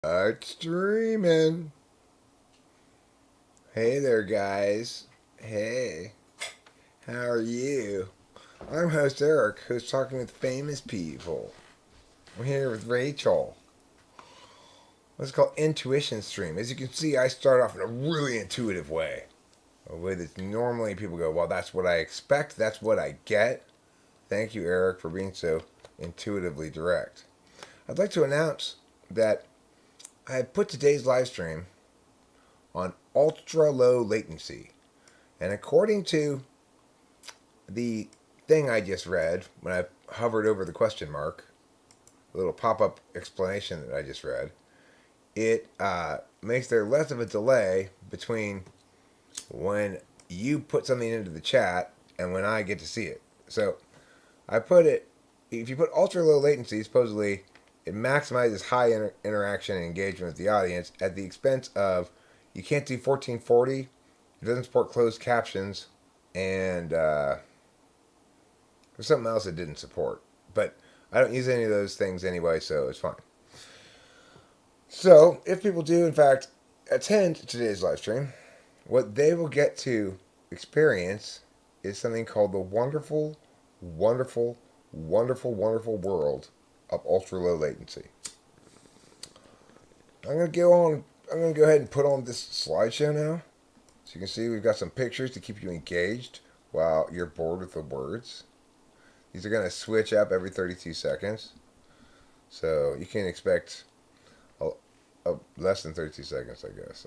It's streaming. Hey there, guys. Hey, how are you? I'm host Eric, who's talking with famous people. I'm here with Rachel. What's called Intuition Stream. As you can see, I start off in a really intuitive way. A way that normally people go, well, that's what I expect, that's what I get. Thank you, Eric, for being so intuitively direct. I'd like to announce that I put today's live stream on ultra low latency. And according to the thing I just read, when I hovered over the question mark, a little pop up explanation that I just read, it makes there less of a delay between when you put something into the chat and when I get to see it. So I put it, if you put ultra low latency, supposedly it maximizes high interaction and engagement with the audience at the expense of you can't do 1440, it doesn't support closed captions, and there's something else it didn't support. But I don't use any of those things anyway, so it's fine. So, if people do, in fact, attend today's live stream, what they will get to experience is something called the wonderful, wonderful, wonderful, wonderful world of ultra low latency. I'm going to go on. I'm going to go ahead and put on this slideshow now. So you can see we've got some pictures to keep you engaged while you're bored with the words. These are going to switch up every 32 seconds. So you can expect less than 32 seconds, I guess.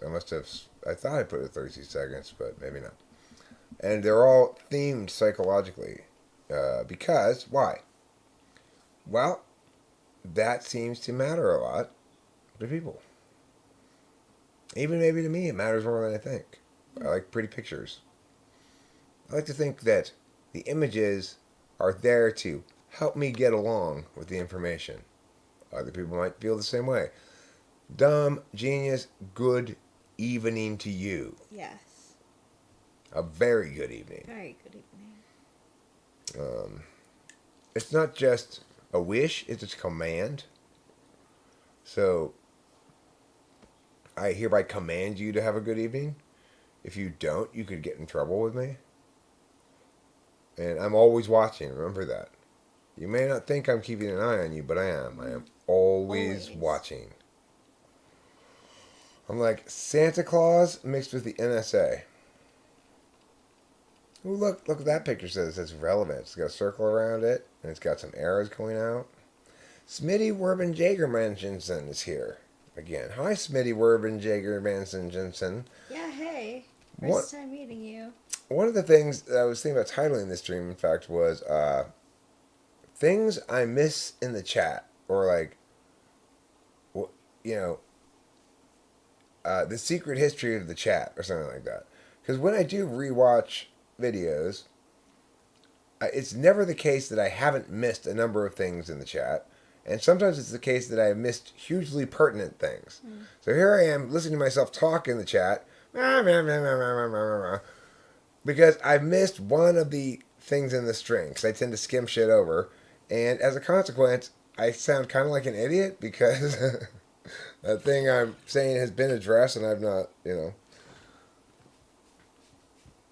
I thought I put it at 32 seconds, but maybe not. And they're all themed psychologically. Because, why? Well, that seems to matter a lot to people. Even maybe to me, it matters more than I think. I like pretty pictures. I like to think that the images are there to help me get along with the information. Other people might feel the same way. Dumb, genius, good evening to you. Yes. A very good evening. Very good evening. It's not just a wish, it's a command. So, I hereby command you to have a good evening. If you don't, you could get in trouble with me. And I'm always watching, remember that. You may not think I'm keeping an eye on you, but I am. I am always watching. I'm like Santa Claus mixed with the NSA. Ooh, look what that picture says. It says relevant. It's got a circle around it, and it's got some arrows going out. Smitty Werben Jagermanson is here again. Hi, Smitty Werben Jagermanson. Yeah, hey. First time meeting you. One of the things that I was thinking about titling this stream, in fact, was things I miss in the chat, or like, you know, the secret history of the chat, or something like that. Because when I do rewatch videos, it's never the case that I haven't missed a number of things in the chat. And sometimes it's the case that I have missed hugely pertinent things. So here I am listening to myself talk in the chat. Because I've missed one of the things in the string. Because I tend to skim shit over. And as a consequence, I sound kind of like an idiot. Because that thing I'm saying has been addressed and I've not,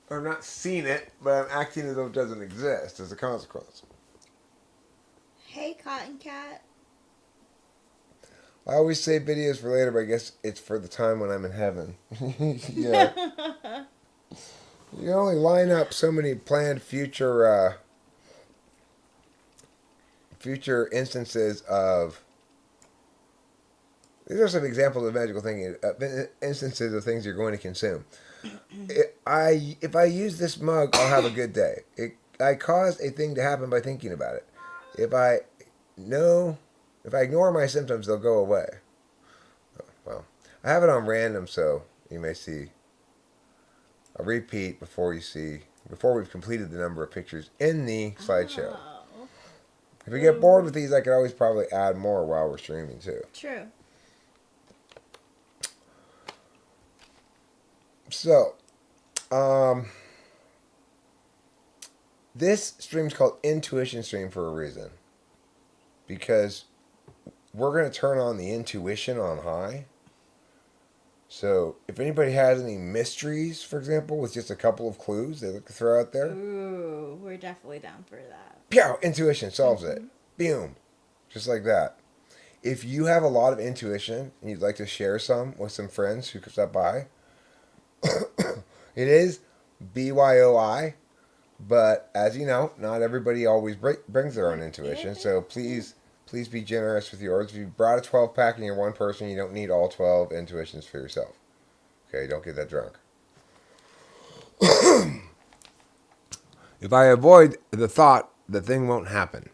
I've not seen it, but I'm acting as though it doesn't exist as a consequence. Hey, Cotton Cat. I always save videos for later, but I guess it's for the time when I'm in heaven. Yeah. You can only line up so many planned future instances of. These are some examples of magical thinking. Instances of things you're going to consume. If I use this mug, I'll have a good day. I cause a thing to happen by thinking about it. If I ignore my symptoms, they'll go away. Oh, well, I have it on random, so you may see a repeat before we've completed the number of pictures in the slideshow. Oh. If we get bored with these, I could always probably add more while we're streaming too. True. So, this stream's called Intuition Stream for a reason. Because we're going to turn on the intuition on high. So if anybody has any mysteries, for example, with just a couple of clues they like to throw out there, Ooh, we're definitely down for that. pow, intuition solves it. Boom. Just like that. If you have a lot of intuition and you'd like to share some with some friends who could stop by, it is BYOI. But as you know, not everybody always brings their own intuition. So please be generous with yours. If you brought a 12 pack and you're one person, you don't need all 12 intuitions for yourself. Okay, don't get that drunk. If I avoid the thought, the thing won't happen.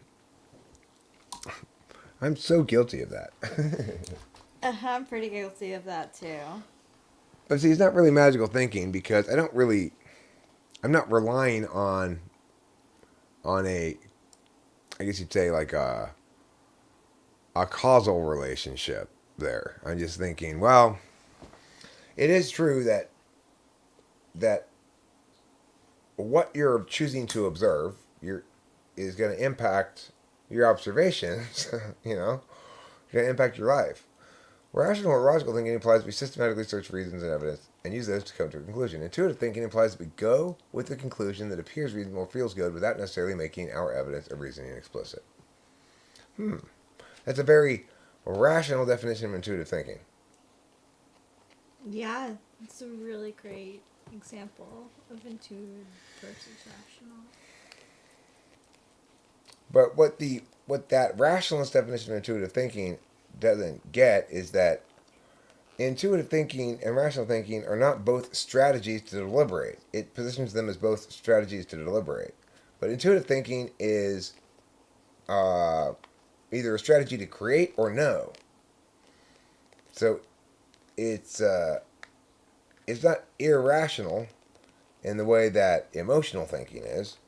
I'm so guilty of that. I'm pretty guilty of that too. But see, it's not really magical thinking because I'm not relying on a, I guess you'd say like a causal relationship there. I'm just thinking, well, it is true that what you're choosing to observe is going to impact your observations, going to impact your life. Rational or logical thinking implies we systematically search for reasons and evidence and use those to come to a conclusion. Intuitive thinking implies that we go with the conclusion that appears reasonable or feels good without necessarily making our evidence or reasoning explicit. That's a very rational definition of intuitive thinking. Yeah, it's a really great example of intuitive versus rational. But what that rationalist definition of intuitive thinking doesn't get is that intuitive thinking and rational thinking are not both strategies to deliberate. It positions them as both strategies to deliberate. But intuitive thinking is either a strategy to create or know. So it's not irrational in the way that emotional thinking is.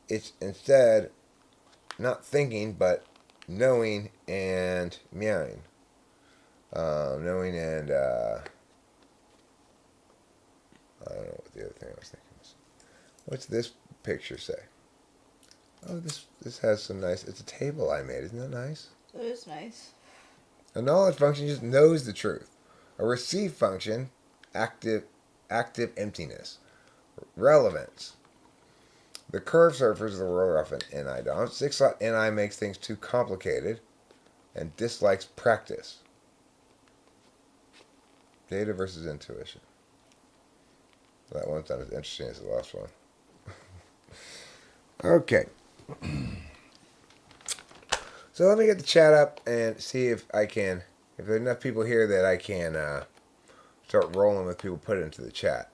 It's instead not thinking, but knowing and meowing. Knowing and I don't know what the other thing I was thinking was. What's this picture say? Oh, this has some nice. It's a table I made. Isn't that nice? It is nice. A knowledge function just knows the truth. A receive function, active emptiness. Relevance. The curved surfers of the world are often NI dom. 6-slot NI makes things too complicated and dislikes practice. Data versus intuition. That one's not as interesting as the last one. Okay. So let me get the chat up and see if there are enough people here that I can start rolling with people put into the chat.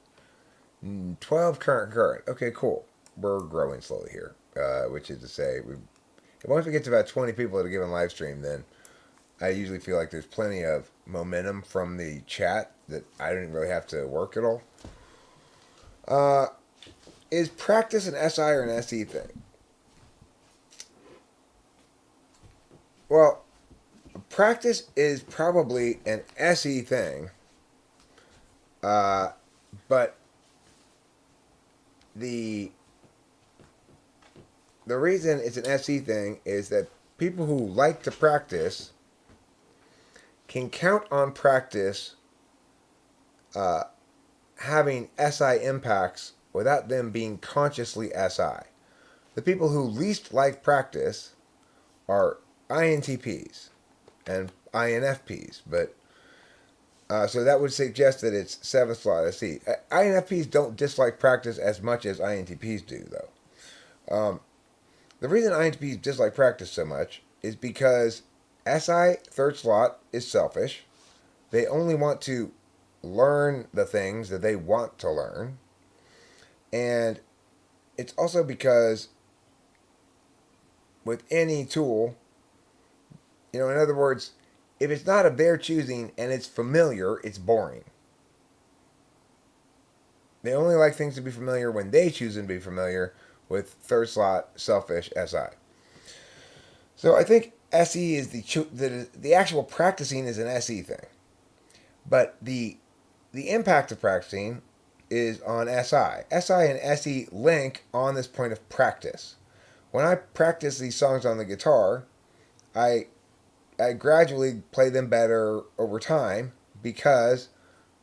12 current. Okay, cool. We're growing slowly here, which is to say, once we get to about 20 people at a given live stream, then I usually feel like there's plenty of momentum from the chat that I didn't really have to work at all. Is practice an SI or an SE thing? Well, practice is probably an SE thing, but the reason it's an SE thing is that people who like to practice can count on practice having SI impacts without them being consciously SI. The people who least like practice are INTPs and INFPs, but so that would suggest that it's 7th slot SE. INFPs don't dislike practice as much as INTPs do, though. The reason INTPs dislike practice so much is because SI 3rd slot is selfish. They only want to learn the things that they want to learn. And it's also because with any tool, in other words, if it's not of their choosing and it's familiar, it's boring. They only like things to be familiar when they choose to be familiar with 3rd slot selfish SI. So I think SE is the actual practicing is an SE thing. But the impact of practicing is on SI. SI and SE link on this point of practice. When I practice these songs on the guitar, I I gradually play them better over time because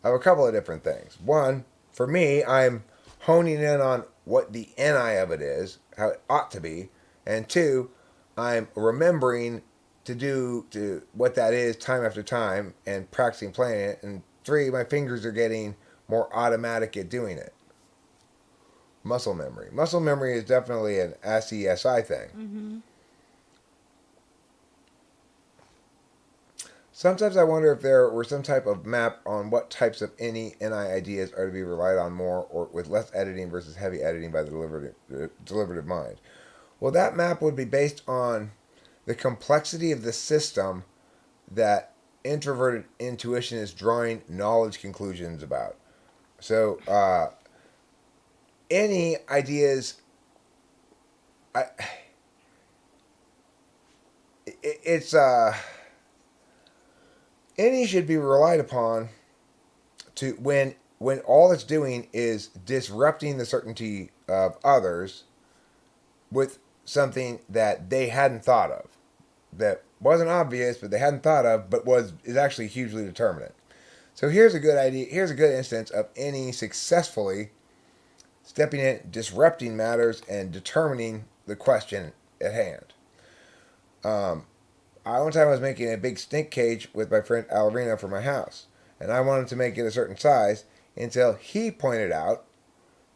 of a couple of different things. One, for me, I'm honing in on what the NI of it is, how it ought to be, and two, I'm remembering to what that is time after time and practicing playing it, and three, my fingers are getting more automatic at doing it. Muscle memory. Muscle memory is definitely an SESI thing. Mm-hmm. Sometimes I wonder if there were some type of map on what types of NI ideas are to be relied on more or with less editing versus heavy editing by the deliberative mind. Well, that map would be based on the complexity of the system that introverted intuition is drawing knowledge conclusions about. So, any ideas, I, it's any should be relied upon to when all it's doing is disrupting the certainty of others with something that they hadn't thought of, that wasn't obvious but they hadn't thought of, but was is actually hugely determinate. So here's a good idea. Here's a good instance of any successfully stepping in, disrupting matters, and determining the question at hand. Um, one time I was making a big snake cage with my friend Alvarino for my house, and I wanted to make it a certain size until he pointed out,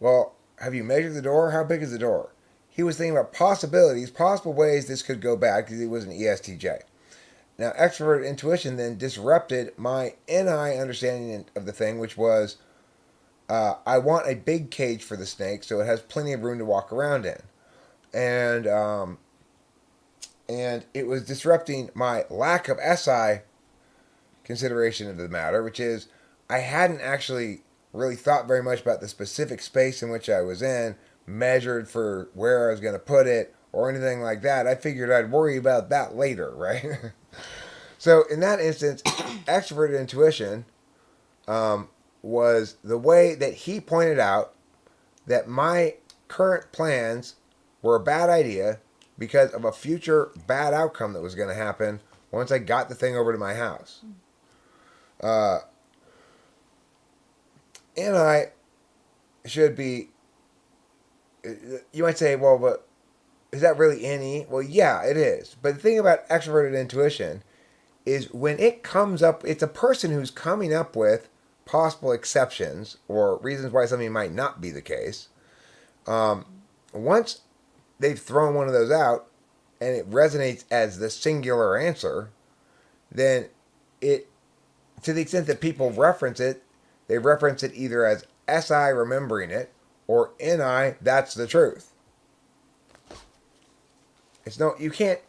well, have you measured the door? How big is the door? He was thinking about possibilities, possible ways this could go bad because he was an ESTJ. Now, extrovert intuition then disrupted my NI understanding of the thing, which was I want a big cage for the snake so it has plenty of room to walk around in. And and it was disrupting my lack of SI consideration of the matter, which is I hadn't actually really thought very much about the specific space in which I was in, measured for where I was going to put it, or anything like that. I figured I'd worry about that later, right? So in that instance, extroverted intuition was the way that he pointed out that my current plans were a bad idea because of a future bad outcome that was going to happen once I got the thing over to my house. Uh, and I should be, you might say, well, but is that really any? Well, yeah, it is. But the thing about extroverted intuition is when it comes up, it's a person who's coming up with possible exceptions or reasons why something might not be the case. Um, Once they've thrown one of those out and it resonates as the singular answer, then it, to the extent that people reference it, they reference it either as SI remembering it or NI that's the truth. It's no, you can't,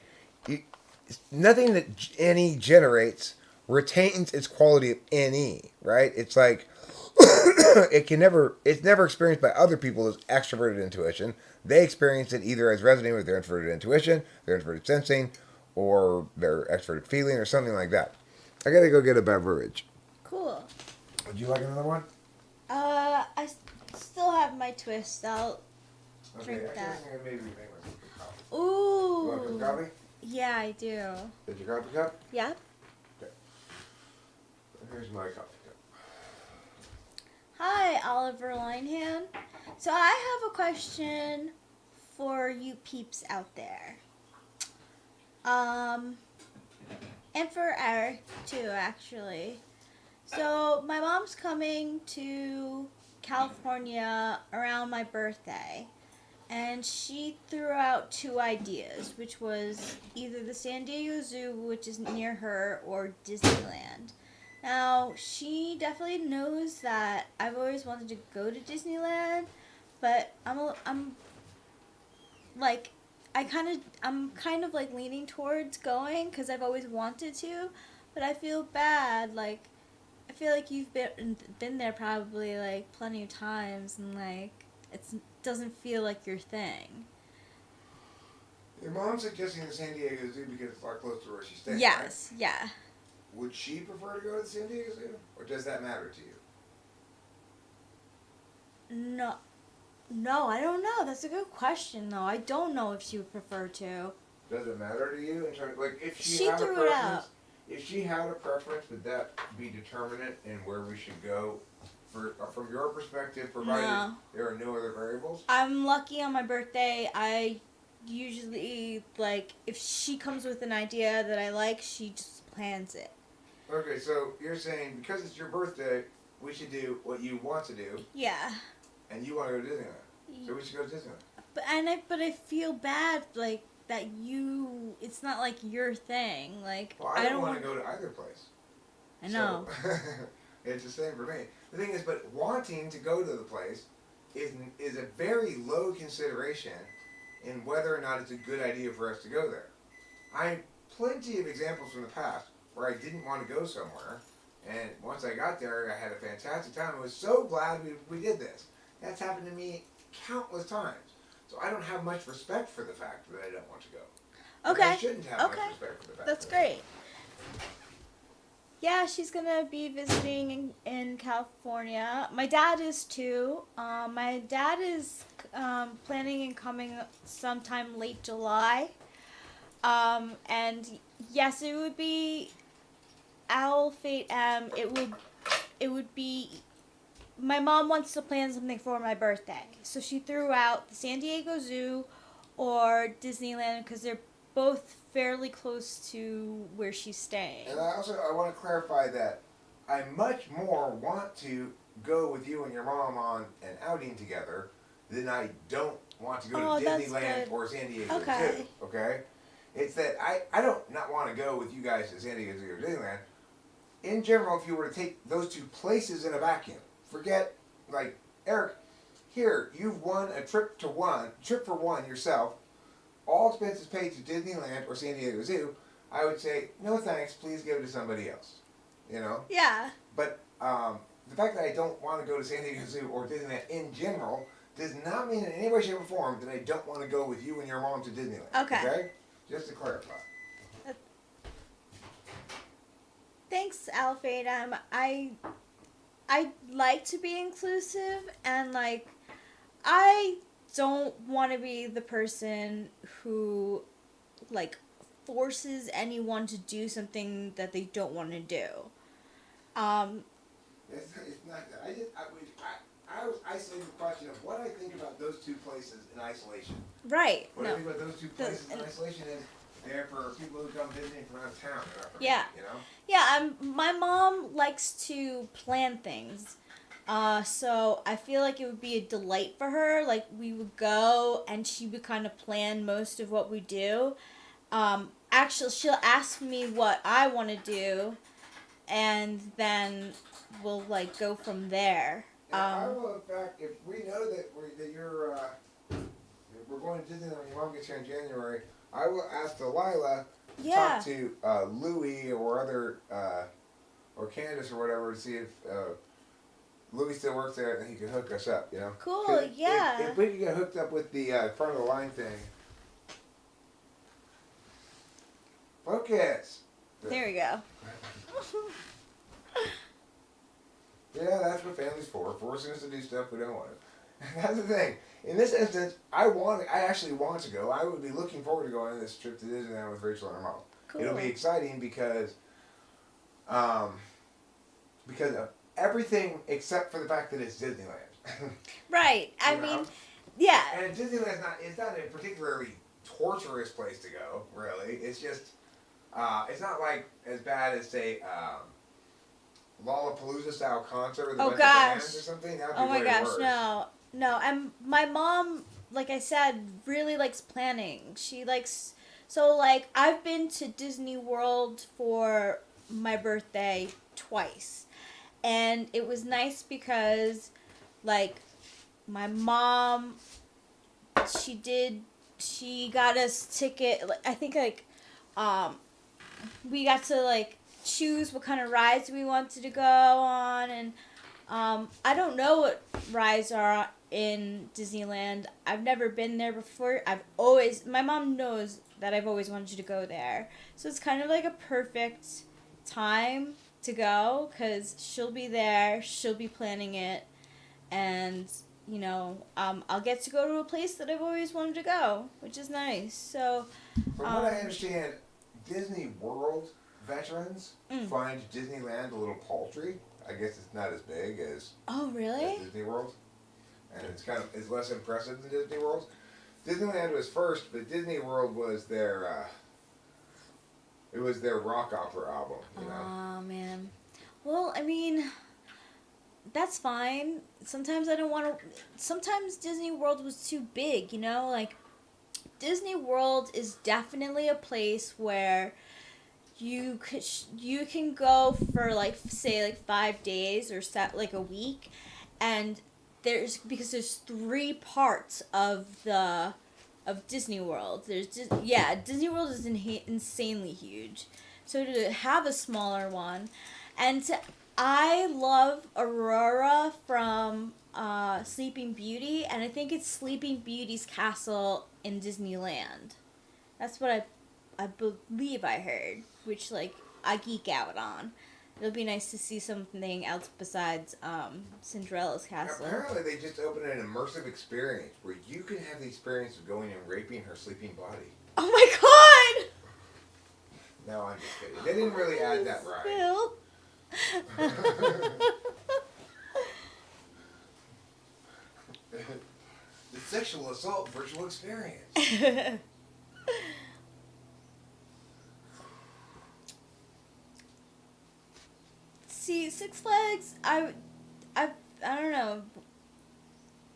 you, nothing that any generates retains its quality of NE, right? It's like it's never experienced by other people as extroverted intuition. They experience it either as resonating with their introverted intuition, their introverted sensing, or their extroverted feeling, or something like that. I gotta go get a beverage. Cool. Would you like another one? Still have my twist. I'll drink I that. guess I'm gonna maybe make myself a coffee. Ooh. You want some coffee? Yeah, I do. Did your coffee cup? Yep. Okay. Here's my coffee cup. Hi, Oliver Lineham. So I have a question for you peeps out there. And for Eric too, actually. So my mom's coming to California around my birthday, and she threw out two ideas, which was either the San Diego Zoo, which is near her, or Disneyland. Now, she definitely knows that I've always wanted to go to Disneyland, but I'm like I'm kind of like leaning towards going because I've always wanted to, but I feel bad. Like I feel like you've been there probably like plenty of times, and like it doesn't feel like your thing. Your mom's suggesting the San Diego Zoo because it's a lot closer to where she's staying. Yes, Right? yeah. Would she prefer to go to the San Diego Zoo, or does that matter to you? No, I don't know. That's a good question, though. I don't know if she would prefer to. Does it matter to you in terms, like, if She had a threw it preference? out. If she had a preference, would that be determinant in where we should go? From your perspective, provided No. there are no other variables. I'm lucky on my birthday. I usually, like, if she comes with an idea that I like, she just plans it. Okay, so you're saying because it's your birthday, we should do what you want to do, Yeah. and you want to go to Disneyland, so we should go to Disneyland. But I feel bad, like, that it's not like your thing. Like, Well, I don't want to go to either place. I know. So, it's the same for me. The thing is, but wanting to go to the place is a very low consideration in whether or not it's a good idea for us to go there. I have plenty of examples from the past where I didn't want to go somewhere, and once I got there, I had a fantastic time. I was so glad we did this. That's happened to me countless times. So I don't have much respect for the fact that I don't want to go. Okay. I shouldn't have much respect for the fact. That's great. Yeah, she's gonna be visiting in California. My dad is too. My dad is planning on coming sometime late July. And yes, it would be Owl Fate M. It would be. My mom wants to plan something for my birthday, so she threw out the San Diego Zoo or Disneyland because they're both fairly close to where she's staying. And I want to clarify that I much more want to go with you and your mom on an outing together than I don't want to go to Disneyland or San Diego Zoo. Okay? It's that I don't not want to go with you guys to San Diego Zoo or Disneyland. In general, if you were to take those two places in a vacuum, forget, like, Eric, here, you've won a trip for one yourself, all expenses paid to Disneyland or San Diego Zoo, I would say, no thanks, please give it to somebody else. You know? Yeah. But the fact that I don't want to go to San Diego Zoo or Disneyland in general does not mean in any way, shape, or form that I don't want to go with you and your mom to Disneyland. Okay? Just to clarify. Thanks, Alfred. I like to be inclusive, and, like, I don't want to be the person who, like, forces anyone to do something that they don't want to do. It's not that. I was isolating the question of what I think about those two places in isolation. Right. What I think about those two places in isolation is they're for people who come visiting from out of town. They're not for me, you know? Yeah, my mom likes to plan things. So I feel like it would be a delight for her. Like, we would go and she would kind of plan most of what we do. Actually, she'll ask me what I want to do, and then we'll, like, go from there. I will, in fact, if we know that we're going to Disneyland when your mom gets here in January, I will ask Delilah to talk to Louie or other, or Candace or whatever to see if Louie still works there and he can hook us up, you know? Cool, yeah. If we can get hooked up with the front of the line thing. Focus! There we go. Yeah, that's what family's for. Forcing us to do stuff we don't want to. That's the thing. In this instance, I actually want to go. I would be looking forward to going on this trip to Disneyland with Rachel and her mom. Cool. It'll be exciting because of everything except for the fact that it's Disneyland. Right. I mean, yeah. And Disneyland's not a particularly torturous place to go, really. It's just, it's not like as bad as, say, Lollapalooza style concert with a bunch of bands or something. That would be way worse. No. And my mom, like I said, really likes planning. She likes, so, like, I've been to Disney World for my birthday twice. And it was nice because, like, my mom, she got us ticket, like, I think, like, we got to, like, choose what kind of rides we wanted to go on, and I don't know what rides are in Disneyland. I've never been there before. My mom knows that I've always wanted to go there, so it's kind of like a perfect time to go because she'll be there, she'll be planning it, and I'll get to go to a place that I've always wanted to go, which is nice. So, From what I understand, Disney World veterans Mm. find Disneyland a little paltry. I guess it's not as big as Oh, really? Disney World, and it's less impressive than Disney World. Disneyland was first, but Disney World was their it was their rock opera album. Oh, man. Well, I mean, that's fine. Sometimes I don't want to. Sometimes Disney World was too big, Like, Disney World is definitely a place where you can go for like say like 5 days or set like a week, and because there's 3 parts of Disney World. Disney World is insanely huge. So to have a smaller one, I love Aurora from Sleeping Beauty, and I think it's Sleeping Beauty's castle in Disneyland. That's what I believe I heard, which like I geek out on. It'll be nice to see something else besides Cinderella's castle. Apparently, they just opened an immersive experience where you can have the experience of going and raping her sleeping body. Oh my god! No, I'm just kidding. They didn't really add that right. Phil. The sexual assault virtual experience. See, Six Flags, I don't know.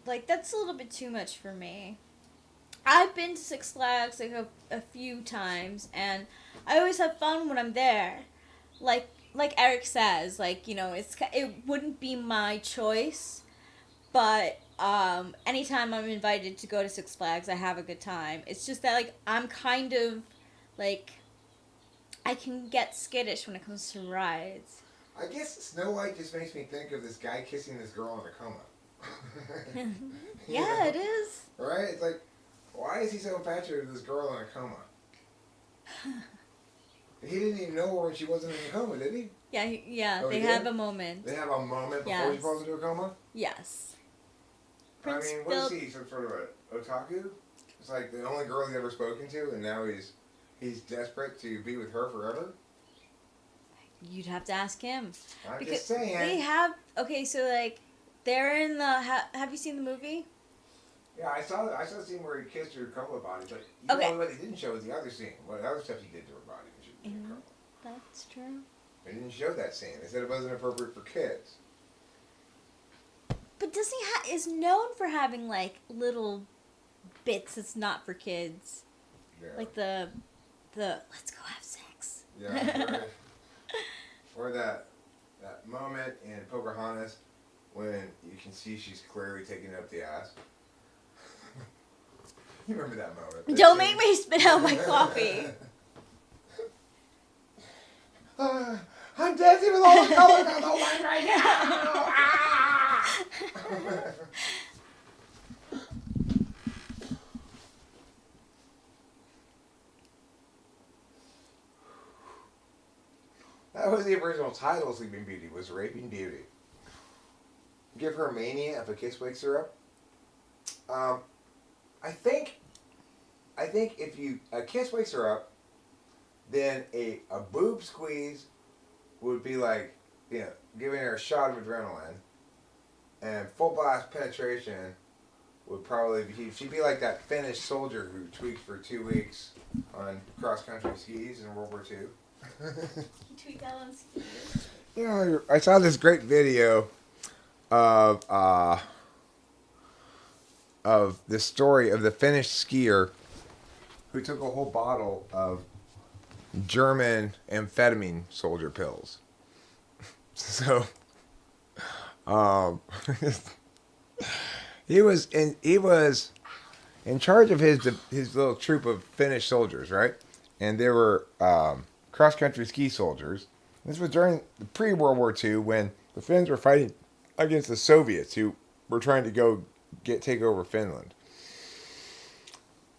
Like, that's a little bit too much for me. I've been to Six Flags like a few times, and I always have fun when I'm there. Like Eric says, like, it wouldn't be my choice, but anytime I'm invited to go to Six Flags, I have a good time. It's just that like I'm kind of like I can get skittish when it comes to rides. I guess Snow White just makes me think of this guy kissing this girl in a coma. Yeah, it is. Right? It's like, why is he so infatuated with this girl in a coma? He didn't even know her when she wasn't in a coma, did he? Yeah, Oh, they have a moment. They have a moment before she falls into a coma? Yes. I mean, what is he, some sort of a otaku? It's like the only girl he's ever spoken to, and now he's desperate to be with her forever? You'd have to ask him. I'm because just saying. They have... Okay, so, like, they're in the... have you seen the movie? Yeah, I saw the scene where he kissed her a couple of bodies, but what they didn't show was the other scene. What other stuff he did to her body when she was in a coma. That's true. They didn't show that scene. They said it wasn't appropriate for kids. But Disney is known for having, like, little bits that's not for kids. Yeah. Like the let's go have sex. Yeah, right. Or that moment in Pocahontas when you can see she's clearly taking up the ass. You remember that moment? Don't make me spit out my coffee. I'm dancing with all the colors on the line right now. Ah! That was the original title of Sleeping Beauty, was Raping Beauty. Give her mania if a kiss wakes her up. I think if a kiss wakes her up, then a boob squeeze would be like, giving her a shot of adrenaline, and full blast penetration would probably be, she'd be like that Finnish soldier who tweaked for 2 weeks on cross country skis in World War II. Tweak out on skis. Yeah, I saw this great video of the story of the Finnish skier who took a whole bottle of German amphetamine soldier pills. So, he was in charge of his little troop of Finnish soldiers, right? And they were cross country ski soldiers. This was during the pre-World War II when the Finns were fighting against the Soviets who were trying to take over Finland.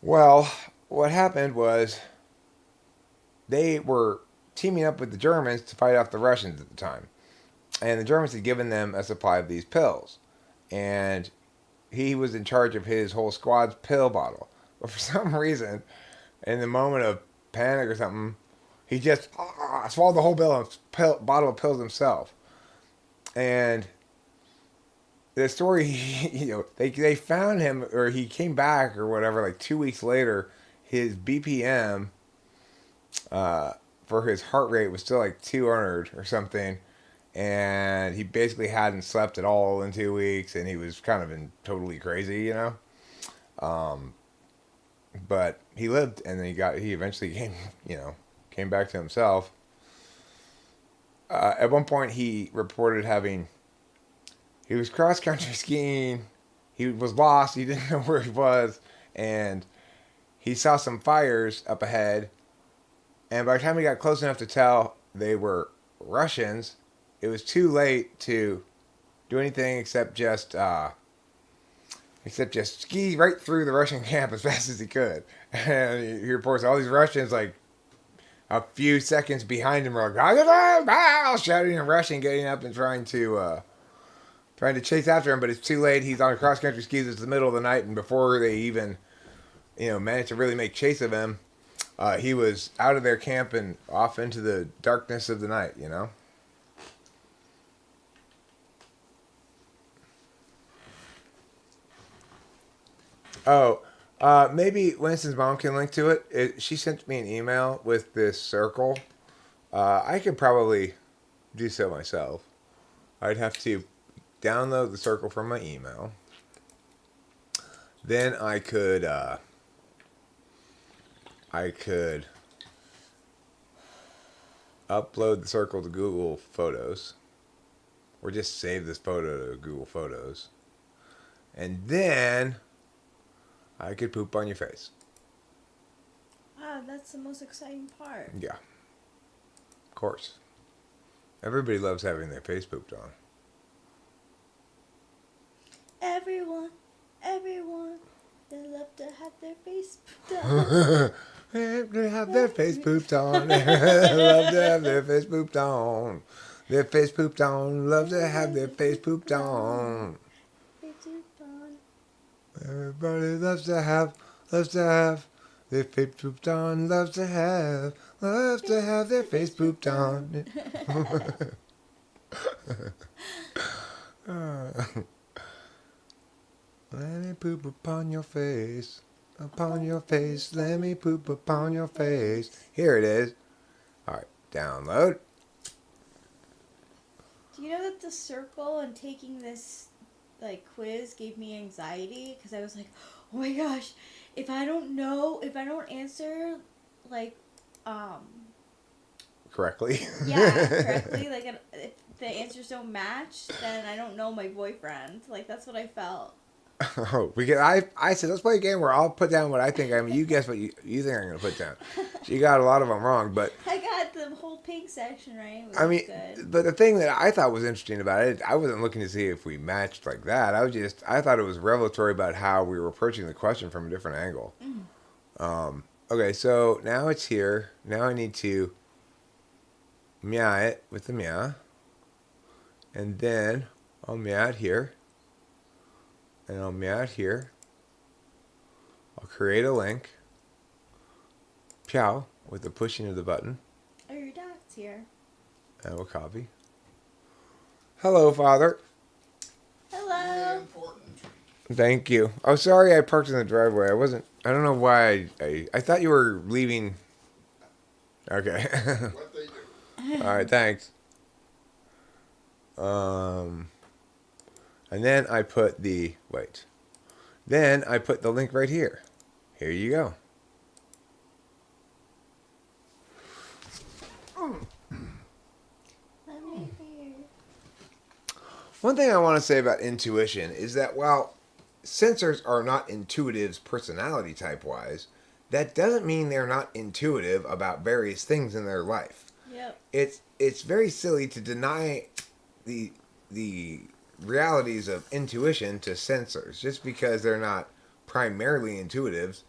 Well, what happened was they were teaming up with the Germans to fight off the Russians at the time. And the Germans had given them a supply of these pills. And he was in charge of his whole squad's pill bottle. But for some reason, in the moment of panic or something, he just swallowed the whole bottle of pills himself. And the story, they found him, or he came back or whatever, like 2 weeks later. His BPM for his heart rate was still like 200 or something, and he basically hadn't slept at all in 2 weeks, and he was kind of totally crazy. But he lived, and then he eventually came back to himself. At one point, he reported he was cross country skiing. He was lost. He didn't know where he was, and he saw some fires up ahead. And by the time he got close enough to tell they were Russians, it was too late to do anything except just ski right through the Russian camp as fast as he could. And he reports all these Russians, like a few seconds behind him, were like, shouting in Russian, getting up and trying to chase after him. But it's too late. He's on cross country skis. It's the middle of the night, and before they even managed to really make chase of him, he was out of their camp and off into the darkness of the night. Oh, maybe Winston's mom can link to it. She sent me an email with this circle. I could probably do so myself. I'd have to download the circle from my email. Then I could upload the circle to Google Photos, or just save this photo to Google Photos, and then I could poop on your face. Wow, that's the most exciting part. Yeah, of course. Everybody loves having their face pooped on. Everyone, they love to have their face pooped on. They have their face pooped on. Love to have their face pooped on. Their face pooped on. Love to have their face pooped on. Everybody loves to have their face pooped on. Loves to have their face pooped on. Let me poop upon your face. Upon your face. Let me poop upon your face. Here it is. Alright, download. Do you know that the circle and taking this quiz gave me anxiety? Because I was like, oh my gosh, if I don't answer Correctly. correctly, if the answers don't match, then I don't know my boyfriend. That's what I felt. Oh, I said, let's play a game where I'll put down what I think. You guess what you think I'm going to put down. So you got a lot of them wrong, but I got the whole pink section right. Good. But the thing that I thought was interesting about it, I wasn't looking to see if we matched like that. I thought it was revelatory about how we were approaching the question from a different angle. Okay, so now it's here. Now I need to meow it with the meow. And then I'll meow it here. And I'll meow it here. I'll create a link. Pew, with the pushing of the button. Oh, your dad's here. And we'll copy. Hello, Father. Hello. Thank you. Oh, sorry I parked in the driveway. I don't know why I thought you were leaving. Okay. What they do. All right, thanks. And then I put the link right here. Here you go. Let me hear. One thing I want to say about intuition is that while sensors are not intuitives personality type wise, that doesn't mean they're not intuitive about various things in their life. Yep. It's very silly to deny the realities of intuition to sensors just because they're not primarily intuitives.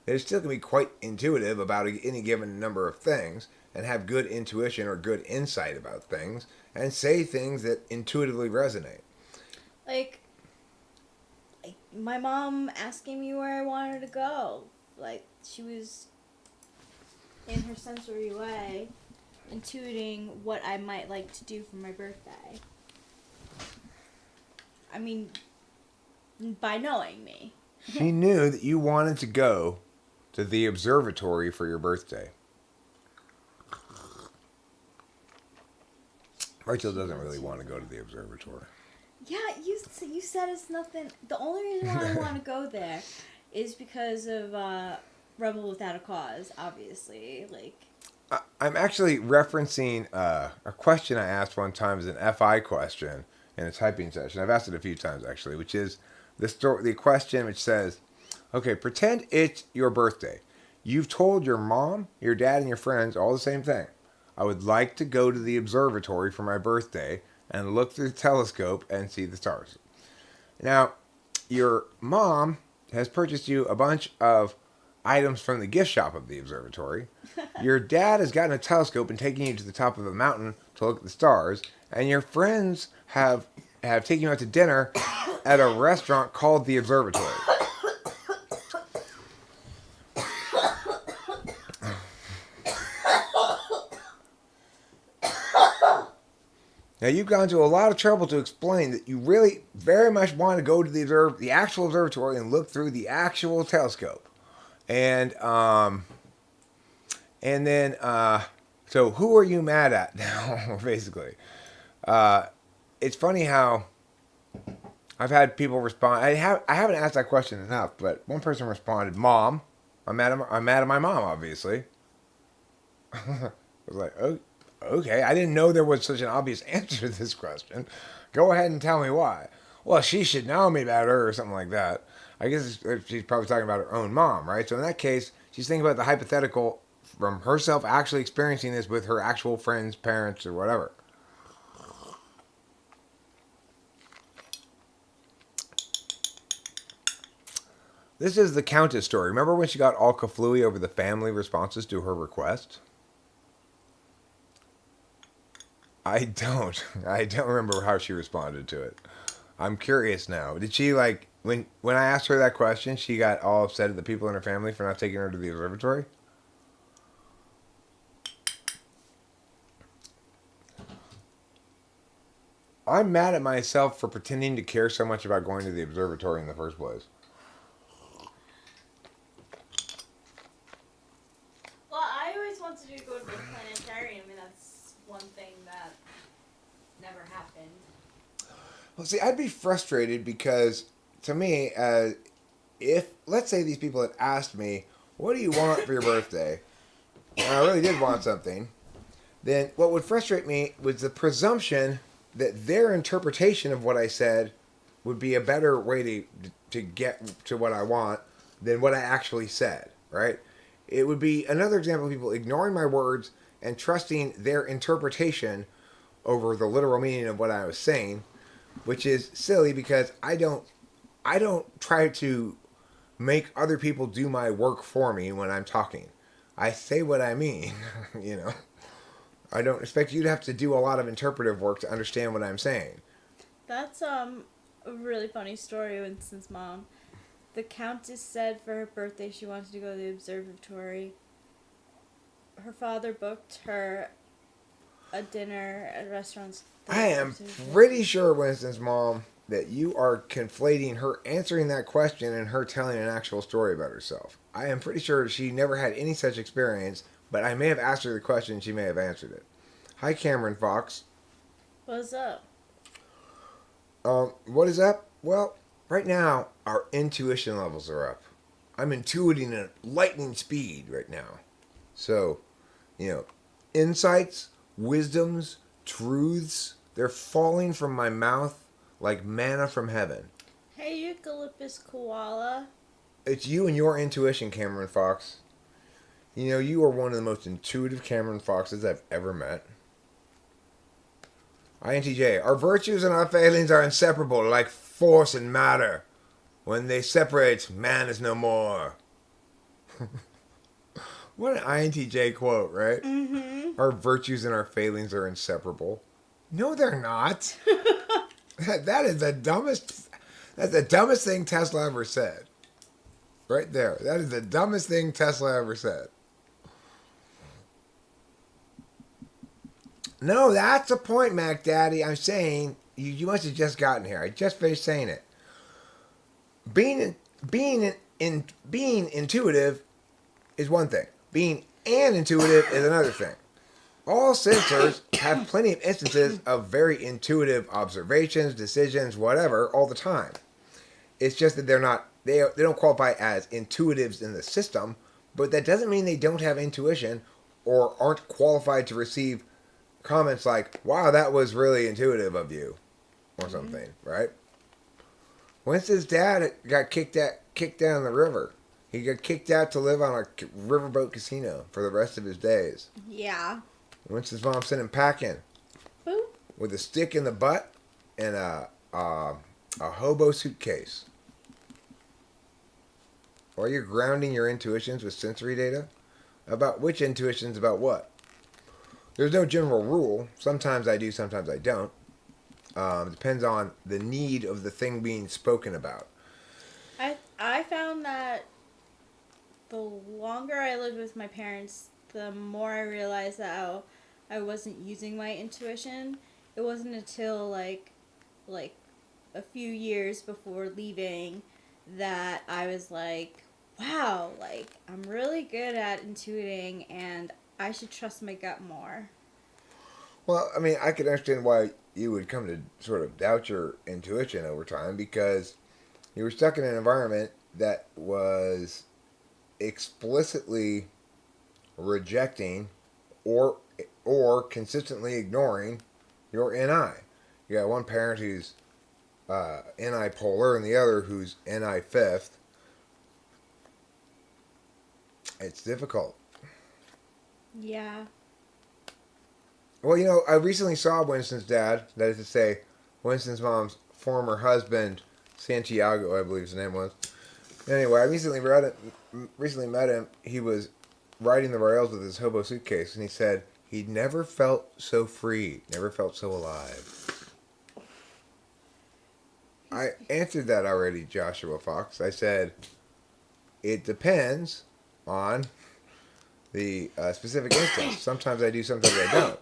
They're still going to be quite intuitive about any given number of things and have good intuition or good insight about things and say things that intuitively resonate. I my mom asking me where I wanted to go. Like, she was, in her sensory way, intuiting what I might like to do for my birthday. I mean, by knowing me. She knew that you wanted to go to the observatory for your birthday. Rachel doesn't really want to go to the observatory. Yeah, you said it's nothing. The only reason why I want to go there is because of Rebel Without a Cause, obviously. Like, I'm actually referencing a question I asked one time as an FI question in a typing session. I've asked it a few times actually, which is the question which says, okay, pretend it's your birthday. You've told your mom, your dad, and your friends all the same thing. I would like to go to the observatory for my birthday and look through the telescope and see the stars. Now, your mom has purchased you a bunch of items from the gift shop of the observatory. Your dad has gotten a telescope and taken you to the top of a mountain to look at the stars. And your friends have taken you out to dinner at a restaurant called the Observatory. Now, you've gone to a lot of trouble to explain that you really very much want to go to the actual observatory and look through the actual telescope. And then, so who are you mad at now, basically? It's funny how I've had people respond. I haven't asked that question enough, but one person responded, "Mom, I'm mad at my mom, obviously." I was like, oh, okay, I didn't know there was such an obvious answer to this question. Go ahead and tell me why. Well, she should know me better, or something like that. I guess she's probably talking about her own mom, right? So in that case, she's thinking about the hypothetical from herself actually experiencing this with her actual friends, parents, or whatever. This is the Countess story. Remember when she got all kaflooey over the family responses to her request? I don't remember how she responded to it. I'm curious now. Did she like when I asked her that question, she got all upset at the people in her family for not taking her to the observatory? I'm mad at myself for pretending to care so much about going to the observatory in the first place. well, I always wanted to go to the planetarium, and that's one thing that never happened. Well, see, I'd be frustrated because, to me, if, let's say these people had asked me, what do you want for your birthday? And I really did want something. Then what would frustrate me was the presumption that their interpretation of what I said would be a better way to get to what I want than what I actually said, right? It would be another example of people ignoring my words and trusting their interpretation over the literal meaning of what I was saying, which is silly because I don't try to make other people do my work for me when I'm talking. I say what I mean, you know. I don't expect you to have to do a lot of interpretive work to understand what I'm saying. That's a really funny story. Winston's mom, the Countess, said for her birthday she wanted to go to the observatory. Her father booked her a dinner at restaurants. I am pretty sure, Winston's mom, that you are conflating her answering that question and her telling an actual story about herself. I am pretty sure she never had any such experience, but I may have asked her the question and she may have answered it. Hi, Cameron Fox. What's up? What is up? Well, right now, our intuition levels are up. I'm intuiting at lightning speed right now. So, insights, wisdoms, truths, they're falling from my mouth like manna from heaven. Hey, eucalyptus koala. It's you and your intuition, Cameron Fox. You are one of the most intuitive Cameron Foxes I've ever met. INTJ, our virtues and our failings are inseparable like force and matter. When they separate, man is no more. What an INTJ quote, right? Mm-hmm. Our virtues and our failings are inseparable. No, they're not. That is the dumbest. That's the dumbest thing Tesla ever said. Right there. That is the dumbest thing Tesla ever said. No, that's the point, Mac Daddy. I'm saying you must have just gotten here. I just finished saying it. Being intuitive is one thing. Being an intuitive is another thing. All sensors have plenty of instances of very intuitive observations, decisions, whatever, all the time. It's just that they don't qualify as intuitives in the system, but that doesn't mean they don't have intuition or aren't qualified to receive comments like, wow, that was really intuitive of you, or something, right? Winston's dad got kicked down the river. He got kicked out to live on a riverboat casino for the rest of his days. Yeah. Winston's mom sent him packing Boop. with a stick in the butt and a hobo suitcase. Or you're grounding your intuitions with sensory data? About which intuitions about what? There's no general rule. Sometimes I do, sometimes I don't. Depends on the need of the thing being spoken about. I found that the longer I lived with my parents, the more I realized that I wasn't using my intuition. It wasn't until like a few years before leaving that I was like, wow, like I'm really good at intuiting and I should trust my gut more. Well, I mean, I could understand why you would come to sort of doubt your intuition over time because you were stuck in an environment that was explicitly rejecting or consistently ignoring your NI. You got one parent who's NI polar and the other who's NI fifth. It's difficult. Yeah. Well, you know, I recently saw Winston's dad, that is to say, Winston's mom's former husband, Santiago, I believe his name was. Anyway, I recently met him. He was riding the rails with his hobo suitcase, and he said he'd never felt so free, never felt so alive. I answered that already, Joshua Fox. I said, it depends on the specific instance. Sometimes I do, sometimes I don't.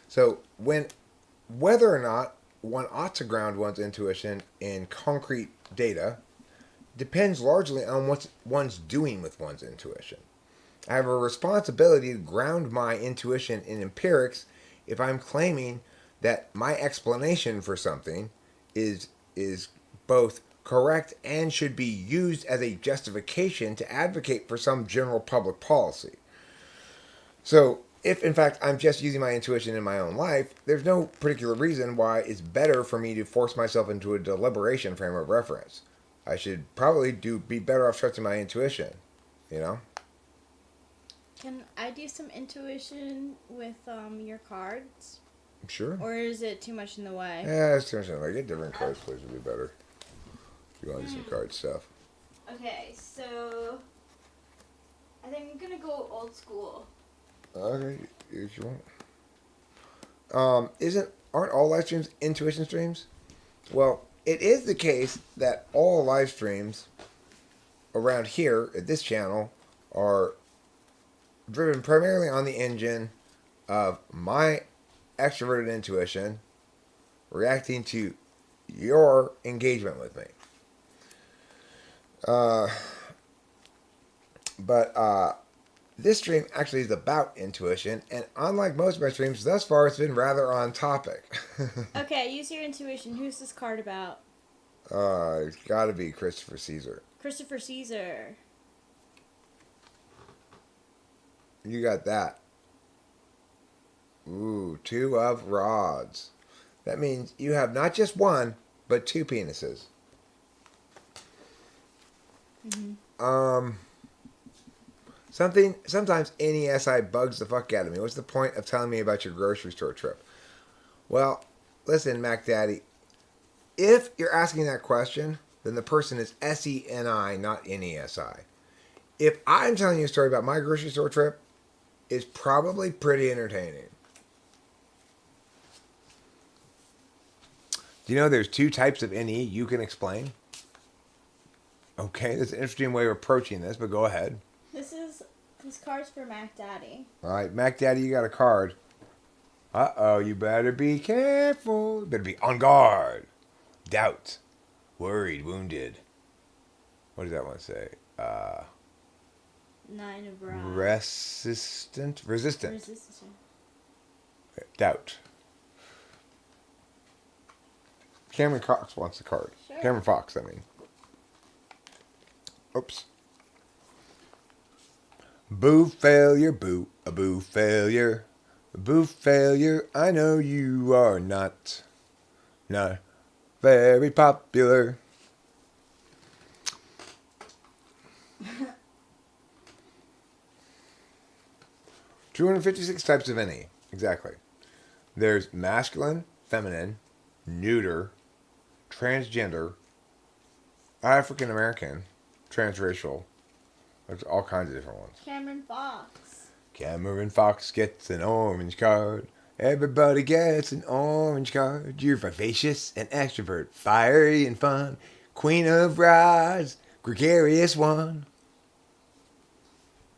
So whether or not one ought to ground one's intuition in concrete data depends largely on what one's doing with one's intuition. I have a responsibility to ground my intuition in empirics if I'm claiming that my explanation for something is both correct and should be used as a justification to advocate for some general public policy. So, if in fact I'm just using my intuition in my own life, there's no particular reason why it's better for me to force myself into a deliberation frame of reference. I should probably be better off trusting my intuition, you know? Can I do some intuition with your cards? Sure. Or is it too much in the way? Yeah, it's too much. Like, get different cards, please, would be better. If you want to do some card stuff. Okay, so I think I'm gonna go old school. Okay, if you want. Aren't all live streams intuition streams? Well, it is the case that all live streams around here at this channel are driven primarily on the engine of my extroverted intuition reacting to your engagement with me. But this stream actually is about intuition, and unlike most of my streams, thus far it's been rather on topic. Okay, use your intuition. Who's this card about? It's got to be Christopher Caesar. Christopher Caesar. You got that. Ooh, 2 of rods. That means you have not just one, but 2 penises. Mm-hmm. Sometimes NESI bugs the fuck out of me. What's the point of telling me about your grocery store trip? Well, listen, Mac Daddy. If you're asking that question, then the person is SENI, not NESI. If I'm telling you a story about my grocery store trip, it's probably pretty entertaining. Do you know there's two types of NE you can explain? Okay, that's an interesting way of approaching this, but go ahead. This card's for Mac Daddy. All right, Mac Daddy, you got a card. Uh-oh, you better be careful. You better be on guard. Doubt. Worried, wounded. What does that one say? 9 of Rods. Resistant? Resistant. Doubt. Cameron Cox wants the card. Sure. Cameron Fox, I mean. Oops. Boo failure, boo, a boo failure. A boo failure, I know you are not very popular. 256 types of NE. Exactly. There's masculine, feminine, neuter, transgender, African American, transracial. There's all kinds of different ones. Cameron Fox. Cameron Fox gets an orange card. Everybody gets an orange card. You're vivacious and extrovert, fiery and fun. Queen of Rods, gregarious one.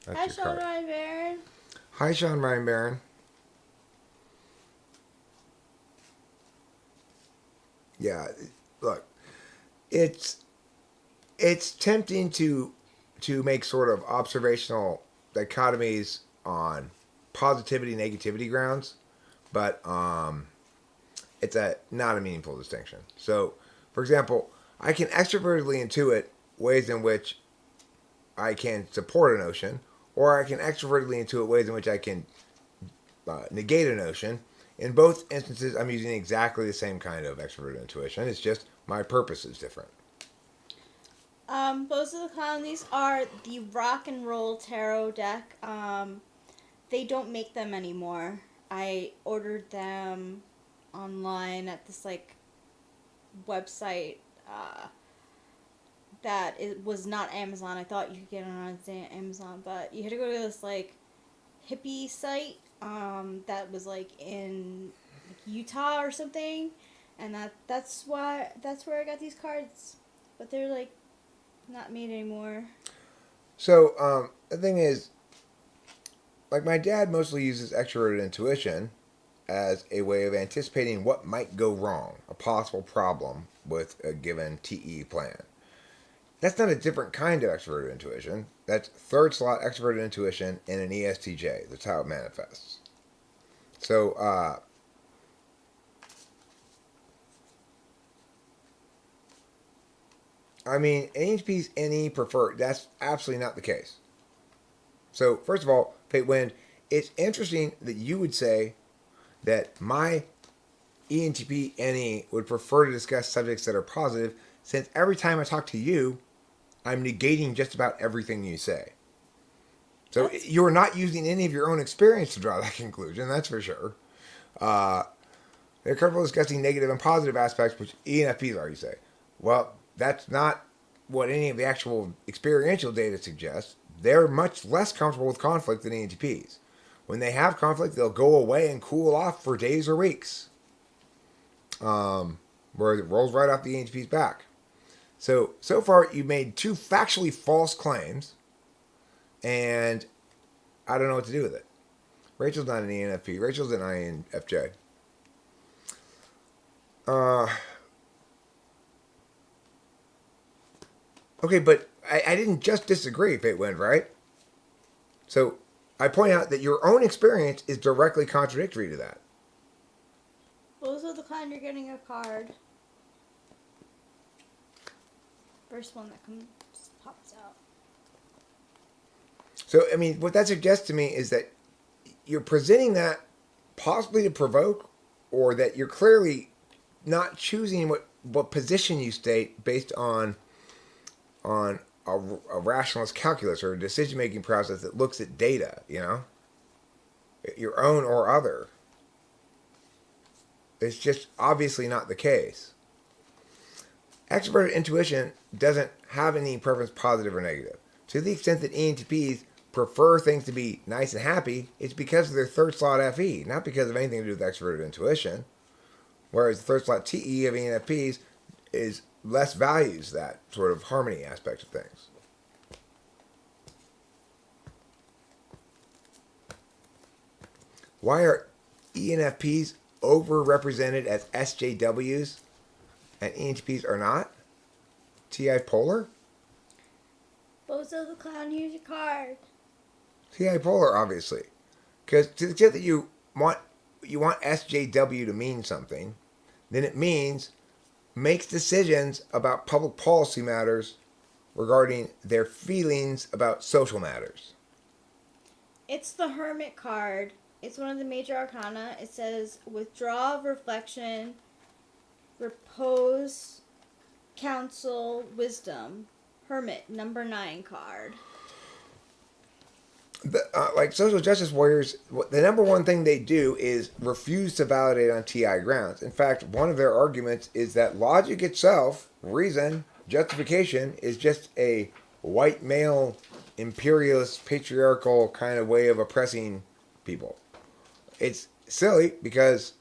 Hi, That's your Sean card. Ryan Barron. Hi, Sean Ryan Barron. Yeah, look, it's tempting to make sort of observational dichotomies on positivity negativity grounds, but it's not a meaningful distinction. So, for example, I can extrovertedly intuit ways in which I can support a notion, or I can extrovertedly intuit ways in which I can negate a notion. In both instances, I'm using exactly the same kind of extroverted intuition. It's just my purpose is different. Both of the clown, these are the Rock and Roll Tarot deck. They don't make them anymore. I ordered them online at this website that it was not Amazon. I thought you could get it on Amazon, but you had to go to this hippie site that was in Utah or something, and that's where I got these cards. But they're not made anymore. So the thing is, my dad mostly uses extroverted intuition as a way of anticipating what might go wrong, a possible problem with a given TE plan. That's not a different kind of extroverted intuition. That's third slot extroverted intuition in an ESTJ. That's how it manifests. So, NHP's NE preferred. That's absolutely not the case. So, first of all, Fate Wind, it's interesting that you would say that my ENTP NE would prefer to discuss subjects that are positive, since every time I talk to you, I'm negating just about everything you say. So you're not using any of your own experience to draw that conclusion, that's for sure. They're comfortable discussing negative and positive aspects, which ENFPs already say. Well, that's not what any of the actual experiential data suggests. They're much less comfortable with conflict than ENTPs. When they have conflict, they'll go away and cool off for days or weeks. Where it rolls right off the ENTP's back. So far, you made two factually false claims, and I don't know what to do with it. Rachel's not an ENFP. Rachel's an INFJ. Okay, but I didn't just disagree, Fate Wind, right? So I point out that your own experience is directly contradictory to that. Those are the kind you're getting a card. First one that pops out. So, what that suggests to me is that you're presenting that possibly to provoke, or that you're clearly not choosing what position you state based on a rationalist calculus or a decision-making process that looks at data, your own or other. It's just obviously not the case. Extroverted intuition doesn't have any preference, positive or negative. To the extent that ENTPs prefer things to be nice and happy, it's because of their third slot FE, not because of anything to do with extroverted intuition. Whereas the third slot TE of ENFPs is less values that sort of harmony aspect of things. Why are ENFPs overrepresented as SJWs and ENTPs are not? TI polar? Bozo the Clown, use your card. TI polar, obviously. Because to the extent that you want SJW to mean something, then it means makes decisions about public policy matters regarding their feelings about social matters. It's the Hermit card. It's one of the major arcana. It says withdraw, reflection, repose, counsel, wisdom. Hermit, number 9 card. Like social justice warriors, the number one thing they do is refuse to validate on TI grounds. In fact, one of their arguments is that logic itself, reason, justification, is just a white male, imperialist, patriarchal kind of way of oppressing people. It's silly because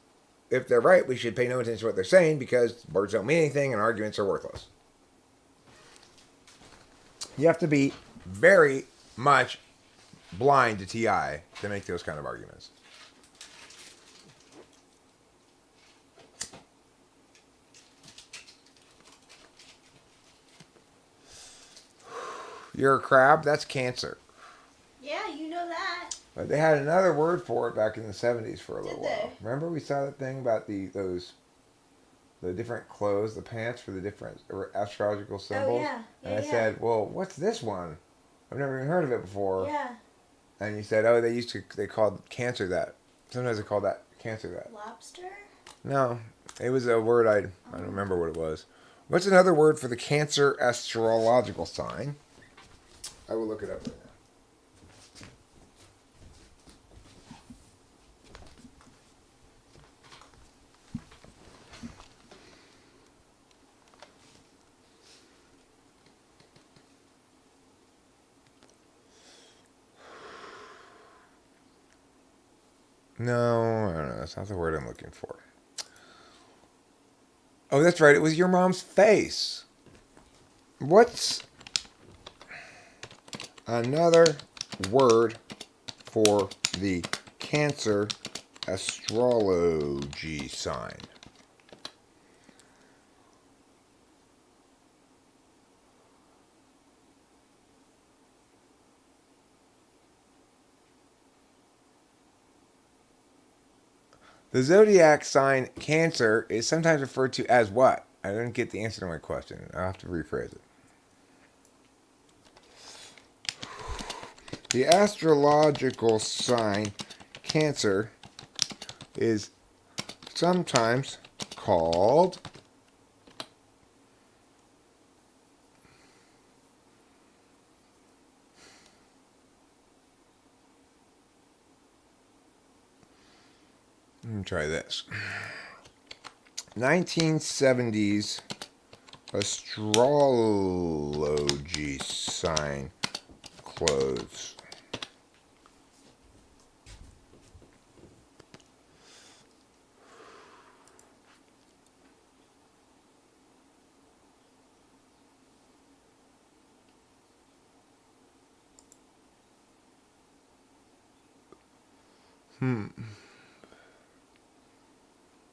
if they're right, we should pay no attention to what they're saying because words don't mean anything and arguments are worthless. You have to be very much blind to TI to make those kind of arguments. You're a crab? That's Cancer. Yeah, you know that. But they had another word for it back in the 70s for a little Did they? while. Remember we saw that thing about the different clothes, the pants for the different astrological symbols? Oh, yeah. And I said, well, what's this one? I've never even heard of it before. Yeah. And you said, oh, they called Cancer that. Sometimes they call that Cancer that. Lobster? No, it was a word I don't remember what it was. What's another word for the Cancer astrological sign? I will look it up right now. No, I don't know. That's not the word I'm looking for. Oh, that's right. It was your mom's face. What's another word for the Cancer astrology sign? The zodiac sign Cancer is sometimes referred to as what? I didn't get the answer to my question. I'll have to rephrase it. The astrological sign Cancer is sometimes called let me try this. 1970s astrology sign clothes.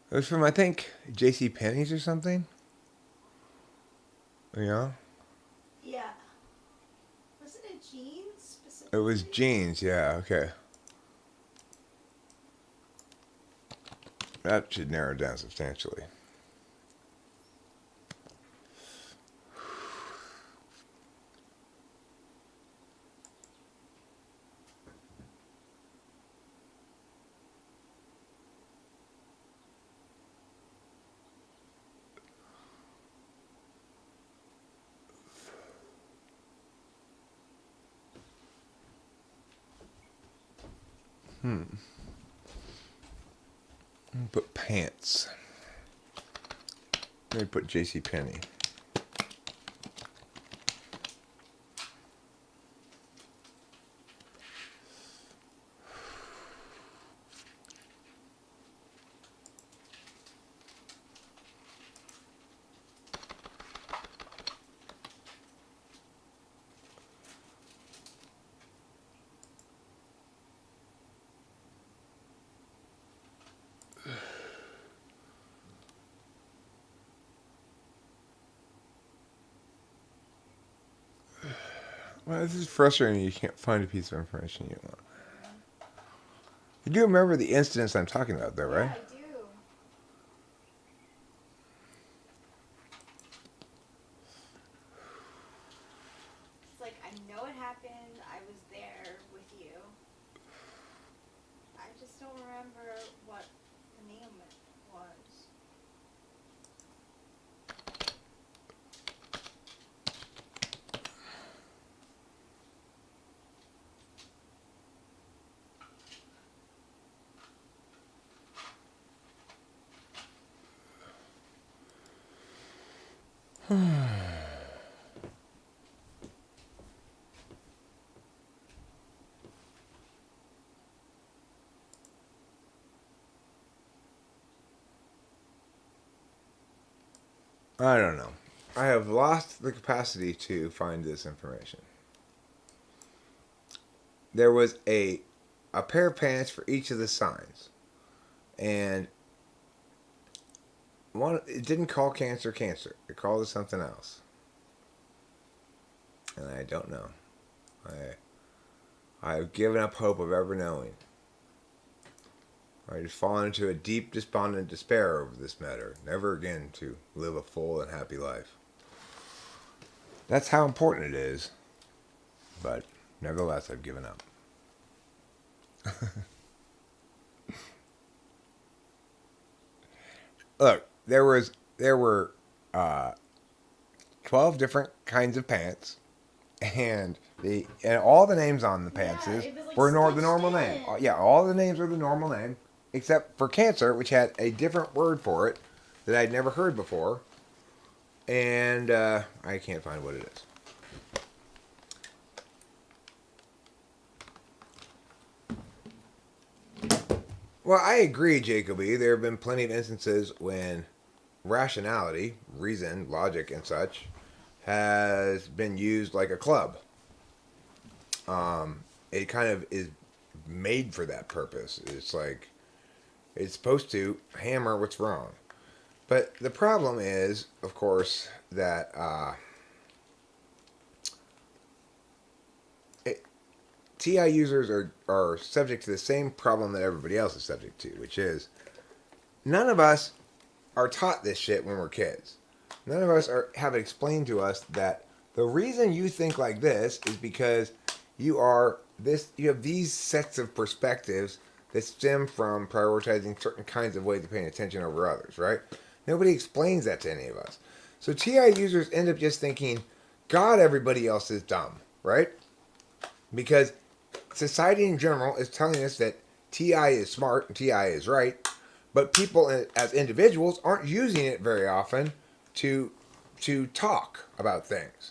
It was from, I think, J.C. Penney's or something. Yeah. Yeah. Wasn't it jeans specifically? It was jeans, yeah, okay. That should narrow it down substantially. Put pants. Let me put J.C. Penney. Well, this is frustrating. You can't find a piece of information you want. You do remember the incidents I'm talking about, though, right? I do. It's like, I know it happened. I was there with you. I just don't remember what the name was. I don't know. I have lost the capacity to find this information. There was a pair of pants for each of the signs, and one it didn't call cancer cancer. It called it something else, and I don't know. I've given up hope of ever knowing. I just fallen into a deep despondent despair over this matter, never again to live a full and happy life. That's how important it is, but nevertheless, I've given up. Look, there were 12 different kinds of pants, and all the names on the pants were the normal name. Yeah, all the names were the normal name, except for cancer, which had a different word for it that I'd never heard before, and I can't find what it is. Well, I agree, Jacoby. There have been plenty of instances when rationality, reason, logic, and such has been used like a club. It kind of is made for that purpose. It's like it's supposed to hammer what's wrong. But the problem is, of course, that TI users are subject to the same problem that everybody else is subject to, which is none of us are taught this shit when we're kids. None of us have it explained to us that the reason you think like this is because you have these sets of perspectives that stem from prioritizing certain kinds of ways of paying attention over others, right? Nobody explains that to any of us. So TI users end up just thinking, God, everybody else is dumb, right? Because society in general is telling us that TI is smart and TI is right, but people as individuals aren't using it very often to talk about things.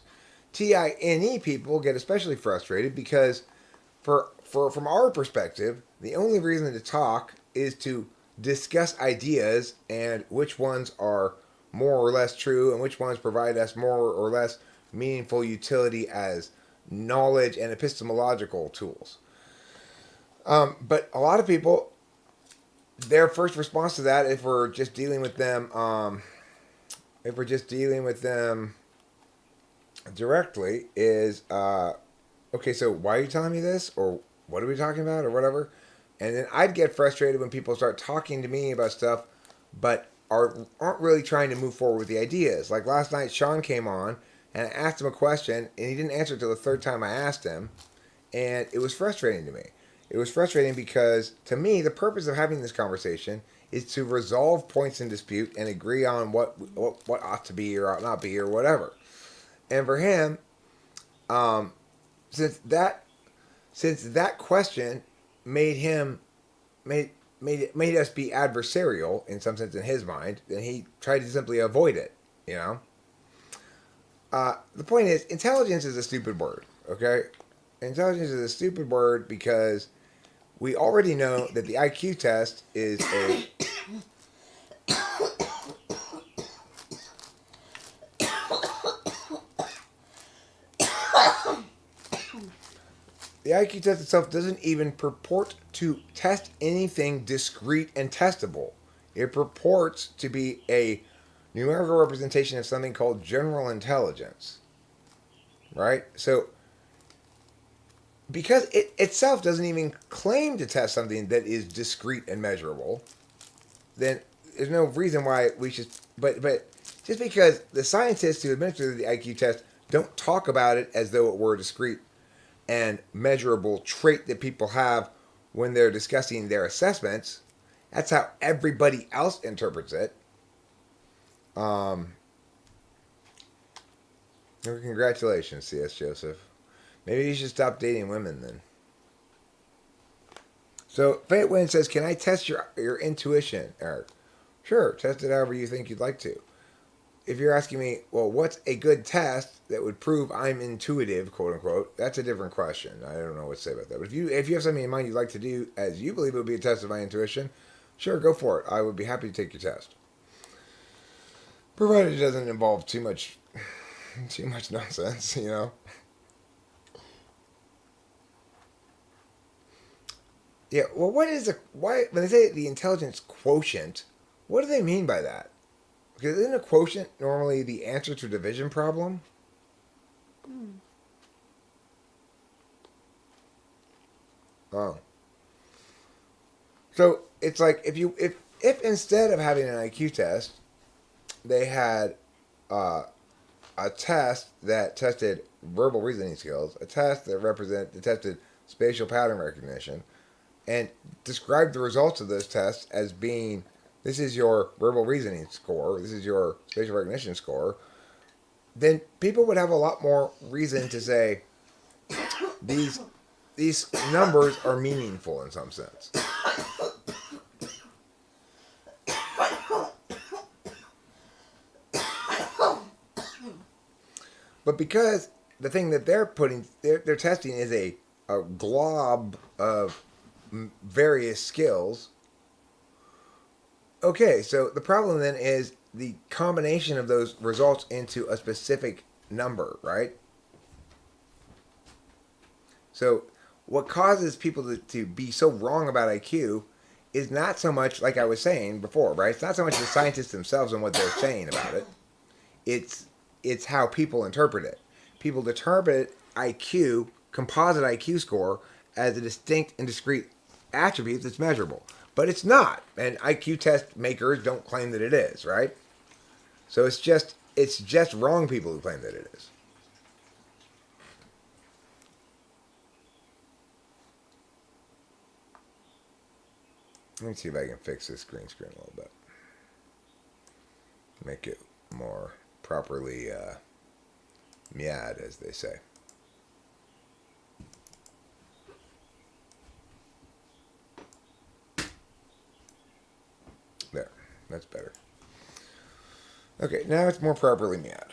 TINE people get especially frustrated because from our perspective, the only reason to talk is to discuss ideas and which ones are more or less true and which ones provide us more or less meaningful utility as knowledge and epistemological tools. But a lot of people, their first response to that, if we're just dealing with them directly, is okay, so why are you telling me this, or what are we talking about, or whatever. And then I'd get frustrated when people start talking to me about stuff but aren't really trying to move forward with the ideas. Like last night, Sean came on and I asked him a question and he didn't answer it till the third time I asked him, and it was frustrating to me. It was frustrating because, to me, the purpose of having this conversation is to resolve points in dispute and agree on what ought to be or ought not be or whatever. And for him, since that question made us be adversarial in some sense in his mind, then he tried to simply avoid it. You know. The point is, intelligence is a stupid word. Okay, intelligence is a stupid word because we already know that the IQ test is a the IQ test itself doesn't even purport to test anything discrete and testable. It purports to be a numerical representation of something called general intelligence. Right? So because it itself doesn't even claim to test something that is discrete and measurable, then there's no reason why we should. But just because the scientists who administer the IQ test don't talk about it as though it were a discrete and measurable trait that people have when they're discussing their assessments, that's how everybody else interprets it. Um, Congratulations, C.S. Joseph. Maybe you should stop dating women then. So Fate Win says, "Can I test your intuition, Eric?" Sure, test it however you think you'd like to. If you're asking me, well, what's a good test that would prove I'm intuitive, quote unquote, that's a different question. I don't know what to say about that. But if you have something in mind you'd like to do as you believe it would be a test of my intuition, sure, go for it. I would be happy to take your test, provided it doesn't involve too much nonsense, you know. Yeah. Well, why when they say the intelligence quotient? What do they mean by that? Because isn't a quotient normally the answer to a division problem? Hmm. Oh. So it's like if instead of having an IQ test, they had a test that tested verbal reasoning skills, a test that tested spatial pattern recognition, and described the results of those tests as being this is your verbal reasoning score, this is your spatial recognition score, then people would have a lot more reason to say these these numbers are meaningful in some sense. But because the thing that they're testing is a glob of various skills. Okay, so the problem then is the combination of those results into a specific number, right? So what causes people to be so wrong about IQ is not so much, like I was saying before, right? It's not so much the scientists themselves and what they're saying about it. It's how people interpret it. People interpret IQ, composite IQ score, as a distinct and discrete attribute that's measurable. But it's not. And IQ test makers don't claim that it is, right? So it's just wrong people who claim that it is. Let me see if I can fix this green screen a little bit. Make it more properly miad, as they say. There, that's better. Okay, now it's more properly miad.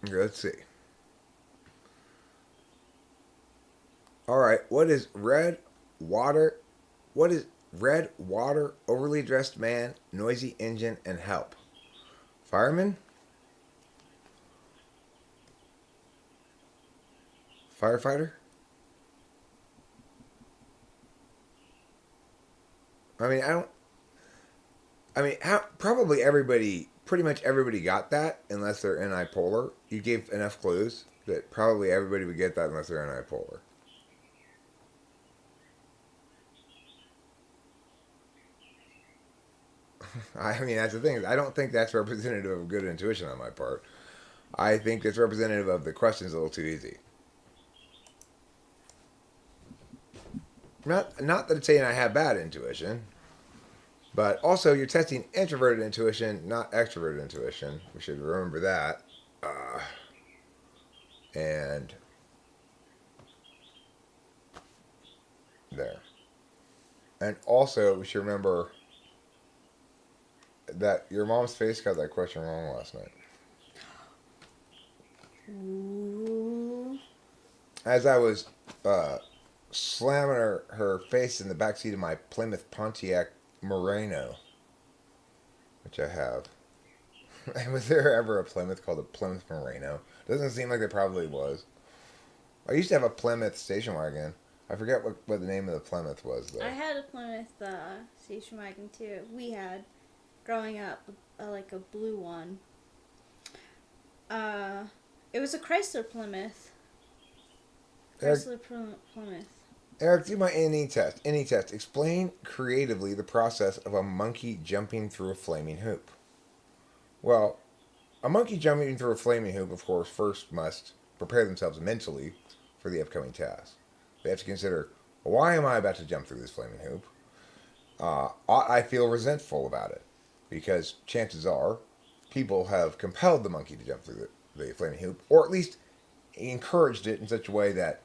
Okay, let's see. All right, what is red water? What is red water? Overly dressed man, noisy engine, and help. Fireman? Firefighter? I mean, I don't. I mean, probably everybody, pretty much everybody got that, unless they're unipolar. You gave enough clues that probably everybody would get that unless they're unipolar. I mean, that's the thing. I don't think that's representative of good intuition on my part. I think it's representative of the question's a little too easy. Not that it's saying I have bad intuition, but also you're testing introverted intuition, not extroverted intuition. We should remember that. And there. And also we should remember that your mom's face got that question wrong last night. Ooh. As I was slamming her face in the back seat of my Plymouth Pontiac Moreno, which I have. Was there ever a Plymouth called a Plymouth Moreno? Doesn't seem like there probably was. I used to have a Plymouth station wagon. I forget what the name of the Plymouth was, though. I had a Plymouth station wagon too. We had growing up like a blue one. It was a Chrysler Plymouth. Plymouth. Eric, do my any test. Any test. Explain creatively the process of a monkey jumping through a flaming hoop. Well, a monkey jumping through a flaming hoop, of course, first must prepare themselves mentally for the upcoming task. They have to consider, why am I about to jump through this flaming hoop? I feel resentful about it because chances are people have compelled the monkey to jump through the flaming hoop, or at least encouraged it in such a way that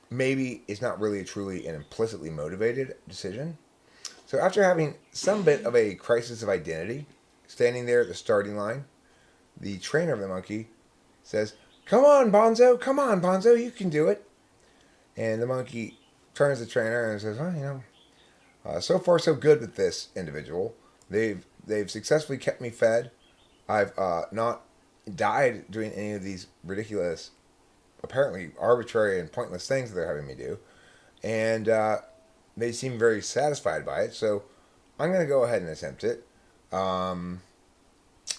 maybe it's not really truly an implicitly motivated decision. So after having some bit of a crisis of identity, standing there at the starting line, the trainer of the monkey says, come on, Bonzo, you can do it. And the monkey turns to the trainer and says, well, so far so good with this individual. They've successfully kept me fed. I've not died doing any of these ridiculous, apparently arbitrary and pointless things that they're having me do. And they seem very satisfied by it, so I'm going to go ahead and attempt it. The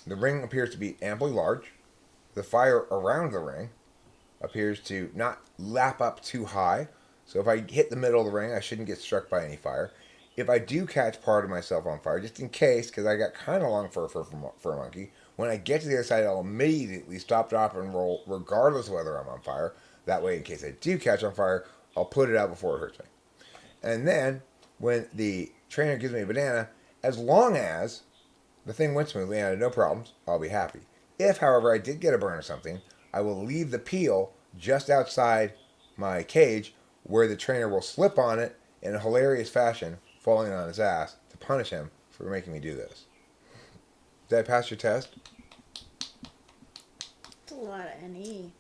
ring appears to be amply large. The fire around the ring appears to not lap up too high. So if I hit the middle of the ring, I shouldn't get struck by any fire. If I do catch part of myself on fire, just in case, because I got kind of long for a monkey, when I get to the other side, I'll immediately stop, drop, and roll, regardless of whether I'm on fire. That way, in case I do catch on fire, I'll put it out before it hurts me. And then, when the trainer gives me a banana, as long as the thing went smoothly and I had no problems, I'll be happy. If, however, I did get a burn or something, I will leave the peel just outside my cage where the trainer will slip on it in a hilarious fashion, falling on his ass to punish him for making me do this. Did I pass your test? It's a lot of NE.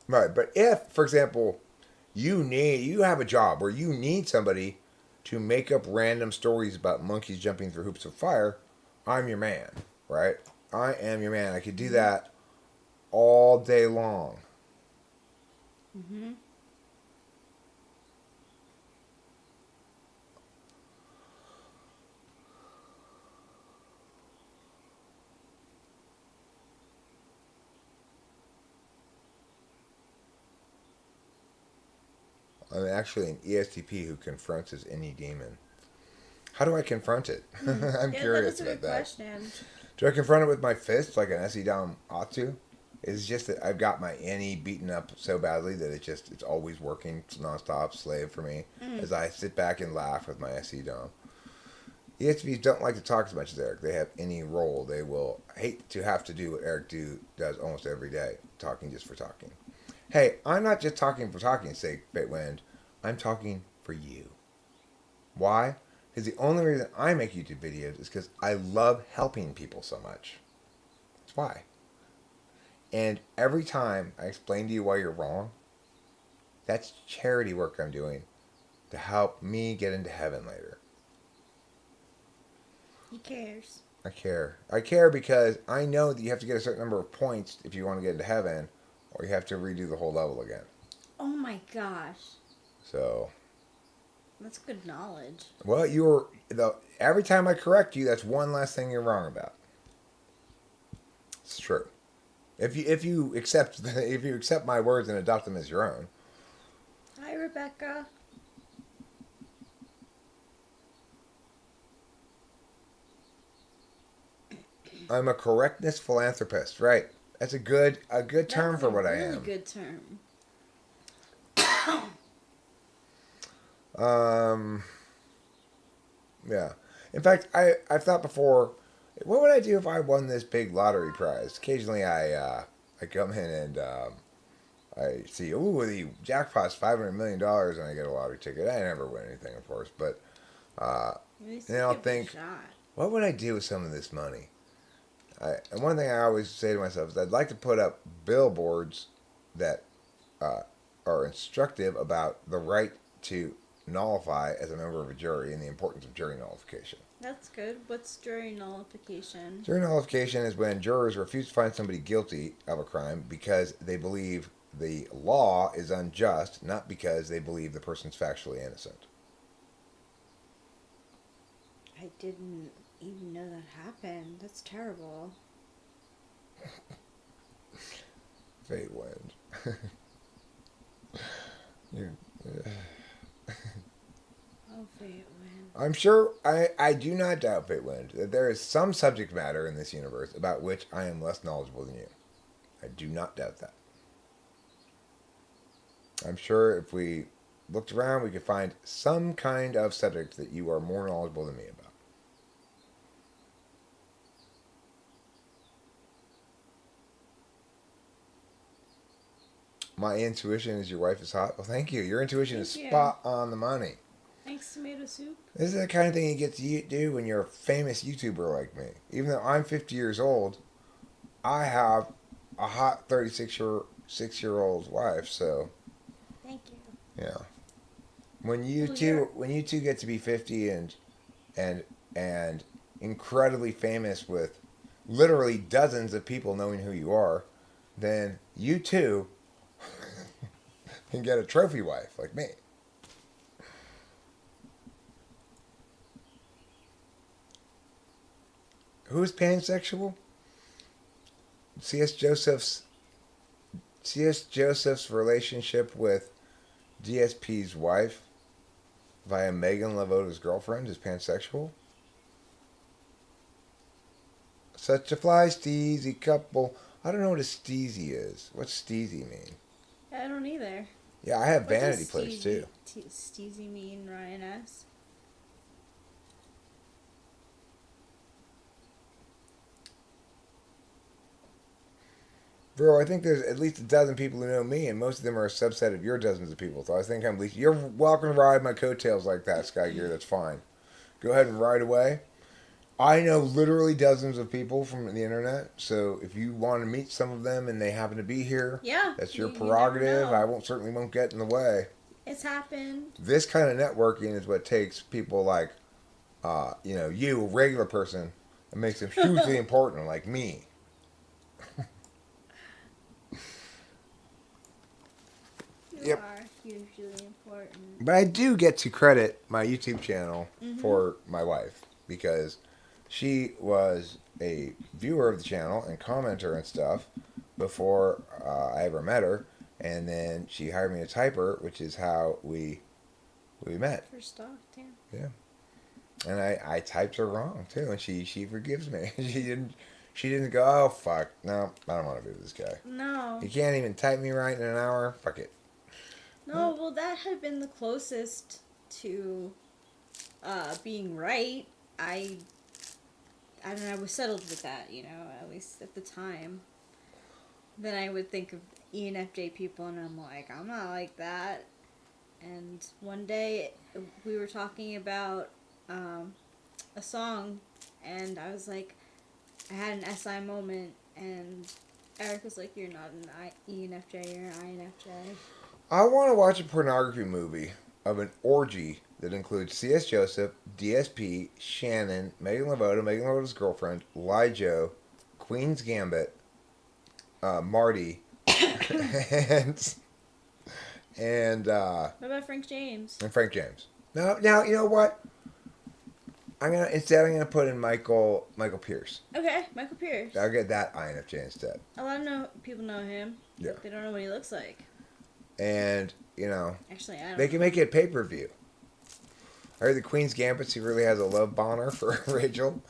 Right, but if, for example, you have a job where you need somebody to make up random stories about monkeys jumping through hoops of fire, I'm your man, right? I am your man. I could do that all day long. Mm-hmm. I'm actually an ESTP who confronts his any demon. How do I confront it? I'm curious about that. Question. Do I confront it with my fists like an SE Dom ought to? It's just that I've got my any beaten up so badly that it's always working nonstop slave for me as I sit back and laugh with my SE Dom. ESTPs don't like to talk as much as Eric. They have any role. They will hate to have to do what Eric does almost every day, talking just for talking. Hey, I'm not just talking for talking's sake, Fatewind. I'm talking for you. Why? Because the only reason I make YouTube videos is because I love helping people so much. That's why. And every time I explain to you why you're wrong, that's charity work I'm doing to help me get into heaven later. He cares. I care. I care because I know that you have to get a certain number of points if you want to get into heaven, or you have to redo the whole level again. Oh my gosh. So. That's good knowledge. Well, every time I correct you, that's one less thing you're wrong about. It's true. If you accept my words and adopt them as your own. Hi, Rebecca. I'm a correctness philanthropist, right? That's a good term for what I am. That's a really good term. Yeah. In fact, I've thought before, what would I do if I won this big lottery prize? Occasionally, I come in and I see, the jackpot's $500 million, and I get a lottery ticket. I never win anything, of course, but then I'll think, what would I do with some of this money? And one thing I always say to myself is I'd like to put up billboards that are instructive about the right to nullify as a member of a jury and the importance of jury nullification. That's good. What's jury nullification? Jury nullification is when jurors refuse to find somebody guilty of a crime because they believe the law is unjust, not because they believe the person's factually innocent. I didn't even know that happened. That's terrible. Fate wins. you, Oh, fate win. I'm sure, I do not doubt fate wins, that there is some subject matter in this universe about which I am less knowledgeable than you. I do not doubt that. I'm sure if we looked around, we could find some kind of subject that you are more knowledgeable than me about. My intuition is your wife is hot. Well, thank you. Your intuition is Thank you. spot on the money. Thanks, tomato soup. This is the kind of thing you get to do when you're a famous YouTuber like me. Even though I'm 50 years old, I have a hot 36-year-old wife. So Thank you. yeah, when you Well, two get to be 50 and incredibly famous with literally dozens of people knowing who you are, then you too can get a trophy wife like me. Who's pansexual? C.S. Joseph's relationship with DSP's wife via Megan Lavota's girlfriend is pansexual. Such a fly steezy couple. I don't know what a steezy is. What's steezy mean? I don't either. Yeah, I have What vanity does plates too. Steezy mean, Ryan S? Bro, I think there's at least a dozen people who know me, and most of them are a subset of your dozens of people. So I think I'm at least. You're welcome to ride my coattails like that, Sky Gear. That's fine. Go ahead and ride away. I know literally dozens of people from the internet, so if you want to meet some of them and they happen to be here, Yeah. that's your you prerogative. never I know. won't get in the way. It's happened. This kind of networking is what takes people like, you, a regular person, and makes them hugely important, like me. You Yep. are hugely important. But I do get to credit my YouTube channel for my wife because she was a viewer of the channel and commenter and stuff before I ever met her, and then she hired me to type her, which is how we met. First off, damn. Yeah, and I typed her wrong too, and she forgives me. She didn't go, oh fuck, no, I don't want to be with this guy. No. He can't even type me right in an hour. Fuck it. No, well, that had been the closest to being right. I don't know, I was settled with that, at least at the time. Then I would think of ENFJ people, and I'm like, I'm not like that. And one day, we were talking about a song, and I was like, I had an SI moment, and Eric was like, you're not an ENFJ, you're an INFJ. I want to watch a pornography movie of an orgy that includes C.S. Joseph, DSP, Shannon, Megan Lavota's girlfriend, Lijo, Queen's Gambit, Marty, and What about Frank James? Frank James. Now you know what? I'm gonna put in Michael Pierce. Okay, Michael Pierce. I'll get that INFJ instead. A lot of people know him. Yeah. They don't know what he looks like. And Actually, I don't they can make it pay-per-view. I heard the Queen's Gambit secretly has a love boner for Rachel.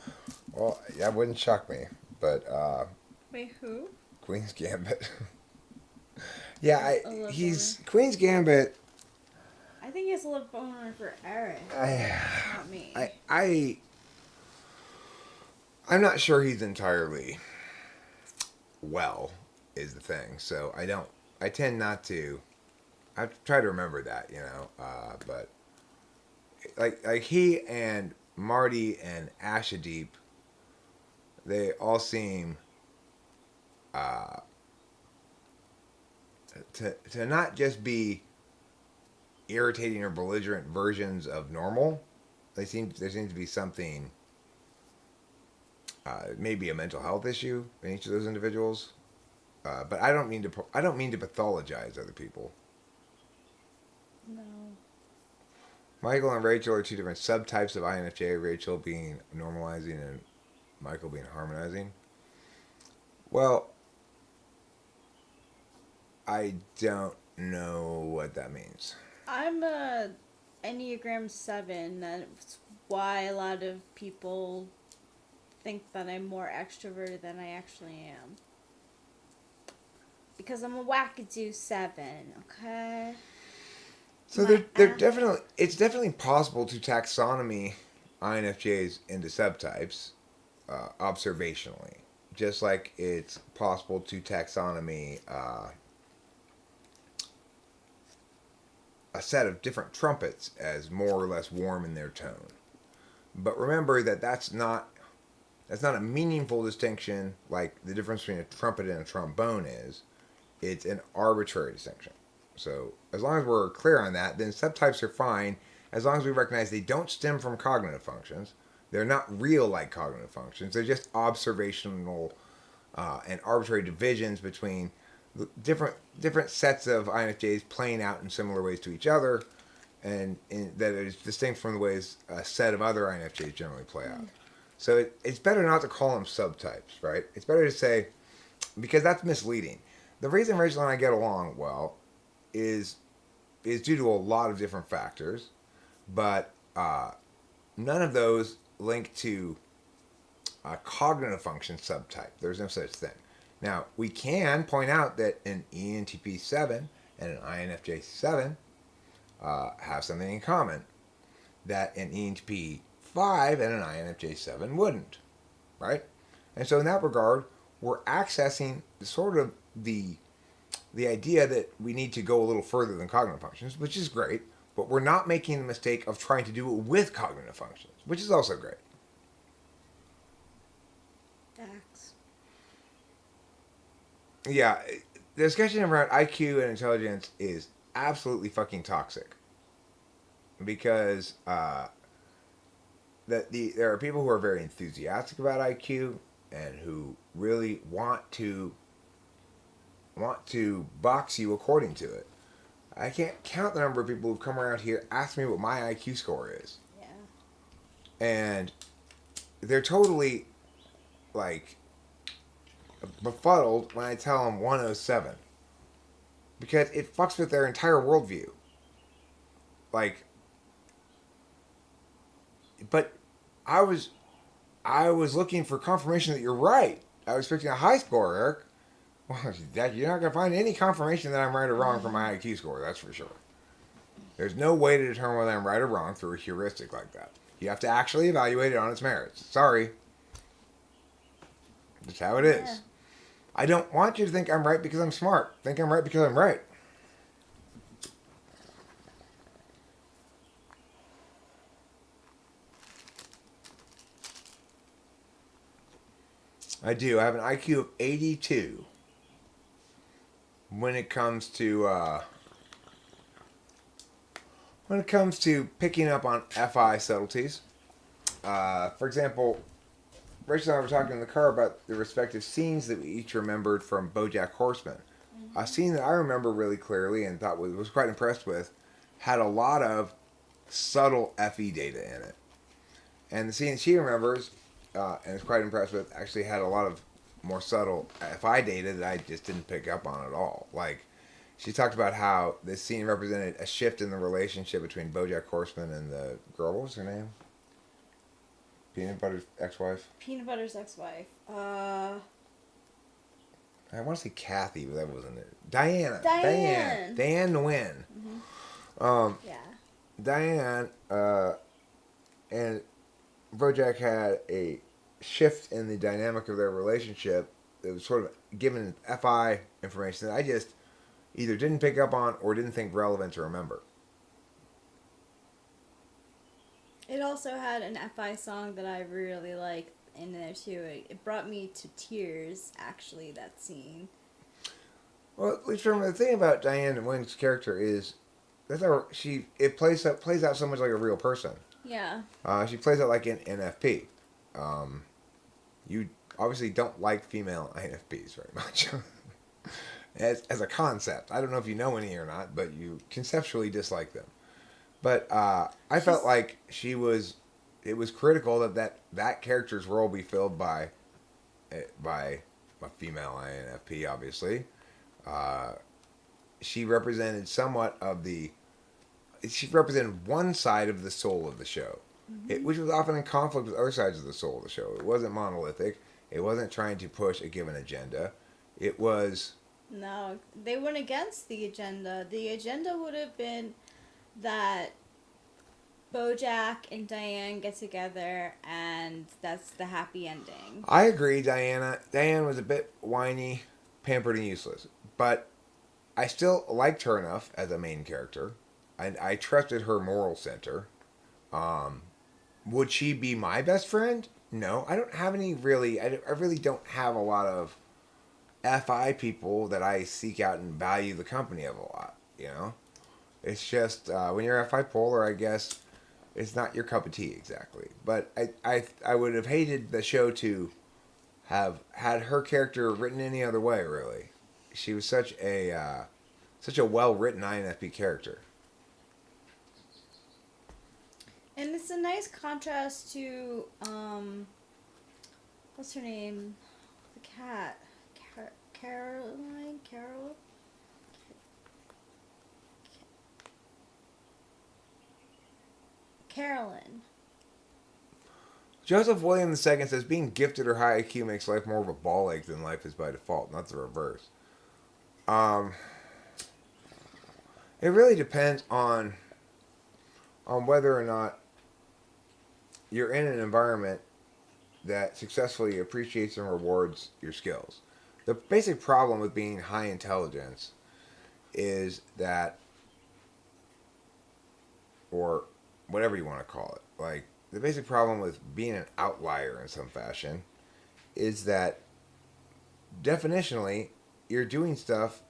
Well, that wouldn't shock me, but Wait, who? Queen's Gambit. Yeah, A love he's Queen's Gambit. I think he has a love boner for Eric. Not me. I'm not sure he's entirely well, is the thing. So I tend not to. I try to remember that, but like he and Marty and Ashadeep, they all seem to not just be irritating or belligerent versions of normal. There seems to be something, maybe a mental health issue in each of those individuals. But I don't mean to pathologize other people. No. Michael and Rachel are two different subtypes of INFJ. Rachel being normalizing and Michael being harmonizing. Well, I don't know what that means. I'm a Enneagram 7. That's why a lot of people think that I'm more extroverted than I actually am. Because I'm a wackadoo 7, okay? So it's definitely possible to taxonomy INFJs into subtypes observationally, just like it's possible to taxonomy a set of different trumpets as more or less warm in their tone. But remember that that's not a meaningful distinction like the difference between a trumpet and a trombone is. It's an arbitrary distinction. So as long as we're clear on that, then subtypes are fine as long as we recognize they don't stem from cognitive functions. They're not real like cognitive functions. They're just observational and arbitrary divisions between different sets of INFJs playing out in similar ways to each other, and that is distinct from the ways a set of other INFJs generally play out. So it's better not to call them subtypes, right? It's better to say, because that's misleading. The reason Rachel and I get along well is due to a lot of different factors, but none of those link to a cognitive function subtype. There's no such thing. Now, we can point out that an ENTP 7 and an INFJ 7 have something in common that an ENTP 5 and an INFJ 7 wouldn't, right? And so in that regard, we're accessing sort of the idea that we need to go a little further than cognitive functions, which is great, but we're not making the mistake of trying to do it with cognitive functions, which is also great. Facts. Yeah, the discussion around IQ and intelligence is absolutely fucking toxic. Because there are people who are very enthusiastic about IQ and who really want to box you according to it. I can't count the number of people who've come around here asked me what my IQ score is. Yeah. And they're totally like befuddled when I tell them 107. Because it fucks with their entire worldview. Like, but I was looking for confirmation that you're right. I was expecting a high score, Eric. Well, you're not going to find any confirmation that I'm right or wrong from my IQ score, that's for sure. There's no way to determine whether I'm right or wrong through a heuristic like that. You have to actually evaluate it on its merits. Sorry. That's how it is. Yeah. I don't want you to think I'm right because I'm smart. Think I'm right because I'm right. I do. I have an IQ of 82 when it comes to picking up on FI subtleties. For example, Rachel and I were talking in the car about the respective scenes that we each remembered from BoJack Horseman. Mm-hmm. A scene that I remember really clearly and thought was quite impressed with had a lot of subtle FE data in it. And the scene she remembers and is quite impressed with actually had a lot of more subtle FI data that I just didn't pick up on at all. Like, she talked about how this scene represented a shift in the relationship between BoJack Horseman and the girl. What was her name? Peanut Butter's ex-wife? Peanut Butter's ex-wife. I want to say Kathy, but that wasn't it. Diane Nguyen. Mm-hmm. Yeah. Diane and BoJack had a shift in the dynamic of their relationship that was sort of given FI information that I just either didn't pick up on or didn't think relevant to remember. It also had an FI song that I really liked in there too. It brought me to tears, actually, that scene. Well, at least remember, the thing about Diane Nguyen's character is that's how it plays out so much like a real person. Yeah. She plays out like an NFP. You obviously don't like female INFPs very much. as a concept. I don't know if you know any or not, but you conceptually dislike them. But I felt She's like it was critical that character's role be filled by a female INFP, obviously. Uh, she represented somewhat of she represented one side of the soul of the show, hmm which was often in conflict with other sides of the soul of the show. It wasn't monolithic. It wasn't trying to push a given agenda. It was no, they went against the agenda. The agenda would have been that Bojack and Diane get together, and that's the happy ending. I agree, Diana. Diane was a bit whiny, pampered, and useless, but I still liked her enough as a main character. I trusted her moral center. Um, would she be my best friend? No, I don't have any really. I really don't have a lot of FI people that I seek out and value the company of a lot. You know, it's just when you're FI polar, I guess it's not your cup of tea exactly. But I would have hated the show to have had her character written any other way. Really, she was such a well written INFP character. And it's a nice contrast to what's her name? The cat. Caroline? Carolyn. Joseph William II says being gifted or high IQ makes life more of a ball ache than life is by default, not the reverse. Um, it really depends on whether or not you're in an environment that successfully appreciates and rewards your skills. The basic problem with being high intelligence is that, or whatever you want to call it, like the basic problem with being an outlier in some fashion is that definitionally you're doing stuff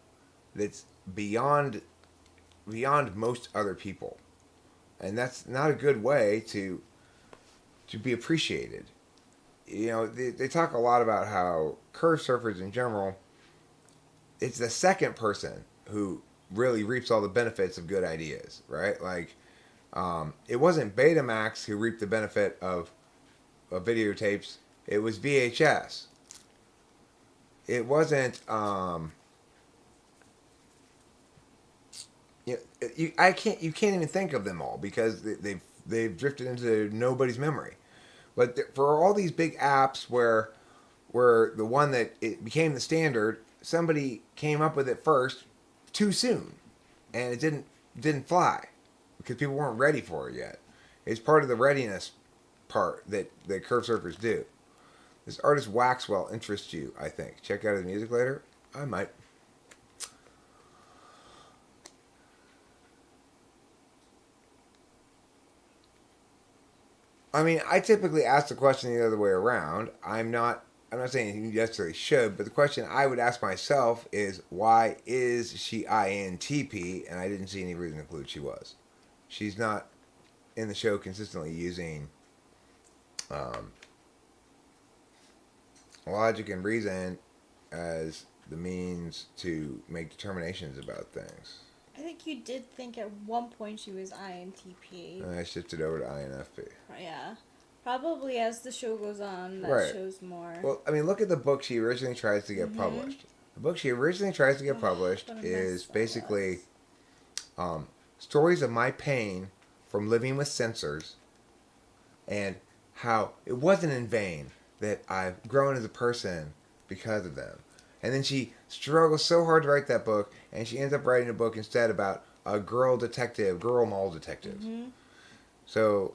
that's beyond most other people, and that's not a good way to be appreciated. You know, they talk a lot about how curve surfers in general, it's the second person who really reaps all the benefits of good ideas, right? Like, it wasn't Betamax who reaped the benefit of videotapes. It was VHS. It wasn't. You can't even think of them all because they've drifted into nobody's memory. But for all these big apps where the one that it became the standard, somebody came up with it first too soon, and it didn't fly because people weren't ready for it yet. It's part of the readiness part that curve surfers do. This artist Waxwell interests you, I think. Check out his music later. I might. I mean, I typically ask the question the other way around. I'm not saying you necessarily should, but the question I would ask myself is why is she INTP? And I didn't see any reason to conclude she was. She's not in the show consistently using um, logic and reason as the means to make determinations about things. I think you did think at one point she was INTP. And I shifted over to INFP. Yeah. Probably as the show goes on, that Right. shows more. Well, I mean, look at the book she originally tries to get published. The book she originally tries to get published What a is mess that basically was. stories of my pain from living with censors and how it wasn't in vain that I've grown as a person because of them. And then she struggles so hard to write that book, and she ends up writing a book instead about a girl mall detective. So,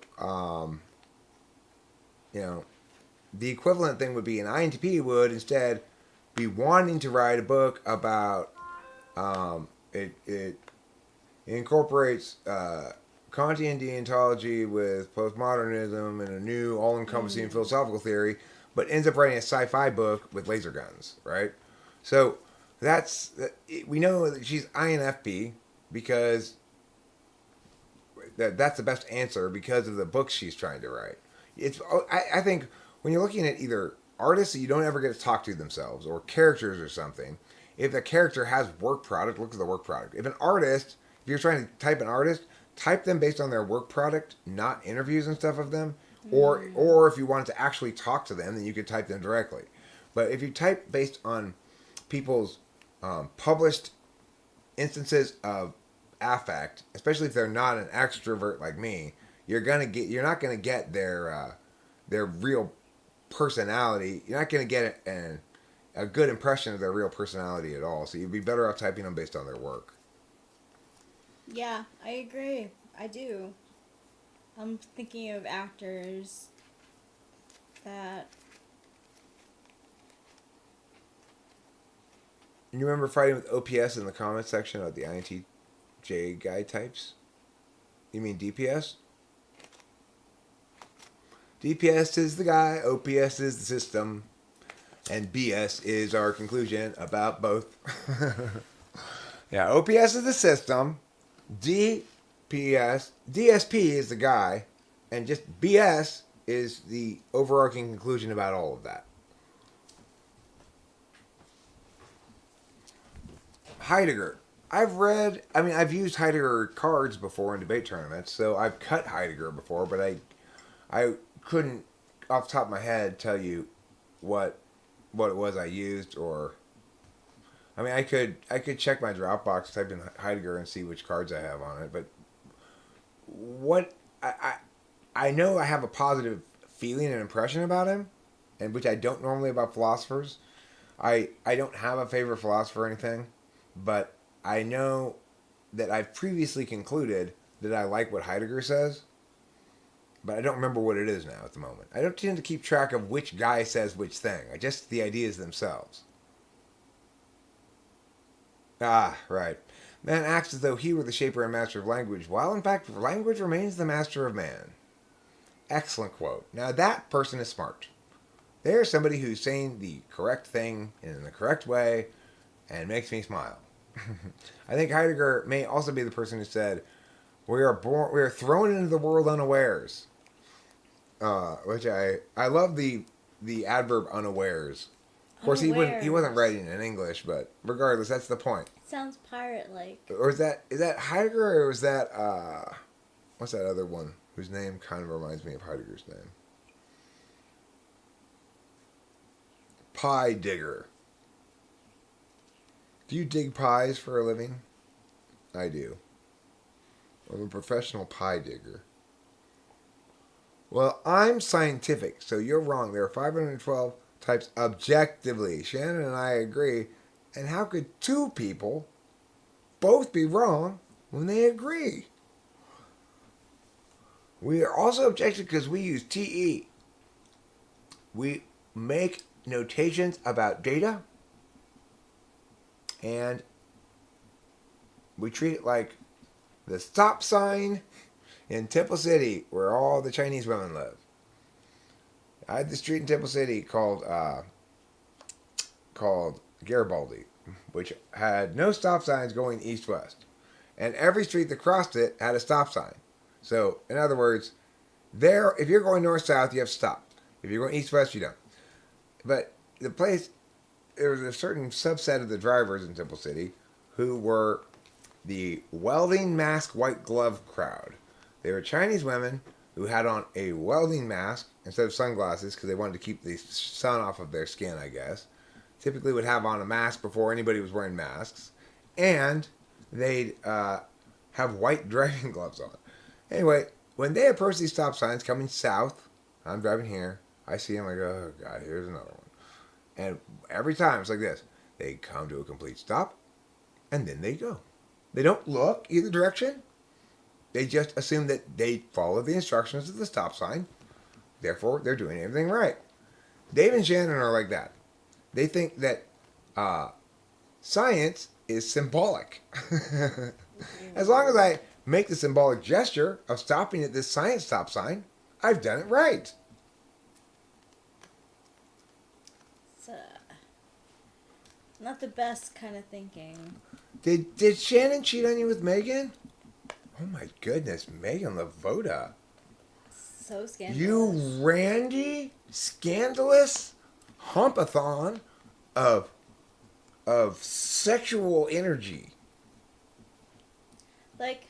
you know, the equivalent thing would be an INTP would instead be wanting to write a book about it incorporates Kantian deontology with postmodernism and a new all-encompassing philosophical theory, but ends up writing a sci-fi book with laser guns, right? So we know that she's INFP because that's the best answer because of the books she's trying to write. I think when you're looking at either artists that you don't ever get to talk to themselves or characters or something, if the character has work product, look at the work product. If you're trying to type an artist, type them based on their work product, not interviews and stuff of them. Or if you wanted to actually talk to them, then you could type them directly. But if you type based on people's published instances of affect, especially if they're not an extrovert like me, you're not gonna get their real personality. You're not gonna get a good impression of their real personality at all. So you'd be better off typing them based on their work. Yeah, I agree. I do. I'm thinking of actors that. You remember fighting with OPS in the comment section of the INTJ guy types? You mean DPS? DPS is the guy, OPS is the system, and BS is our conclusion about both. Yeah, OPS is the system, DSP is the guy, and just BS is the overarching conclusion about all of that. Heidegger. I've used Heidegger cards before in debate tournaments, so I've cut Heidegger before, but I couldn't, off the top of my head, tell you what it was I used, or I could check my Dropbox, type in Heidegger, and see which cards I have on it. But what I know I have a positive feeling and impression about him, and which I don't normally about philosophers. I don't have a favorite philosopher or anything, but I know that I've previously concluded that I like what Heidegger says, but I don't remember what it is now at the moment. I don't tend to keep track of which guy says which thing. Just the ideas themselves. Ah, right. Man acts as though he were the shaper and master of language, while in fact language remains the master of man. Excellent quote. Now that person is smart. They're somebody who's saying the correct thing in the correct way and makes me smile. I think Heidegger may also be the person who said, we are thrown into the world unawares. Which I love the adverb unawares. Of course, he wasn't writing in English, but regardless, that's the point. It sounds pirate-like. Or is that Heidegger, or was that what's that other one whose name kind of reminds me of Heidegger's name? Pie digger. Do you dig pies for a living? I do. I'm a professional pie digger. Well, I'm scientific, so you're wrong. There are 512 types objectively. Shannon and I agree. And how could two people both be wrong when they agree? We are also objective because we use TE. We make notations about data, and we treat it like the stop sign in Temple City, where all the Chinese women live. I had the street in Temple City called Garibaldi, which had no stop signs going east-west. And every street that crossed it had a stop sign. So, in other words, if you're going north-south, you have to stop. If you're going east-west, you don't. But there was a certain subset of the drivers in Temple City who were the welding mask white glove crowd. They were Chinese women who had on a welding mask instead of sunglasses because they wanted to keep the sun off of their skin, I guess. Typically would have on a mask before anybody was wearing masks. And they'd have white driving gloves on. Anyway, when they approach these stop signs coming south, I'm driving here, I see them, I go, oh God, here's another one. And every time it's like this. They come to a complete stop, and then they go. They don't look either direction. They just assume that they follow the instructions of the stop sign. Therefore, they're doing everything right. Dave and Shannon are like that. They think that science is symbolic. As long as I make the symbolic gesture of stopping at this science stop sign, I've done it right. It's not the best kind of thinking. Did Shannon cheat on you with Megan? Oh my goodness, Megan Lavoda. So scandalous. You randy, scandalous humpathon of sexual energy. Like,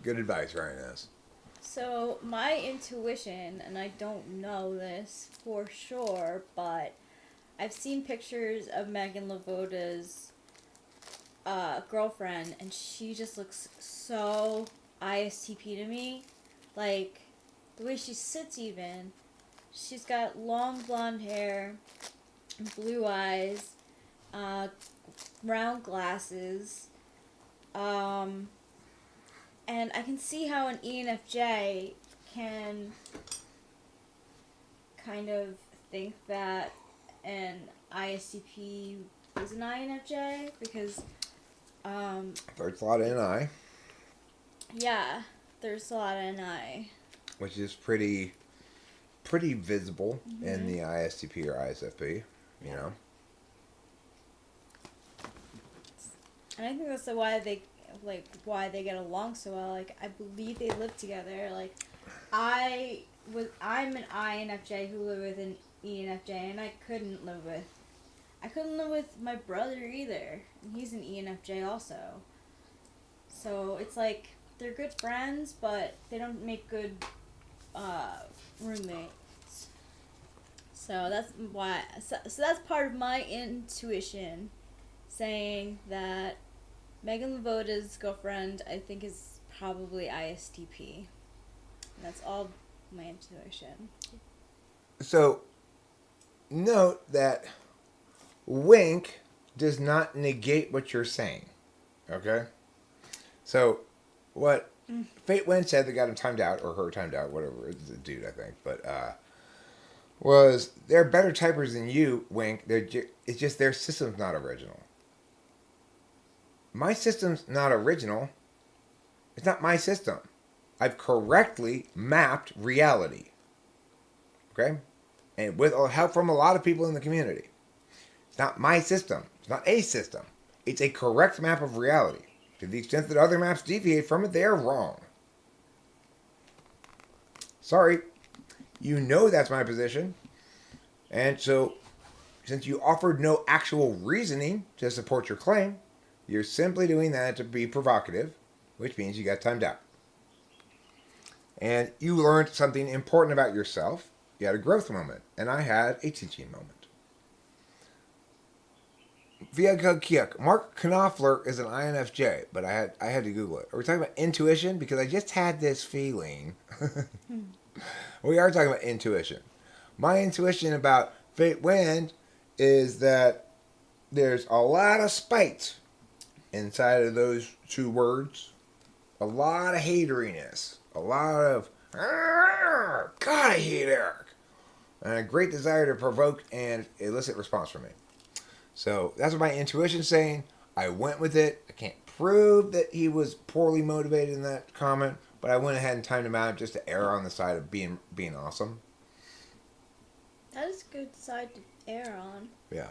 Good advice, Ryan. So my intuition, and I don't know this for sure, but I've seen pictures of Megan Lavota's girlfriend, and she just looks so ISTP to me. Like, the way she sits, even. She's got long blonde hair, blue eyes, round glasses, and I can see how an ENFJ can kind of think that an ISTP is an INFJ because There's a lot of NI, yeah, there's a lot of NI. which is pretty visible in the ISTP or ISFP, you know. And I think that's why they get along so well. Like, I believe they live together. Like, I'm an INFJ who live with an ENFJ, and I couldn't live with my brother either. And he's an ENFJ also. So it's like they're good friends, but they don't make good roommates. So that's why. So that's part of my intuition, saying that Megan Lavota's girlfriend, I think, is probably ISTP. And that's all my intuition. So, note that wink does not negate what you're saying. Okay? So, what Fate Wen said that got him timed out, or her timed out, whatever, it's a dude, I think, but, was they're better typers than you, wink. It's just their system's not original. My system's not original. It's not my system. I've correctly mapped reality. Okay? And with help from a lot of people in the community. It's not my system. It's not a system. It's a correct map of reality. To the extent that other maps deviate from it, they are wrong. Sorry. You know that's my position. And so, since you offered no actual reasoning to support your claim, you're simply doing that to be provocative, which means you got timed out. And you learned something important about yourself. You had a growth moment, and I had a teaching moment. Via Kiuk, Mark Knopfler is an INFJ, but I had to Google it. Are we talking about intuition? Because I just had this feeling. We are talking about intuition. My intuition about Fate Wind is that there's a lot of spite inside of those two words. A lot of hateriness. A lot of, God, I hate Eric. And a great desire to provoke and elicit response from me. So that's what my intuition's saying. I went with it. I can't prove that he was poorly motivated in that comment, but I went ahead and timed him out just to err on the side of being awesome. That is a good side to err on. Yeah.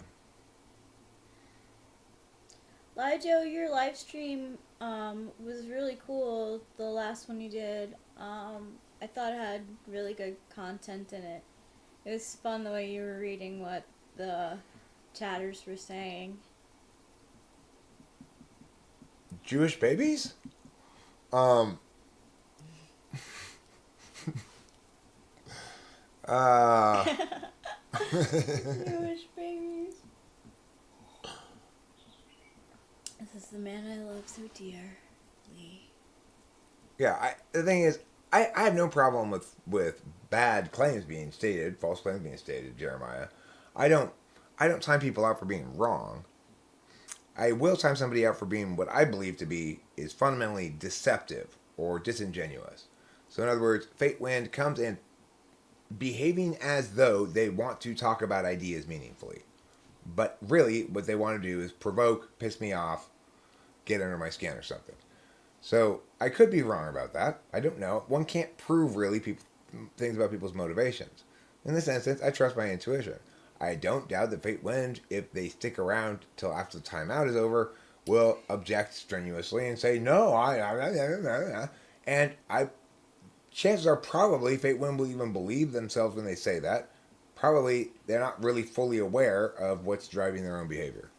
Lijo, your live stream was really cool. The last one you did. I thought it had really good content in it. It was fun the way you were reading what the chatters were saying. Jewish babies? Jewish babies. This is the man I love so dearly. Yeah, the thing is, I have no problem with bad claims being stated, false claims being stated, Jeremiah. I don't time people out for being wrong. I will time somebody out for being what I believe to be is fundamentally deceptive or disingenuous. So in other words, Fate Wind comes in behaving as though they want to talk about ideas meaningfully. But really, what they want to do is provoke, piss me off, get under my skin or something. So I could be wrong about that. I don't know. One can't prove really things about people's motivations. In this instance, I trust my intuition. I don't doubt that Fate Wind, if they stick around till after the timeout is over, will object strenuously and say, no, and chances are probably Fate Wind will even believe themselves when they say that. Probably they're not really fully aware of what's driving their own behavior.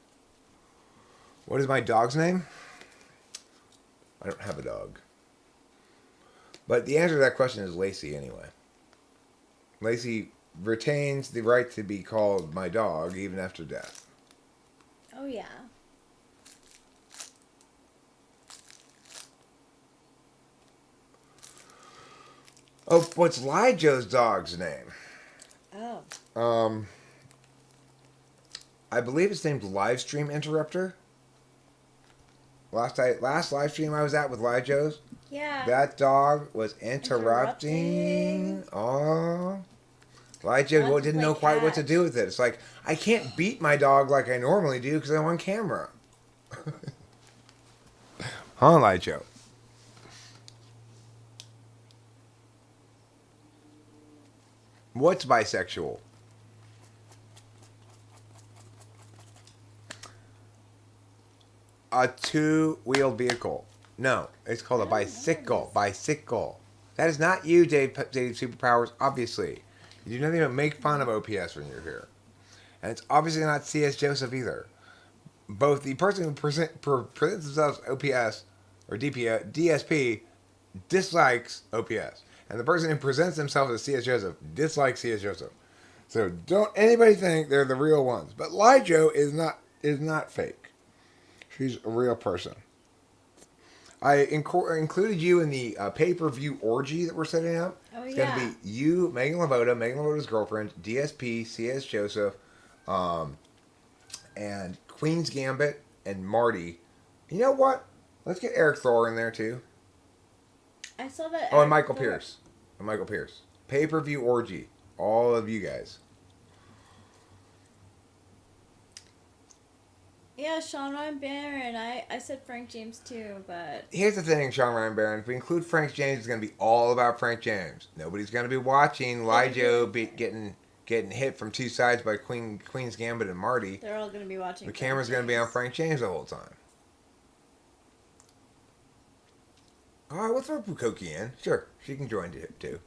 What is my dog's name? I don't have a dog. But the answer to that question is Lacey anyway. Lacey retains the right to be called my dog even after death. Oh, yeah. Oh, what's Lijo's dog's name? Oh. I believe it's named Livestream Interrupter. Last live stream I was at with Lijo's, Yeah. that dog was interrupting. Oh, Lijo Wants to didn't play know quite what to catch. do with it. It's like, I can't beat my dog like I normally do because I'm on camera. Huh, Lijo? What's bisexual? A two-wheeled vehicle. No, it's called a bicycle. Bicycle. That is not you, Dave Superpowers, obviously. You do nothing but make fun of OPS when you're here. And it's obviously not CS Joseph either. Both the person who presents themselves OPS or DSP dislikes OPS. And the person who presents themselves as CS Joseph dislikes CS Joseph. So don't anybody think they're the real ones. But Lijo is not fake. She's a real person. I included you in the pay-per-view orgy that we're setting up. Oh, it's yeah. going to be you, Megan Lavota's girlfriend, DSP, CS Joseph, and Queen's Gambit, and Marty. You know what? Let's get Eric Thor in there, too. I saw that. Oh, and Michael Pierce. Pay-per-view orgy. All of you guys. Yeah, Sean Ryan Barron. I said Frank James too, but Here's the thing, Sean Ryan Barron. If we include Frank James, it's going to be all about Frank James. Nobody's going to be watching Lijo getting hit from two sides by Queen's Gambit and Marty. they're all going to be watching. The camera's going to be on Frank James the whole time. All right, we'll throw Pukoki in. Sure, she can join too.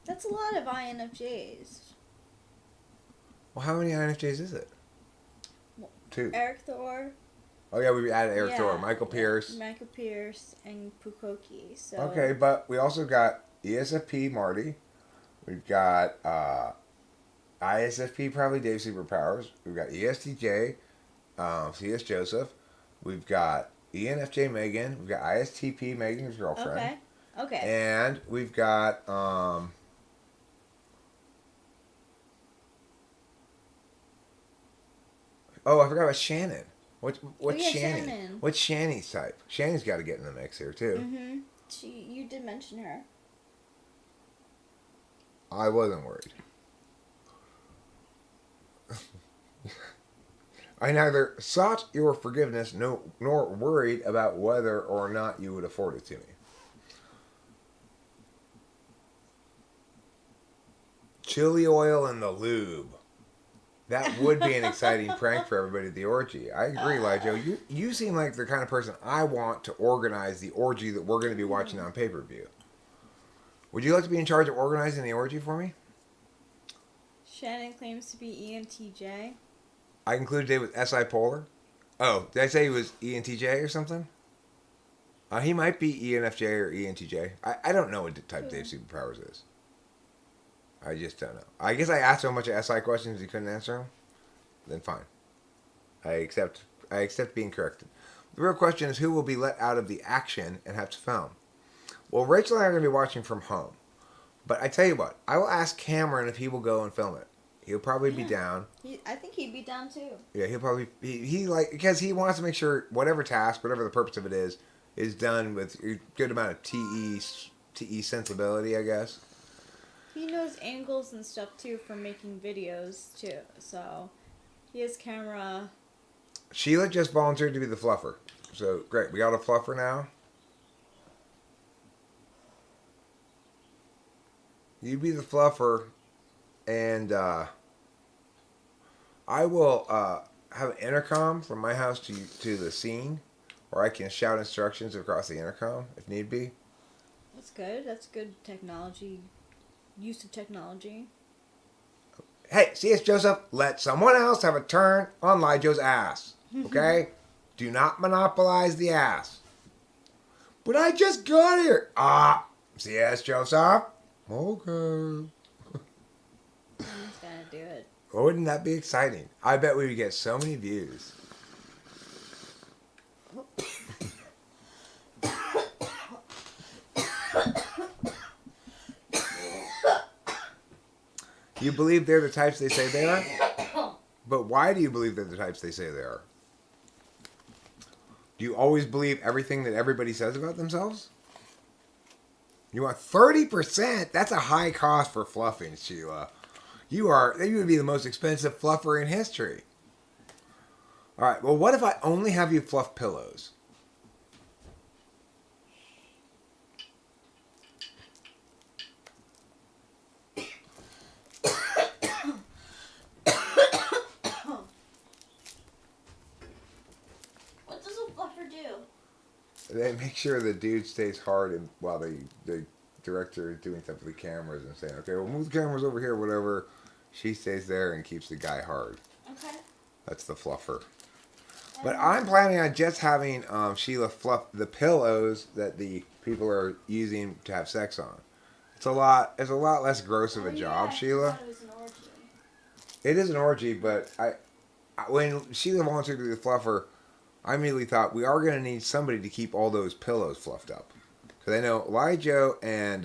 That's a lot of INFJs. Well, how many INFJs is it? Well, 2. Eric Thor. Oh yeah, we added Eric Thor, Yeah, Michael Pierce. Michael Pierce and Pukoki. So Okay, but we also got ESFP Marty. We've got ISFP probably Dave Superpowers. We've got ESTJ, CS Joseph. We've got ENFJ Megan. We've got ISTP Megan's girlfriend. Okay. And we've got oh, I forgot about Shannon. What's yeah, Shanny? Shannon. What's Shanny's type? Shanny's got to get in the mix here too. You did mention her. I wasn't worried. I neither sought your forgiveness nor worried about whether or not you would afford it to me. Chili oil and the lube. That would be an exciting prank for everybody at the orgy. I agree, Lijo. You seem like the kind of person I want to organize the orgy that we're going to be watching on pay-per-view. Would you like to be in charge of organizing the orgy for me? Shannon claims to be ENTJ. I included it with SI Polar. Oh, did I say he was ENTJ or something? He might be ENFJ or ENTJ. I don't know what type Dave Superpowers is. I just don't know. I guess I asked him a bunch of SI questions he couldn't answer them. Then fine. I accept being corrected. The real question is who will be let out of the action and have to film. Well, Rachel and I are going to be watching from home. But I tell you what, I will ask Cameron if he will go and film it. He'll probably be down. I think he'd be down too. Yeah, he'll probably because he wants to make sure whatever task, whatever the purpose of it is done with a good amount of TE sensibility, I guess. He knows angles and stuff too from making videos too. So he has camera. Sheila just volunteered to be the fluffer. So great, we got a fluffer now. You be the fluffer, and I will have an intercom from my house to the scene, where I can shout instructions across the intercom if need be. That's good. That's good technology. Use of technology. Hey, CS Joseph, let someone else have a turn on Lijo's ass. Okay? Do not monopolize the ass. But I just got here. Yes, Joseph. Okay. He's gonna do it. Wouldn't that be exciting? I bet we would get so many views. You believe they're the types they say they are? But why do you believe they're the types they say they are? Do you always believe everything that everybody says about themselves? You want 30%? That's a high cost for fluffing, Sheila. You would be the most expensive fluffer in history. Alright, well what if I only have you fluff pillows? What does a fluffer do? They make sure the dude stays hard and while the director is doing stuff with the cameras and saying, okay, we'll move the cameras over here, whatever. She stays there and keeps the guy hard. Okay. That's the fluffer. But I'm planning on just having Sheila fluff the pillows that the people are using to have sex on. It's a lot less gross of a job, Yeah, Sheila. I thought it was an orgy. It is an orgy, but when Sheila volunteered to do the fluffer, I immediately thought we are going to need somebody to keep all those pillows fluffed up. Because I know Lijo and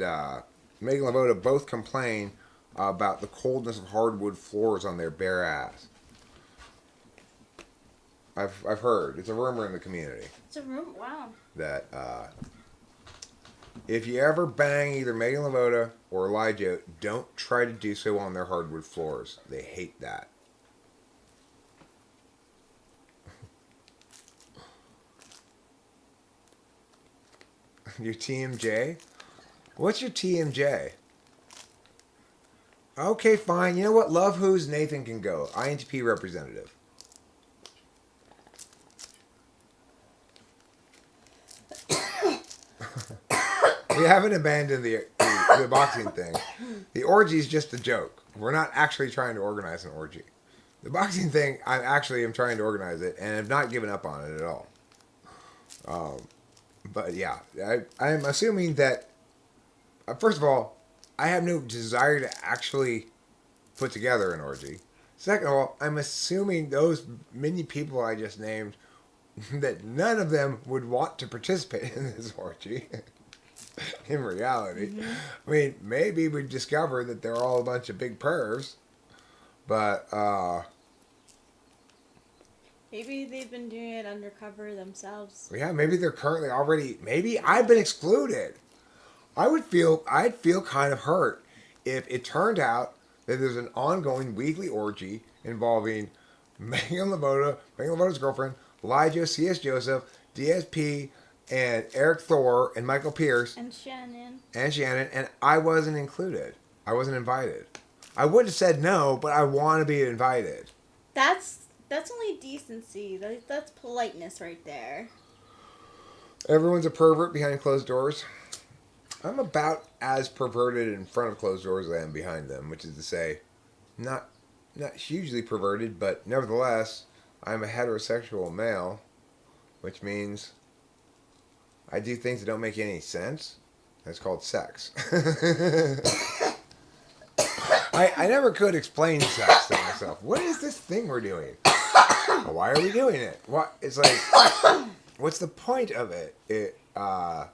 Megan Lavoda both complain about the coldness of hardwood floors on their bare ass. I've heard. It's a rumor in the community. It's a room. Wow. That if you ever bang either Megan Lavoda or Lijo, don't try to do so on their hardwood floors. They hate that. Your TMJ? What's your TMJ? Okay, fine. You know what? Love who's Nathan can go. INTP representative. We haven't abandoned the boxing thing. The orgy is just a joke. We're not actually trying to organize an orgy. The boxing thing, I actually am trying to organize it and have not given up on it at all. But yeah, I'm assuming that, first of all, I have no desire to actually put together an orgy. Second of all, I'm assuming those many people I just named, that none of them would want to participate in this orgy. In reality. Mm-hmm. I mean, maybe we discover that they're all a bunch of big pervs, but, maybe they've been doing it undercover themselves. Yeah, maybe they're currently already, maybe I've been excluded. I'd feel kind of hurt if it turned out that there's an ongoing weekly orgy involving Megan Lavoda's girlfriend, Lijo, C.S. Joseph, DSP, and Eric Thor, and Michael Pierce. And Shannon. And I wasn't included. I wasn't invited. I would have said no, but I want to be invited. That's only decency. That's politeness right there. Everyone's a pervert behind closed doors. I'm about as perverted in front of closed doors as I am behind them, which is to say, not hugely perverted, but nevertheless, I'm a heterosexual male, which means I do things that don't make any sense. That's called sex. I never could explain sex to myself. What is this thing we're doing? Why are we doing it? What? It's like, what's the point of it?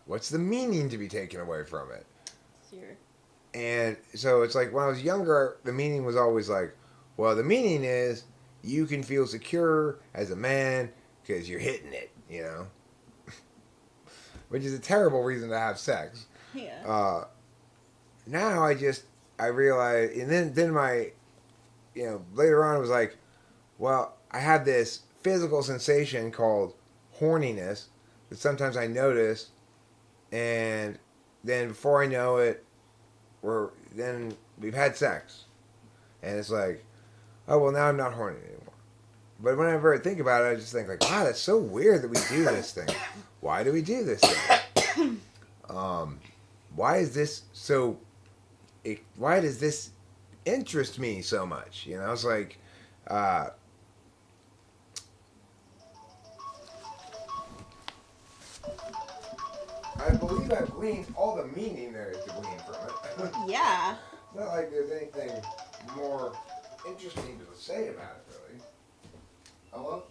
What's the meaning to be taken away from it? Sure. And so it's like when I was younger, the meaning was always like, well, the meaning is you can feel secure as a man because you're hitting it, you know? Which is a terrible reason to have sex. Yeah. Now I realize, and then my, later on it was like, well, I have this physical sensation called horniness that sometimes I notice, and then before I know it, we've had sex, and it's like, oh well, now I'm not horny anymore. But whenever I think about it, I just think like, wow, that's so weird that we do this thing. Why do we do this thing? Why is this so? Why does this interest me so much? It's like, I believe I've gleaned all the meaning there is to glean from it. Yeah. It's not like there's anything more interesting to say about it, really. Hello?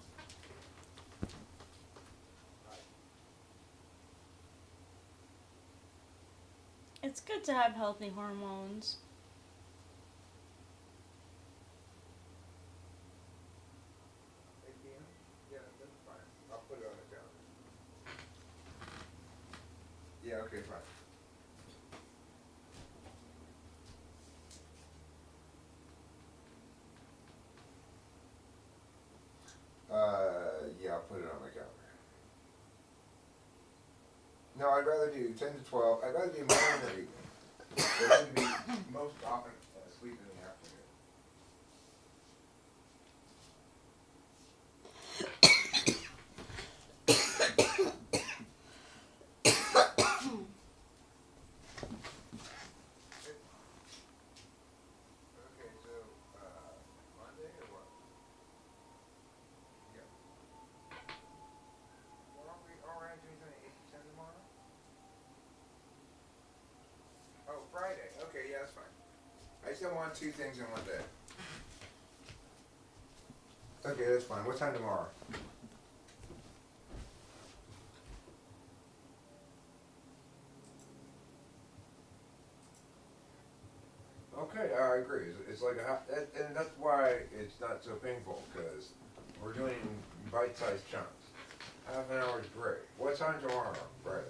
It's good to have healthy hormones. Yeah, that's fine. I'll put it on the calendar. Yeah, okay, fine. Yeah, I'll put it on my calendar. No, I'd rather do 10 to 12. I'd rather do morning than evening. I'd rather be most often asleep in the afternoon. Okay, so, Monday or what? Yeah. Well, aren't we doing something 8 to 10 tomorrow? Oh, Friday. Okay, yeah, that's fine. I still want 2 things in one day. Okay, that's fine. What time tomorrow? Okay, I agree. It's like and that's why it's not so painful, because we're doing bite-sized chunks. Half an hour is great. What time tomorrow, Friday?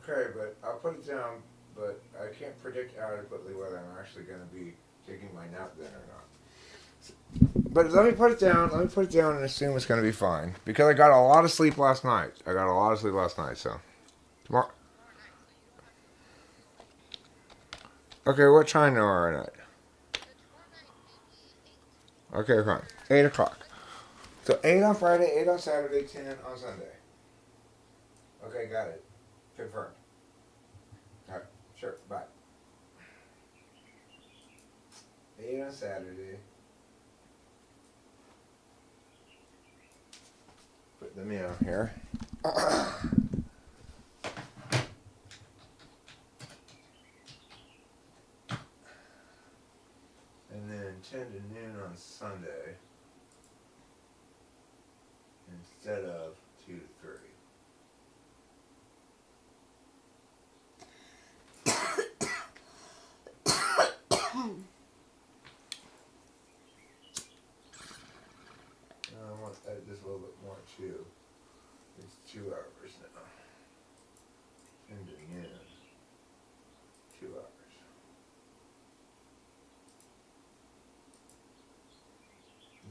Okay, but I'll put it down, but I can't predict adequately whether I'm actually going to be taking my nap then or not. But let me put it down. Let me put it down and assume it's going to be fine, because I got a lot of sleep last night. So tomorrow. Okay, what time tomorrow night? Okay, fine. 8 o'clock. So 8 on Friday, 8 on Saturday, 10 on Sunday. Okay, got it. Confirmed. Alright, sure, bye. 8 on Saturday. Put them in here. And then 10 to noon on Sunday. Instead of 2 to 3. I want to edit this a little bit more too. It's 2 hours now. 10 to noon. 2 hours.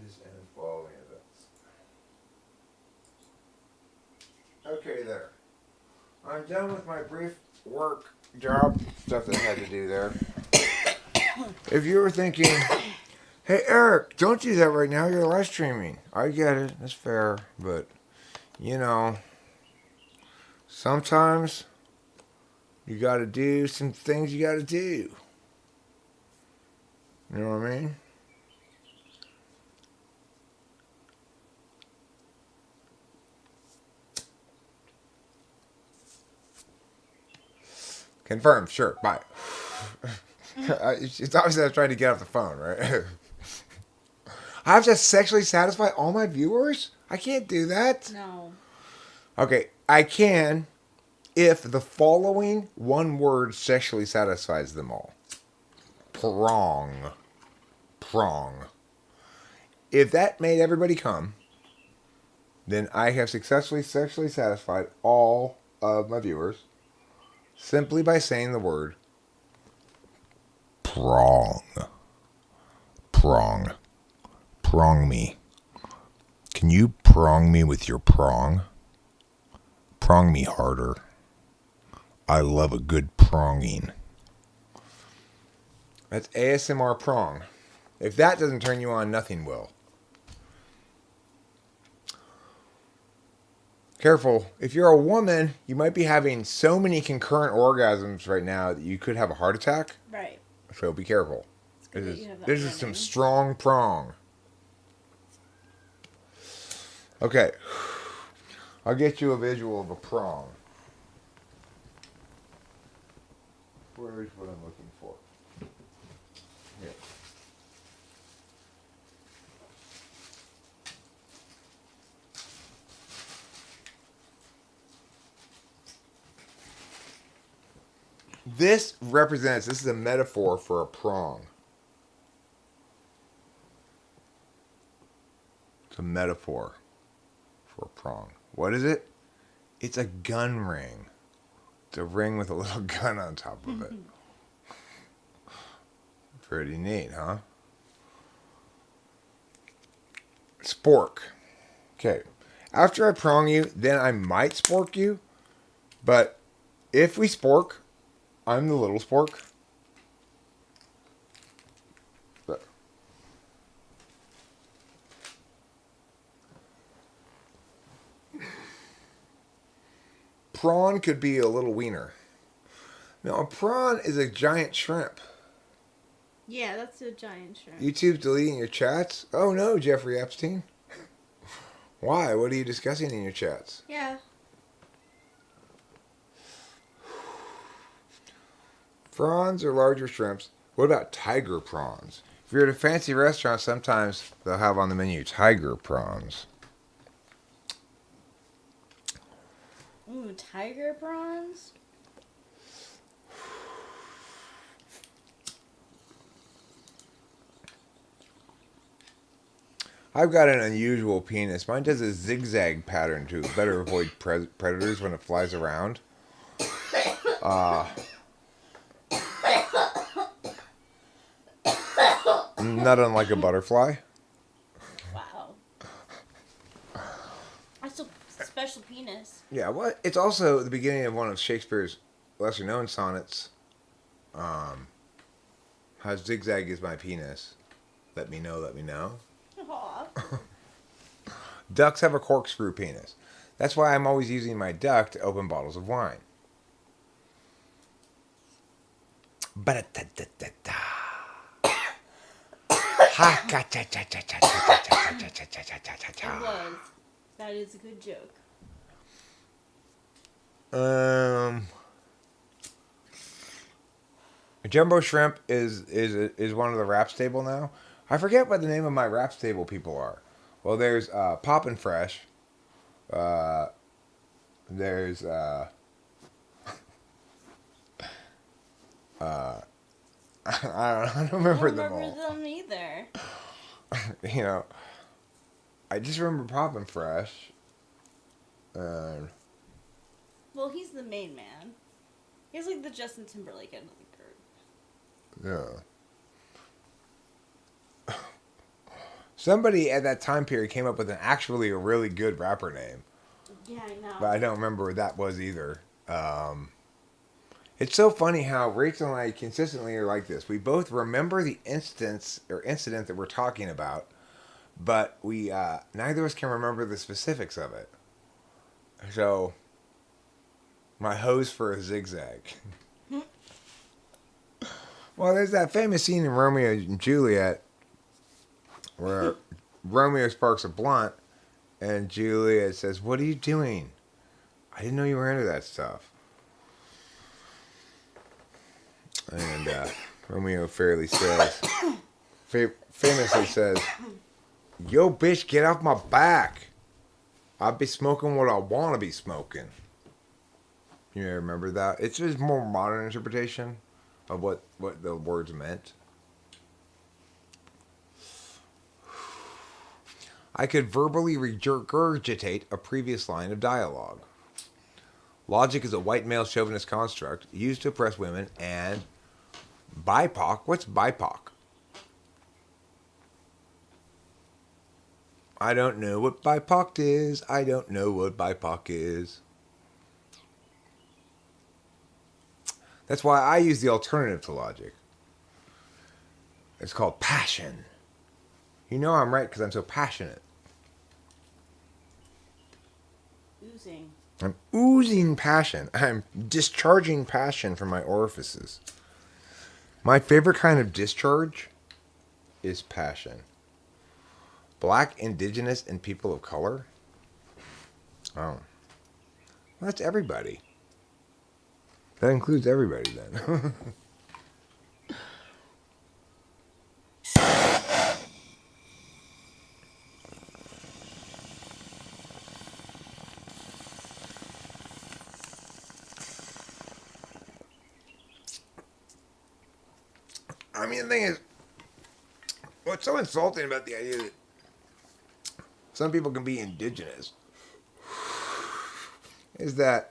This and following events. Okay, there. I'm done with my brief work job stuff that I had to do there. If you were thinking, hey Eric, don't do that right now, you're live streaming. I get it, that's fair, but you know, sometimes you gotta do some things you gotta do. You know what I mean? Confirmed, sure, bye. It's obviously I was trying to get off the phone, right? I have to sexually satisfy all my viewers? I can't do that. No. Okay, I can if the following one word sexually satisfies them all. Prong. Prong. If that made everybody come, then I have successfully sexually satisfied all of my viewers simply by saying the word prong. Prong. Prong me. Can you prong me with your prong? Prong me harder. I love a good pronging. That's ASMR prong. If that doesn't turn you on, nothing will. Careful. If you're a woman, you might be having so many concurrent orgasms right now that you could have a heart attack. Right. So be careful. It's good that you have that This is running. some strong prong. Okay. I'll get you a visual of a prong. Where's what I'm looking for? Here. This is a metaphor for a prong. It's a metaphor for a prong. What is it? It's a gun ring. It's a ring with a little gun on top of it. Pretty neat, huh? Spork. Okay. After I prong you, then I might spork you. But if we spork, I'm the little spork. But prawn could be a little wiener. Now, a prawn is a giant shrimp. Yeah, that's a giant shrimp. YouTube's deleting your chats? Oh no, Jeffrey Epstein. Why? What are you discussing in your chats? Yeah. Prawns are larger shrimps. What about tiger prawns? If you're at a fancy restaurant, sometimes they'll have on the menu tiger prawns. Ooh, tiger prawns? I've got an unusual penis. Mine does a zigzag pattern to better avoid predators when it flies around. Not unlike a butterfly. Wow. That's a special penis. Yeah, what? It's also the beginning of one of Shakespeare's lesser-known sonnets. How zigzag is my penis. Let me know, let me know. Aw. Ducks have a corkscrew penis. That's why I'm always using my duck to open bottles of wine. Ba-da-da-da-da-da. It was. That is a good joke. Jumbo shrimp is one of the rap stable now. I forget what the name of my rap stable people are. Well, there's Poppin' Fresh. There's I don't remember them all. I don't remember them either. You know, I just remember Poppin' Fresh. Well, he's the main man. He's like the Justin Timberlake end of the group. Yeah. Somebody at that time period came up with actually a really good rapper name. Yeah, I know. But I don't remember what that was either. It's so funny how Rachel and I consistently are like this. We both remember the incident that we're talking about, but we neither of us can remember the specifics of it. So, my hose for a zigzag. Well, there's that famous scene in Romeo and Juliet where Romeo sparks a blunt and Juliet says, "What are you doing? I didn't know you were into that stuff." And Romeo famously says, "Yo, bitch, get off my back. I'll be smoking what I want to be smoking." You remember that? It's just more modern interpretation of what the words meant. I could verbally regurgitate a previous line of dialogue. Logic is a white male chauvinist construct used to oppress women, and BIPOC. What's BIPOC? I don't know what BIPOC is. I don't know what BIPOC is. That's why I use the alternative to logic. It's called passion. You know I'm right because I'm so passionate. Oozing. I'm oozing passion. I'm discharging passion from my orifices. My favorite kind of discharge is passion. Black, indigenous, and people of color? Oh. Well, that's everybody. That includes everybody then. I mean, the thing is, what's so insulting about the idea that some people can be indigenous is that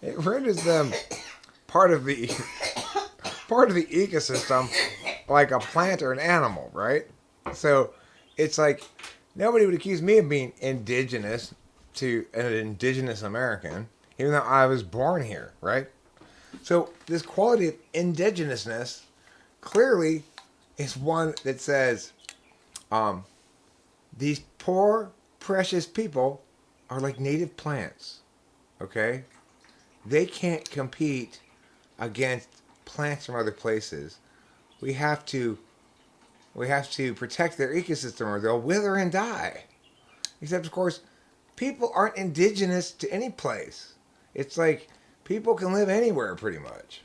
it renders them part of the ecosystem, like a plant or an animal, right? So it's like nobody would accuse me of being indigenous to an indigenous American, even though I was born here, right? So this quality of indigenousness clearly is one that says, these poor, precious people are like native plants, okay? They can't compete against plants from other places. We have to protect their ecosystem or they'll wither and die. Except, of course, people aren't indigenous to any place. It's like people can live anywhere pretty much.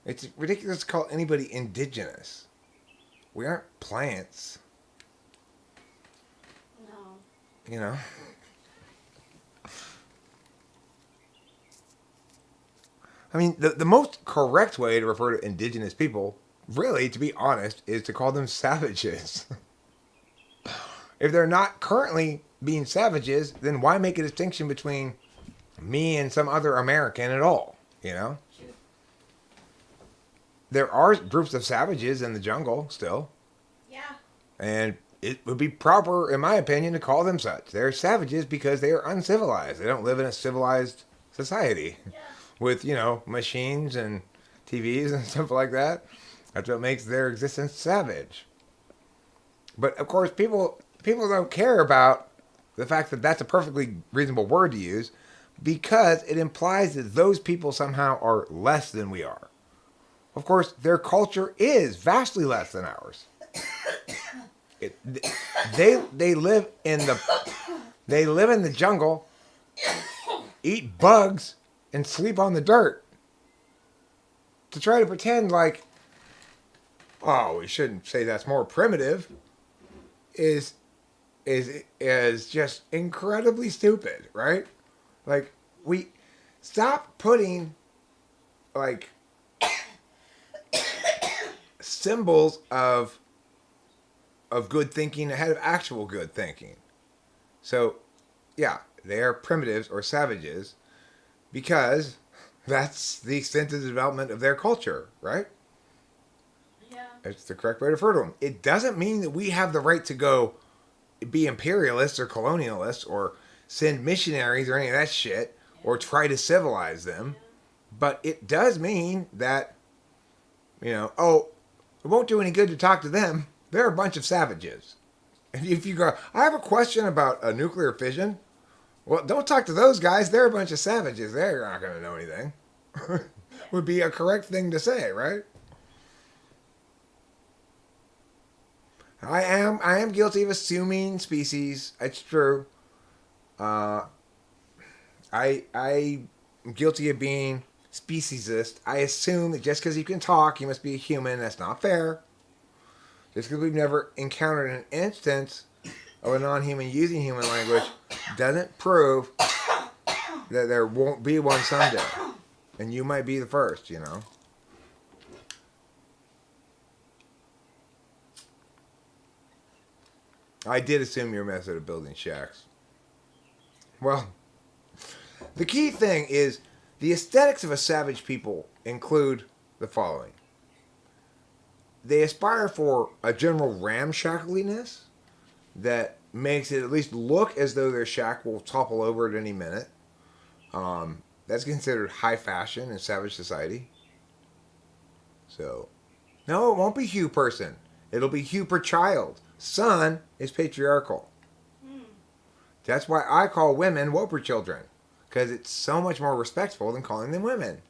It's ridiculous to call anybody indigenous. We aren't plants. No. You know? I mean, the most correct way to refer to indigenous people, really, to be honest, is to call them savages. If they're not currently being savages, then why make a distinction between me and some other American at all? You know? There are groups of savages in the jungle still. Yeah. And it would be proper, in my opinion, to call them such. They're savages because they are uncivilized. They don't live in a civilized society. Yeah. With, you know, machines and TVs and stuff like that. That's what makes their existence savage. But, of course, people don't care about the fact that that's a perfectly reasonable word to use because it implies that those people somehow are less than we are. Of course, their culture is vastly less than ours. They live in the jungle, eat bugs, and sleep on the dirt. To try to pretend like, oh, we shouldn't say that's more primitive, is just incredibly stupid, right? Like, we stop putting like symbols of good thinking ahead of actual good thinking. So, yeah, they are primitives or savages because that's the extent of the development of their culture, right? Yeah. It's the correct way to refer to them. It doesn't mean that we have the right to go be imperialists or colonialists or send missionaries or any of that shit or try to civilize them. But it does mean that, you know, oh, it won't do any good to talk to them. They're a bunch of savages. And if you go, I have a question about a nuclear fission. Well, don't talk to those guys. They're a bunch of savages. They're not going to know anything. Would be a correct thing to say, right? I am guilty of assuming species. It's true. I'm guilty of being speciesist. I assume that just because you can talk, you must be a human. That's not fair. Just because we've never encountered an instance of a non-human using human language doesn't prove that there won't be one someday. And you might be the first, you know. I did assume your method of building shacks. Well, the key thing is the aesthetics of a savage people include the following. They aspire for a general ramshackliness that makes it at least look as though their shack will topple over at any minute. That's considered high fashion in savage society. So, no, it won't be Hugh person. It'll be Hugh per child. Son is patriarchal. That's why I call women Woper children. Because it's so much more respectful than calling them women.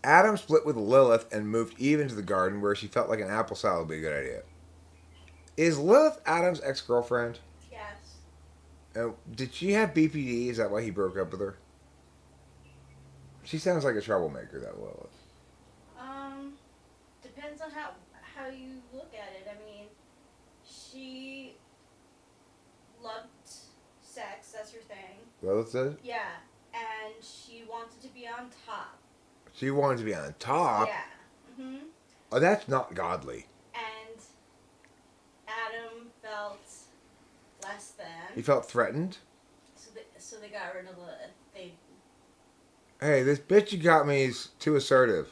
Adam split with Lilith and moved Eve into the garden where she felt like an apple salad would be a good idea. Is Lilith Adam's ex-girlfriend? Yes. Did she have BPD? Is that why he broke up with her? She sounds like a troublemaker, that Lilith. Depends on how you look at it. I mean, she loved sex. That's her thing. Lilith did? Yeah, and she wanted to be on top. She wanted to be on top? Yeah. Mhm. Oh, that's not godly. And Adam felt less than. He felt threatened? So they got rid of Hey, this bitch you got me is too assertive.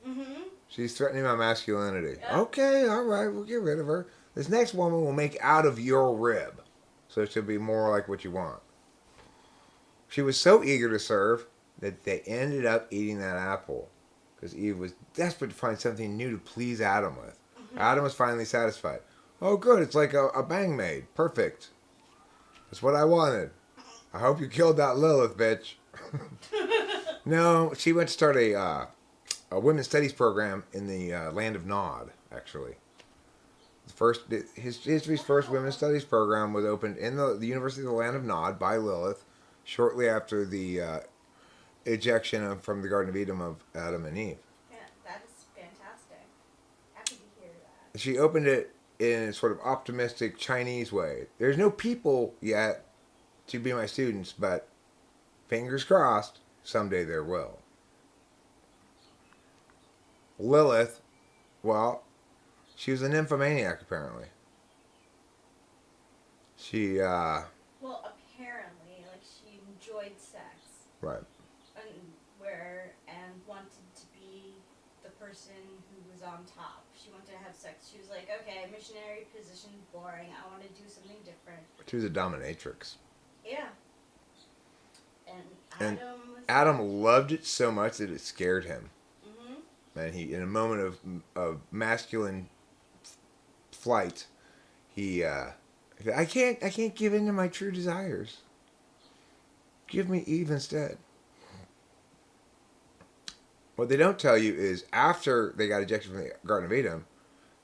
Mhm. She's threatening my masculinity. Yeah. Okay, alright, we'll get rid of her. This next woman will make out of your rib. So she'll be more like what you want. She was so eager to serve that they ended up eating that apple. Because Eve was desperate to find something new to please Adam with. Mhm. Adam was finally satisfied. Oh good, it's like a bang maid. Perfect. That's what I wanted. I hope you killed that Lilith, bitch. No, she went to start a women's studies program in the land of Nod, actually. History's first women's studies program was opened in the University of the Land of Nod by Lilith shortly after the ejection from the Garden of Eden of Adam and Eve. Yeah, that is fantastic. Happy to hear that. She opened it in a sort of optimistic Chinese way. There's no people yet to be my students, but fingers crossed, someday there will. Lilith, well, she was a nymphomaniac apparently. She, Well, apparently, like she enjoyed sex. right. And wanted to be the person who was on top. She wanted to have sex. She was like, okay, missionary position, boring. I want to do something different. She was a dominatrix. Yeah. And Adam was Adam loved it so much that it scared him. Mm-hmm. And he, in a moment of masculine flight, he, I can't give in to my true desires. Give me Eve instead. What they don't tell you is after they got ejected from the Garden of Eden,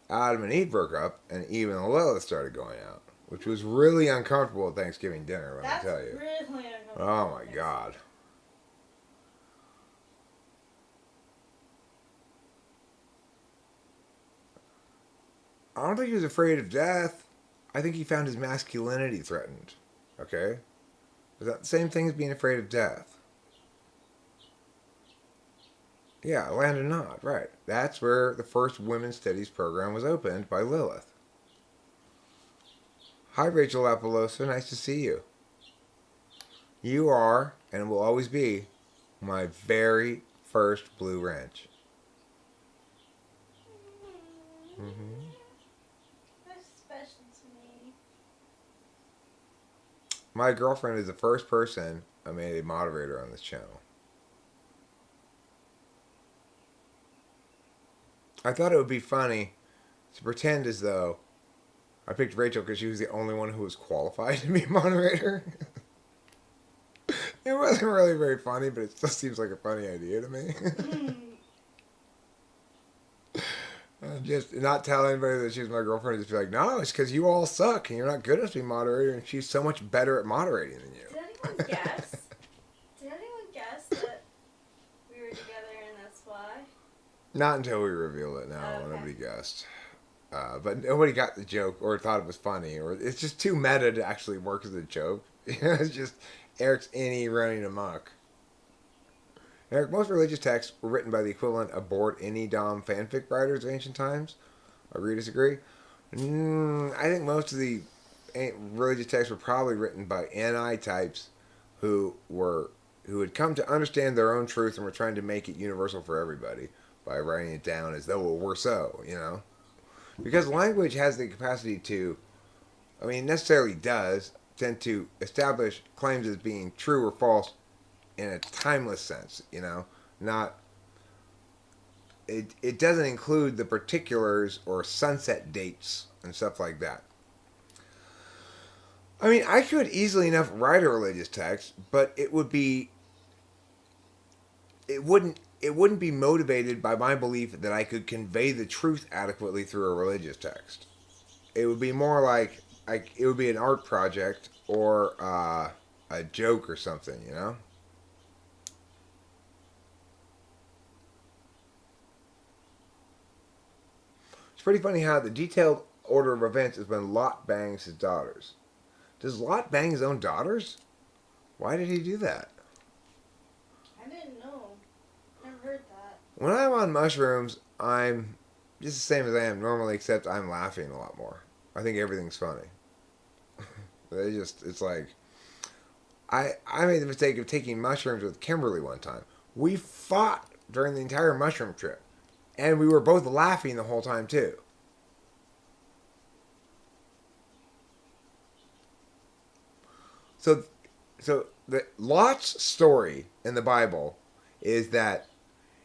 Adam and Eve broke up, and Eve and Lilith started going out, which was really uncomfortable at Thanksgiving dinner. Let me tell you. Really uncomfortable. Oh my God. I don't think he was afraid of death. I think he found his masculinity threatened. Okay? Is that the same thing as being afraid of death? Yeah, Land of Nod, right. That's where the first women's studies program was opened by Lilith. Hi, Rachel Apollosa. Nice to see you. You are, and will always be, my very first Blue Wrench. Mm-hmm. That's special to me. My girlfriend is the first person I made a moderator on this channel. I thought it would be funny to pretend as though I picked Rachel because she was the only one who was qualified to be a moderator. It wasn't really very funny, but it still seems like a funny idea to me. Just not tell anybody that she's my girlfriend. Just be like, no, it's because you all suck and you're not good enough to be moderator, and she's so much better at moderating than you. Did anyone guess? Did anyone guess that we were together and that's why? Not until we revealed it. No, Okay. nobody guessed. But nobody got the joke or thought it was funny, or it's just too meta to actually work as a joke. It's just Eric's innie running amok. Eric, most religious texts were written by the equivalent of bored innie dom fanfic writers of ancient times. Agree, disagree? I think most of the religious texts were probably written by NI types who had come to understand their own truth and were trying to make it universal for everybody by writing it down as though it were so, you know? Because language has the capacity to, I mean, necessarily does, tend to establish claims as being true or false in a timeless sense, you know? Not, it doesn't include the particulars or sunset dates and stuff like that. I mean, I could easily enough write a religious text, but it wouldn't it wouldn't be motivated by my belief that I could convey the truth adequately through a religious text. It would be more like it would be an art project or a joke or something, you know? It's pretty funny how the detailed order of events is when Lot bangs his daughters. Does Lot bang his own daughters? Why did he do that? I didn't know. Never heard that. When I'm on mushrooms, I'm just the same as I am normally, except I'm laughing a lot more. I think everything's funny. It's like, I made the mistake of taking mushrooms with Kimberly one time. We fought during the entire mushroom trip, and we were both laughing the whole time too. So the Lot's story in the Bible is that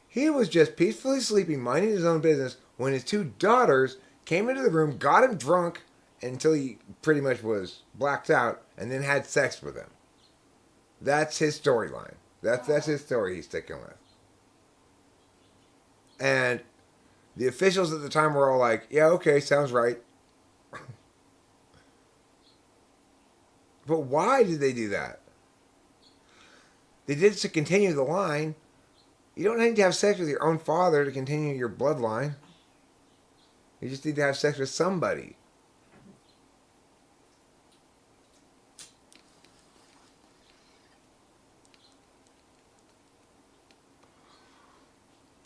he was just peacefully sleeping, minding his own business, when his two daughters came into the room, got him drunk until he pretty much was blacked out, and then had sex with him. That's his storyline. That's his story he's sticking with. And the officials at the time were all like, yeah, okay, sounds right. But why did they do that? They did it to continue the line. You don't need to have sex with your own father to continue your bloodline. You just need to have sex with somebody.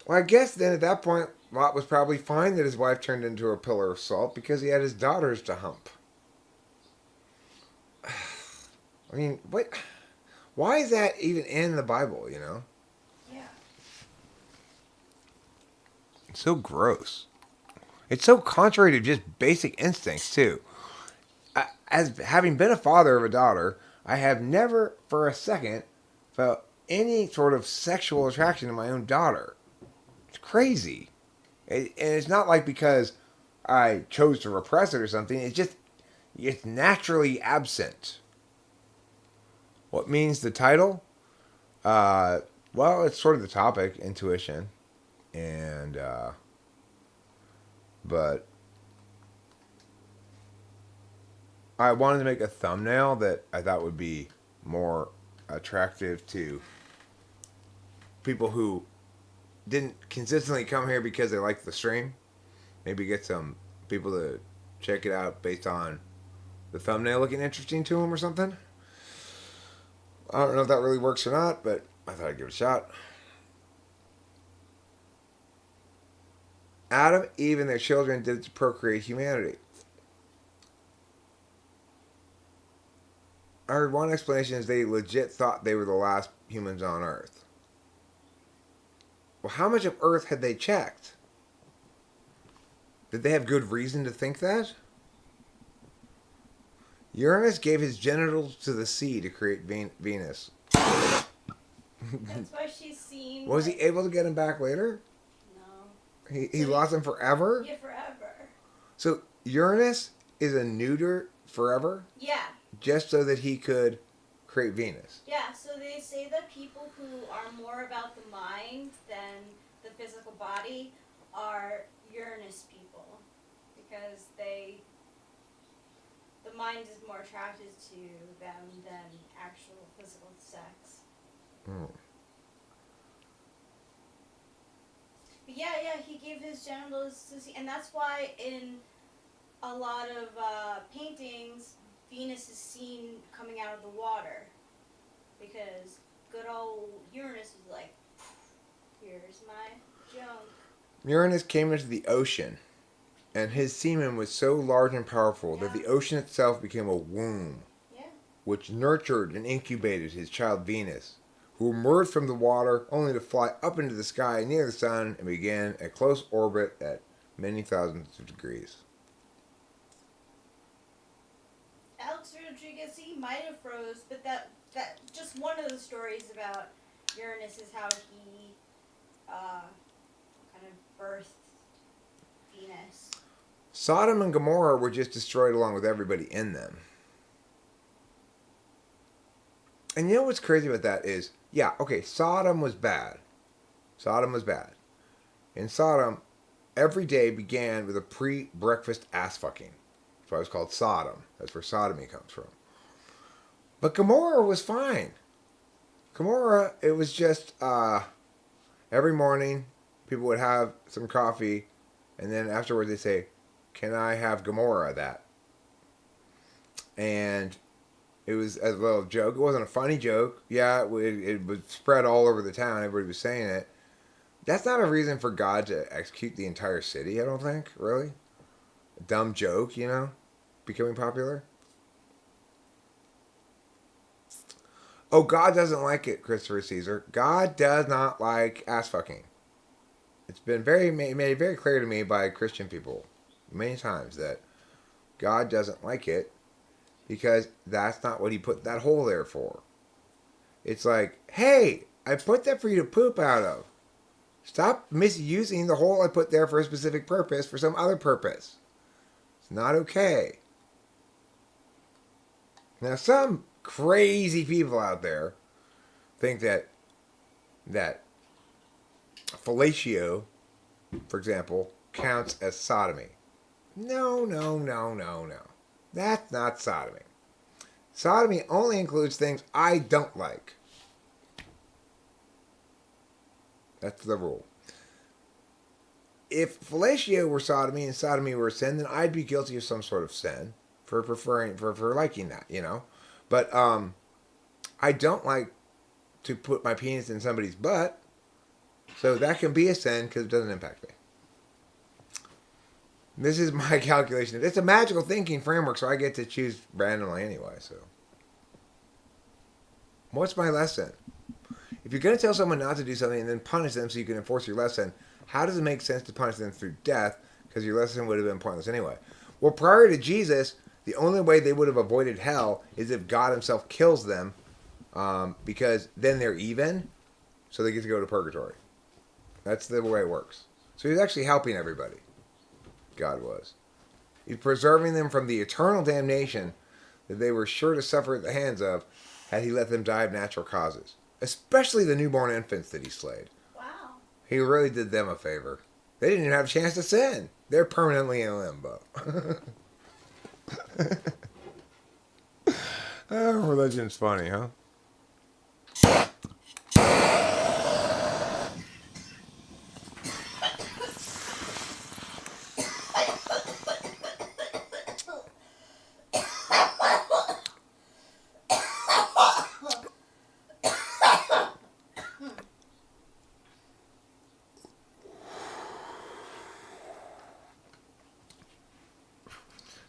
Well, I guess then at that point, Lot was probably fine that his wife turned into a pillar of salt because he had his daughters to hump. I mean, what? Why is that even in the Bible, you know? Yeah. It's so gross. It's so contrary to just basic instincts, too. As having been a father of a daughter, I have never for a second felt any sort of sexual attraction to my own daughter. It's crazy. And it's not like because I chose to repress it or something. It's naturally absent. What means the title? Well, it's sort of the topic, intuition. And, but I wanted to make a thumbnail that I thought would be more attractive to people who didn't consistently come here because they liked the stream. Maybe get some people to check it out based on the thumbnail looking interesting to them or something. I don't know if that really works or not, but I thought I'd give it a shot. Adam, Eve, and their children did it to procreate humanity. I heard one explanation is they legit thought they were the last humans on Earth. Well, how much of Earth had they checked? Did they have good reason to think that? Uranus gave his genitals to the sea to create Venus. That's why she's seen. Was he able to get him back later? No. He lost him forever? Yeah, forever. So Uranus is a neuter forever? Yeah. Just so that he could create Venus. Yeah, so they say that people who are more about the mind than the physical body are Uranus people. Because the mind is more attracted to them than actual physical sex. Mm. But yeah, he gave his genitals to see, and that's why in a lot of paintings, Venus is seen coming out of the water. Because good old Uranus was like, here's my junk. Uranus came into the ocean, and his semen was so large and powerful that the ocean itself became a womb, which nurtured and incubated his child Venus, who emerged from the water only to fly up into the sky near the sun and began a close orbit at many thousands of degrees. Alex Rodriguez, he might have froze, but that just one of the stories about Uranus is how he kind of birthed Venus. Sodom and Gomorrah were just destroyed along with everybody in them. And you know what's crazy about that is, yeah, okay, Sodom was bad. Sodom was bad. In Sodom, every day began with a pre-breakfast ass fucking. That's why it's called Sodom. That's where sodomy comes from. But Gomorrah was fine. Gomorrah, it was just every morning people would have some coffee, and then afterwards they say, "Can I have Gomorrah that?" And it was a little joke. It wasn't a funny joke. Yeah, it would spread all over the town. Everybody was saying it. That's not a reason for God to execute the entire city, I don't think, really. A dumb joke, becoming popular. Oh, God doesn't like it, Christopher Caesar. God does not like ass fucking. It's been made very clear to me by Christian people many times that God doesn't like it because that's not what he put that hole there for. It's like, hey, I put that for you to poop out of. Stop misusing the hole I put there for a specific purpose for some other purpose. It's not okay. Now, some crazy people out there think that fellatio, for example, counts as sodomy. No. That's not sodomy. Sodomy only includes things I don't like. That's the rule. If fellatio were sodomy and sodomy were a sin, then I'd be guilty of some sort of sin for liking that, But I don't like to put my penis in somebody's butt, so that can be a sin because it doesn't impact me. This is my calculation. It's a magical thinking framework, so I get to choose randomly anyway. So, what's my lesson? If you're going to tell someone not to do something and then punish them so you can enforce your lesson, how does it make sense to punish them through death? Because your lesson would have been pointless anyway. Well, prior to Jesus, the only way they would have avoided hell is if God himself kills them, because then they're even, so they get to go to purgatory. That's the way it works. So he's actually helping everybody. God was. He's preserving them from the eternal damnation that they were sure to suffer at the hands of had he let them die of natural causes. Especially the newborn infants that he slayed. Wow. He really did them a favor. They didn't even have a chance to sin. They're permanently in limbo. Oh, religion's funny, huh?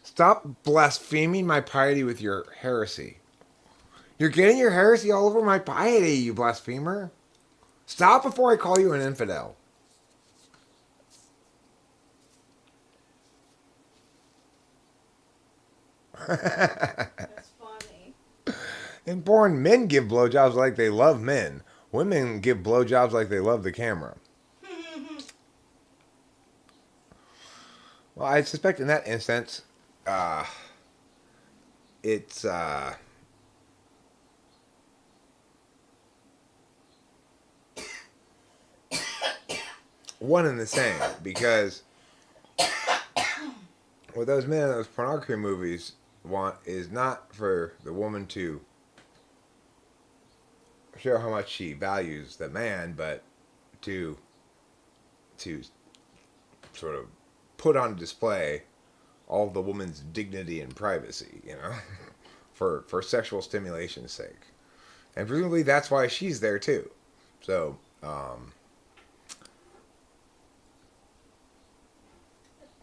Stop blaspheming my piety with your heresy. You're getting your heresy all over my piety, you blasphemer. Stop before I call you an infidel. That's funny. In porn, men give blowjobs like they love men. Women give blowjobs like they love the camera. Well, I suspect in that instance, it's one and the same, because what those men in those pornography movies want is not for the woman to show how much she values the man, but to sort of put on display all the woman's dignity and privacy, for sexual stimulation's sake. And presumably that's why she's there too. So,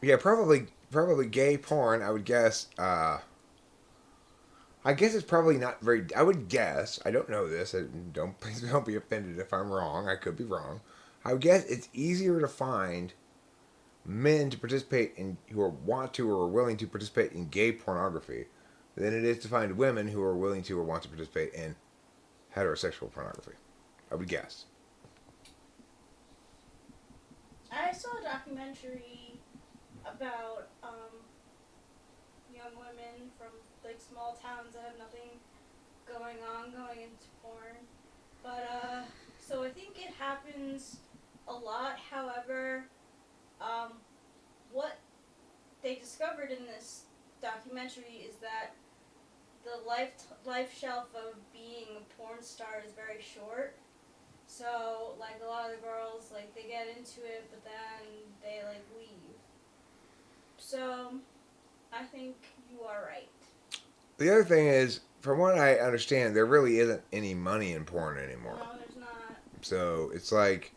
yeah, probably gay porn, I would guess. I guess it's probably not very. I would guess. I don't know this. Please don't be offended if I'm wrong. I could be wrong. I would guess it's easier to find men to participate in who want to or are willing to participate in gay pornography than it is to find women who are willing to or want to participate in heterosexual pornography. I would guess. I saw a documentary about young women from like small towns that have nothing going into porn. But so I think it happens a lot. However, what they discovered in this documentary is that the life shelf of being a porn star is very short. So, like, a lot of the girls, like, they get into it, but then they, like, leave. So, I think you are right. The other thing is, from what I understand, there really isn't any money in porn anymore. No, there's not. So it's like,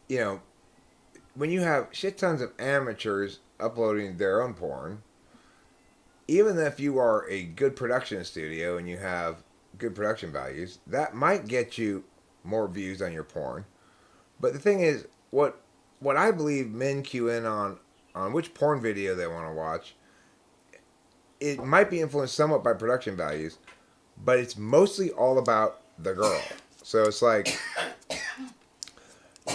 you know, when you have shit tons of amateurs uploading their own porn, even if you are a good production studio and you have good production values, that might get you more views on your porn. But the thing is, what I believe men cue in on which porn video they want to watch, it might be influenced somewhat by production values, but it's mostly all about the girl. So it's like,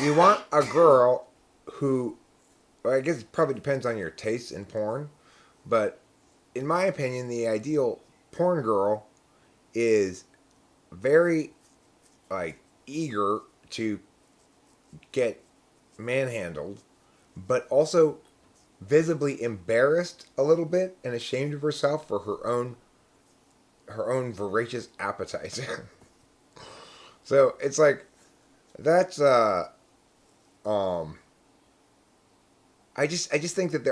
you want a girl who, well, I guess it probably depends on your taste in porn, but in my opinion, the ideal porn girl is very, like, eager to get manhandled, but also visibly embarrassed a little bit and ashamed of herself for her own voracious appetite. So it's like, that's I just think that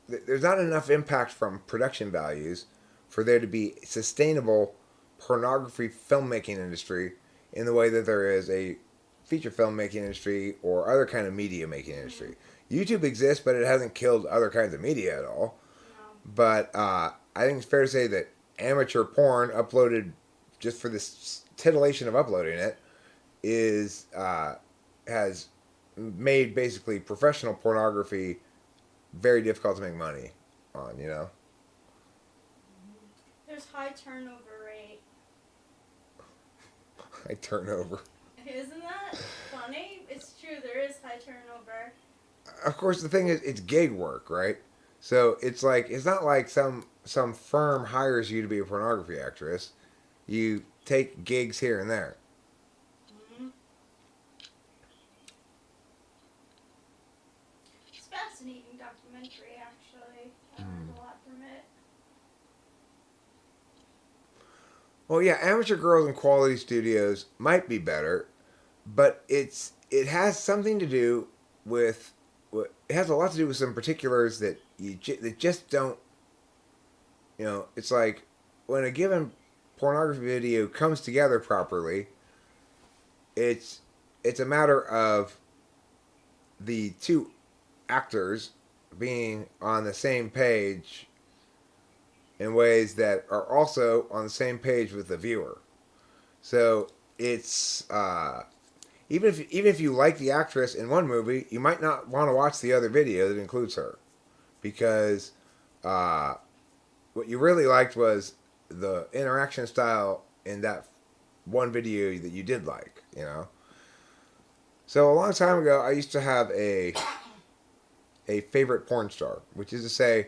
there's not enough impact from production values for there to be sustainable pornography filmmaking industry in the way that there is a feature filmmaking industry or other kind of media making industry. YouTube exists, but it hasn't killed other kinds of media at all. No. But I think it's fair to say that amateur porn uploaded just for this titillation of uploading it has made basically professional pornography very difficult to make money on, you know? There's high turnover rate. I turn over. Isn't that funny? It's true, there is high turnover. Of course, the thing is, it's gig work, right? So it's like, it's not like some firm hires you to be a pornography actress. You take gigs here and there. Mm-hmm. It's a fascinating documentary, actually. I learned a lot from it. Well, yeah, amateur girls in quality studios might be better, but it has something to do with it has a lot to do with some particulars that that just don't, you know. It's like when a given pornography video comes together properly, it's a matter of the two actors being on the same page in ways that are also on the same page with the viewer. So it's even if you like the actress in one movie, you might not want to watch the other video that includes her, because what you really liked was the interaction style in that one video that you did like, you know. So a long time ago, I used to have a favorite porn star, which is to say,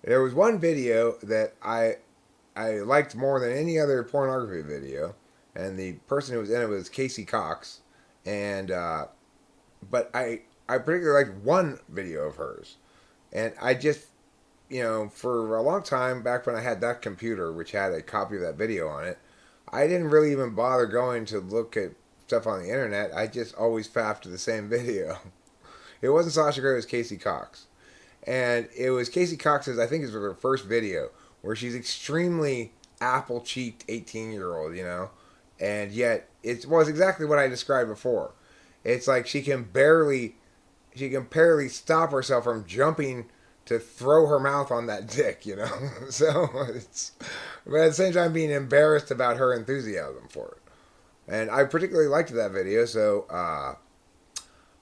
there was one video that I liked more than any other pornography video, and the person who was in it was Casey Cox, and but I particularly liked one video of hers, and I just, you know, for a long time back when I had that computer which had a copy of that video on it, I didn't really even bother going to look at stuff on the internet. I just always fapped to the same video. It wasn't Sasha Grey, it was Casey Cox. And it was Casey Cox's, I think it was her first video, where she's extremely apple-cheeked 18-year-old, you know? And yet, it was exactly what I described before. It's like she can barely stop herself from jumping to throw her mouth on that dick, you know? So, but at the same time being embarrassed about her enthusiasm for it. And I particularly liked that video, so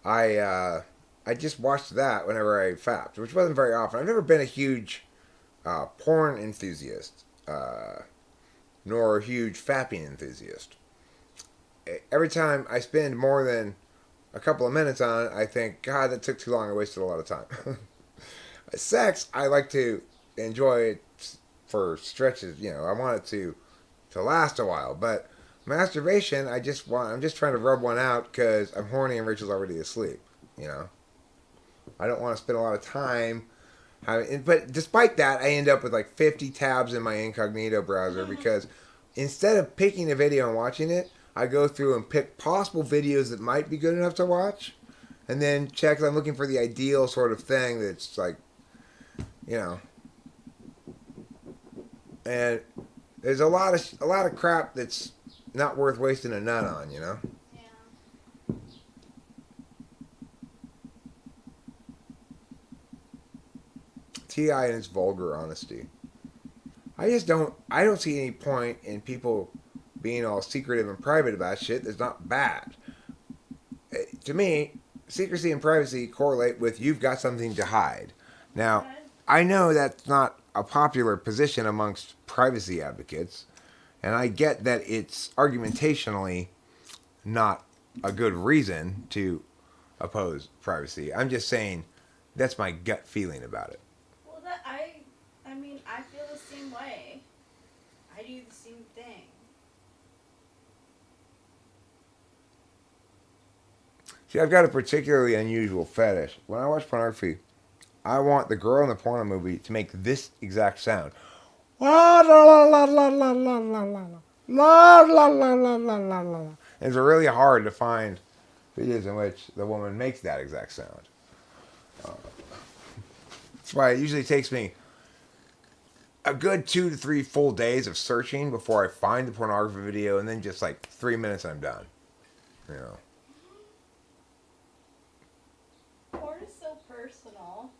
I just watched that whenever I fapped, which wasn't very often. I've never been a huge porn enthusiast, nor a huge fapping enthusiast. Every time I spend more than a couple of minutes on it, I think, God, that took too long. I wasted a lot of time. Sex, I like to enjoy it for stretches. You know, I want it to last a while. But Masturbation, I'm just trying to rub one out because I'm horny and Rachel's already asleep. You know, I don't want to spend a lot of time but despite that, I end up with like 50 tabs in my incognito browser because instead of picking a video and watching it, I go through and pick possible videos that might be good enough to watch, and then check. I'm looking for the ideal sort of thing that's like, you know, and there's a lot of crap that's not worth wasting a nut on, you know. Yeah. T.I. and his vulgar honesty. I don't see any point in people being all secretive and private about shit that's not bad. To me, secrecy and privacy correlate with you've got something to hide. Now, I know that's not a popular position amongst privacy advocates, and I get that it's argumentationally not a good reason to oppose privacy. I'm just saying that's my gut feeling about it. Well, I mean, I feel the same way. I do the same thing. See, I've got a particularly unusual fetish. When I watch pornography, I want the girl in the porno movie to make this exact sound. La la la la la la la la la la la la la la la la. It's really hard to find videos in which the woman makes that exact sound. That's why it usually takes me a good 2 to 3 full days of searching before I find the pornography video, and then just like 3 minutes I'm done. You know. Porn is so personal.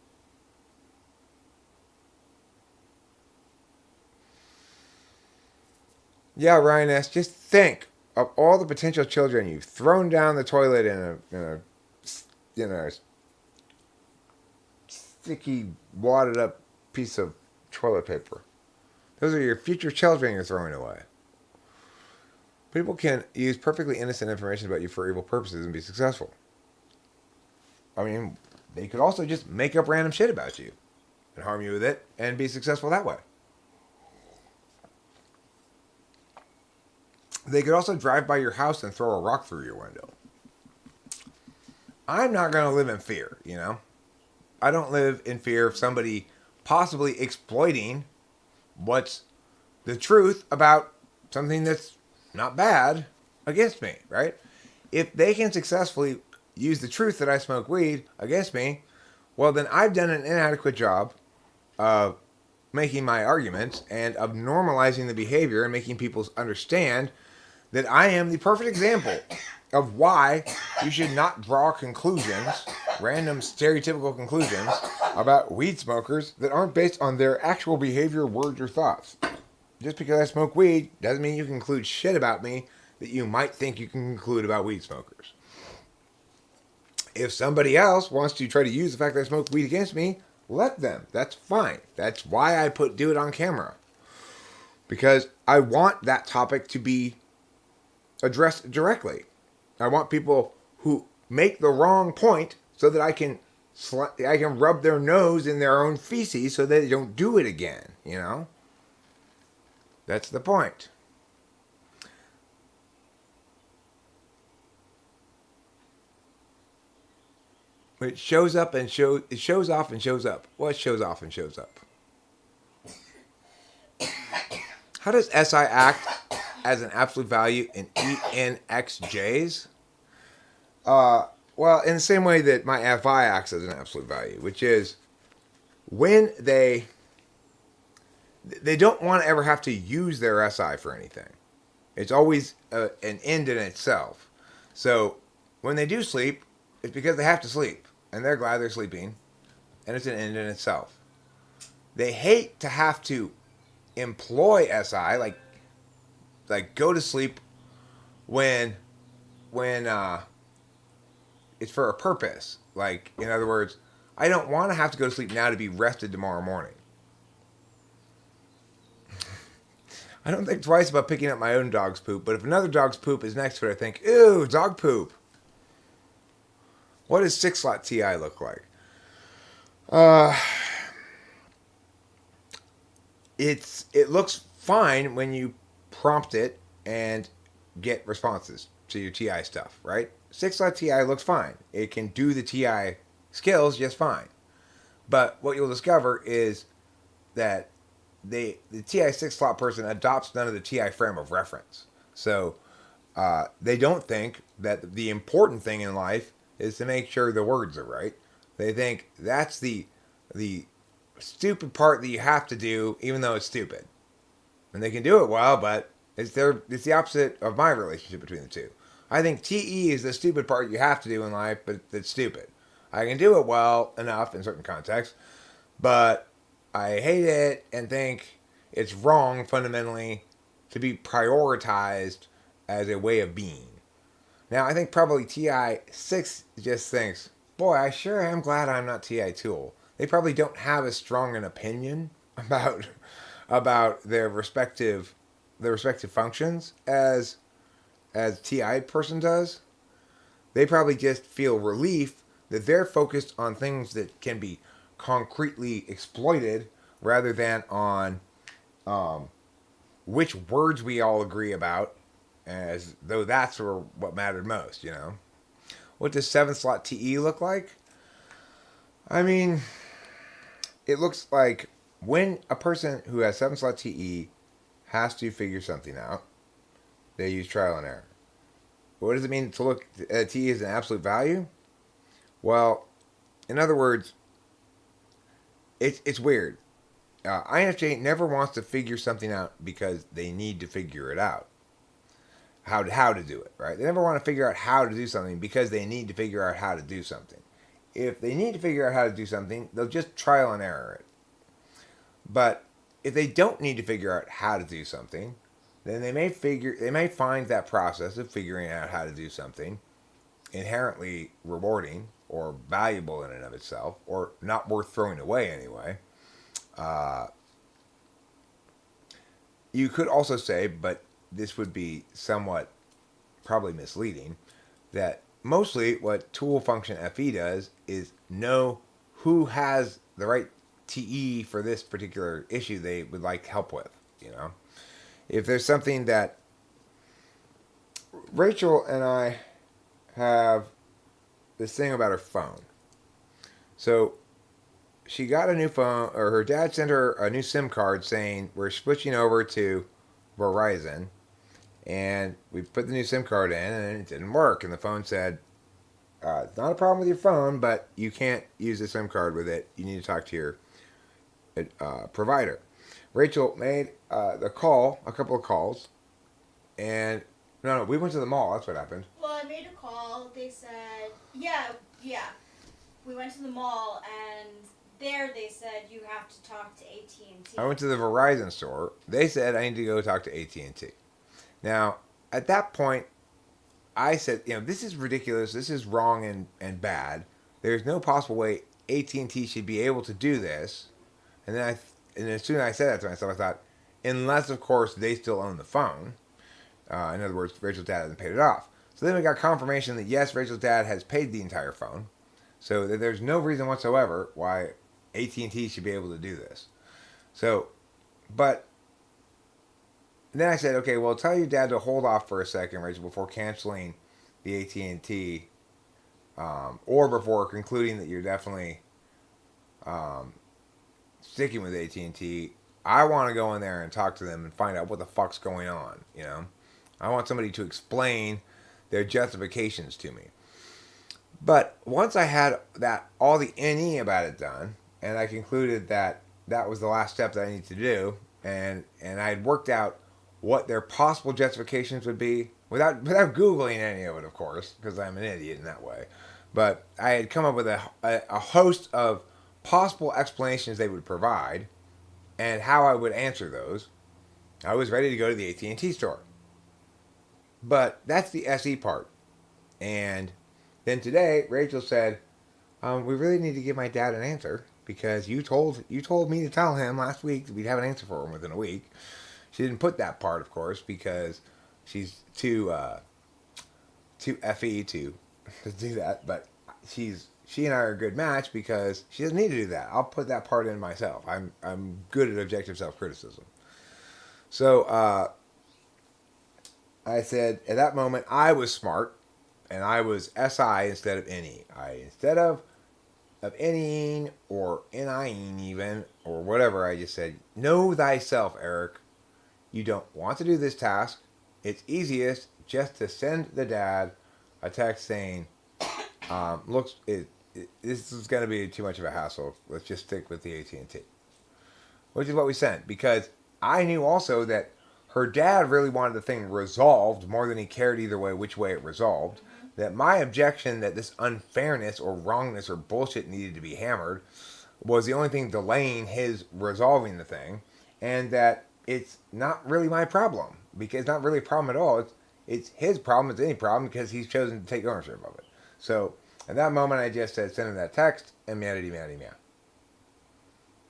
Yeah, Ryan S. Just think of all the potential children you've thrown down the toilet in a sticky, wadded up piece of toilet paper. Those are your future children you're throwing away. People can use perfectly innocent information about you for evil purposes and be successful. I mean, they could also just make up random shit about you and harm you with it and be successful that way. They could also drive by your house and throw a rock through your window. I'm not going to live in fear, you know? I don't live in fear of somebody possibly exploiting what's the truth about something that's not bad against me, right? If they can successfully use the truth that I smoke weed against me, well, then I've done an inadequate job of making my arguments and of normalizing the behavior and making people understand that I am the perfect example of why you should not draw conclusions, random stereotypical conclusions, about weed smokers that aren't based on their actual behavior, words, or thoughts. Just because I smoke weed doesn't mean you can conclude shit about me that you might think you can conclude about weed smokers. If somebody else wants to try to use the fact that I smoke weed against me, let them. That's fine. That's why I do it on camera. Because I want that topic to be addressed directly. I want people who make the wrong point so that I can rub their nose in their own feces so they don't do it again, you know? That's the point. It shows up and it shows off and shows up. Well, it shows off and shows up. How does SI act as an absolute value in ENXJs? Well, in the same way that my FI acts as an absolute value, which is when they don't want to ever have to use their SI for anything. It's always an end in itself. So when they do sleep, it's because they have to sleep, and they're glad they're sleeping, and it's an end in itself. They hate to have to employ SI, like go to sleep when it's for a purpose. Like, in other words, I don't want to have to go to sleep now to be rested tomorrow morning. I don't think twice about picking up my own dog's poop, but if another dog's poop is next to it, I think, ew, dog poop. What does 6-slot TI look like? It looks fine when you prompt it and get responses to your TI stuff, right? 6-slot TI looks fine. It can do the TI skills just fine. But what you'll discover is that the TI 6-slot person adopts none of the TI frame of reference. So they don't think that the important thing in life is to make sure the words are right. They think that's the stupid part that you have to do, even though it's stupid. And they can do it well, but it's the opposite of my relationship between the two. I think TE is the stupid part you have to do in life, but it's stupid. I can do it well enough in certain contexts, but I hate it and think it's wrong fundamentally to be prioritized as a way of being. Now, I think probably TI 6 just thinks, boy, I sure am glad I'm not TI Tool. They probably don't have as strong an opinion about their respective functions as TI person does. They probably just feel relief that they're focused on things that can be concretely exploited rather than on which words we all agree about, as though that's what mattered most, you know. What does 7-slot TE look like? I mean, it looks like when a person who has 7-slot TE has to figure something out, they use trial and error. What does it mean to look at TE as an absolute value? Well, in other words, it's weird. INFJ never wants to figure something out because they need to figure it out. How to do it, right? They never want to figure out how to do something because they need to figure out how to do something. If they need to figure out how to do something, they'll just trial and error it. But if they don't need to figure out how to do something, then they may find that process of figuring out how to do something inherently rewarding or valuable in and of itself, or not worth throwing away anyway. You could also say, but this would be somewhat probably misleading, that mostly what tool function FE does is know who has the right TE for this particular issue they would like help with, you know. If there's something that Rachel and I have this thing about her phone. So she got a new phone, or her dad sent her a new SIM card saying we're switching over to Verizon, and we put the new SIM card in and it didn't work, and the phone said, it's not a problem with your phone, but you can't use the SIM card with it. You need to talk to your provider. Rachel made a couple of calls, and no, we went to the mall. That's what happened. Well, I made a call. They said, yeah. We went to the mall, and there they said you have to talk to AT&T. I went to the Verizon store. They said I need to go talk to AT&T. Now, at that point, I said, this is ridiculous. This is wrong and bad. There's no possible way AT&T should be able to do this. And then as soon as I said that to myself, I thought, unless, of course, they still own the phone. In other words, Rachel's dad hasn't paid it off. So then we got confirmation that, yes, Rachel's dad has paid the entire phone. So that there's no reason whatsoever why AT&T should be able to do this. So, but then I said, okay, well, tell your dad to hold off for a second, Rachel, before canceling the AT&T, or before concluding that you're definitely sticking with AT&T. I want to go in there and talk to them and find out what the fuck's going on, I want somebody to explain their justifications to me. But once I had all the NE about it done, and I concluded that that was the last step that I needed to do, and I had worked out what their possible justifications would be, without Googling any of it, of course, because I'm an idiot in that way. But I had come up with a host of possible explanations they would provide, and how I would answer those. I was ready to go to the AT&T store. But that's the SE part. And then today, Rachel said, we really need to give my dad an answer, because you told me to tell him last week that we'd have an answer for him within a week. She didn't put that part, of course, because she's too FE to do that. But she and I are a good match because she doesn't need to do that. I'll put that part in myself. I'm good at objective self-criticism. So I said, at that moment, I was smart, and I was SI instead of NE. Instead of NEing or NIing even, or whatever, I just said, know thyself, Eric. You don't want to do this task. It's easiest just to send the dad a text saying, this is going to be too much of a hassle. Let's just stick with the AT&T. Which is what we sent, because I knew also that her dad really wanted the thing resolved more than he cared either way which way it resolved. That my objection that this unfairness or wrongness or bullshit needed to be hammered was the only thing delaying his resolving the thing, and that it's not really my problem, because it's not really a problem at all. It's his problem. It's any problem because he's chosen to take ownership of it. So at that moment, I just said send him that text and meow meow meow.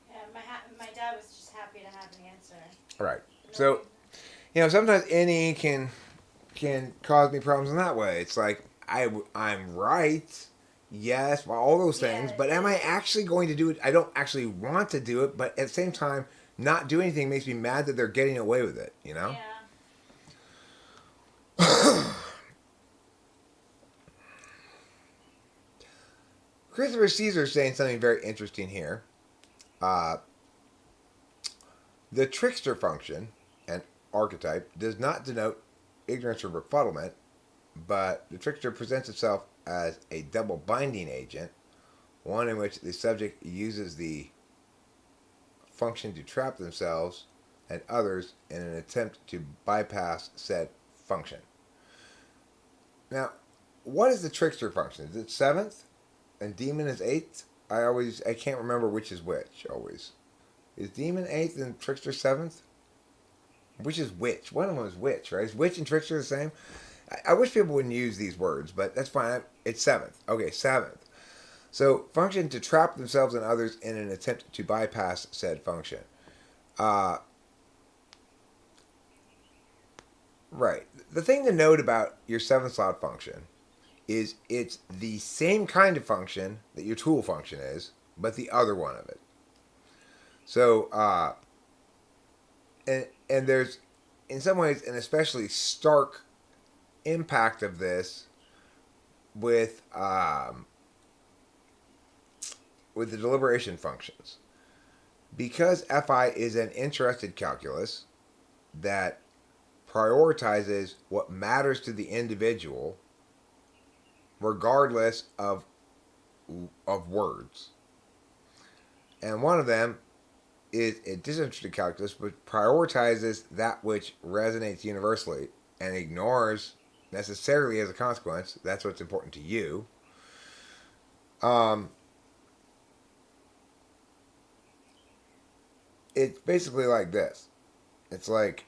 Yeah, my dad was just happy to have an answer. All right. So sometimes any can cause me problems in that way. It's like I'm right. Yes, well, all those things, but am I actually going to do it? I don't actually want to do it, but at the same time, not do anything makes me mad that they're getting away with it, Yeah. Christopher Caesar is saying something very interesting here. The trickster function and archetype does not denote ignorance or befuddlement, but the trickster presents itself as a double binding agent, one in which the subject uses the function to trap themselves and others in an attempt to bypass said function. Now, what is the trickster function? Is it 7th and demon is 8th? I can't remember which is which always. Is demon 8th and trickster 7th? Which is which? One of them is which, right? Is witch and trickster the same? I wish people wouldn't use these words, but that's fine. It's 7th. Okay, 7th. So, function to trap themselves and others in an attempt to bypass said function. Right. The thing to note about your 7th slot function is it's the same kind of function that your tool function is, but the other one of it. So, and there's, in some ways, an especially stark impact of this with the deliberation functions. Because FI is an interested calculus that prioritizes what matters to the individual regardless of words. And one of them is a disinterested calculus which prioritizes that which resonates universally and ignores necessarily as a consequence that's what's important to you. It's basically like this. It's like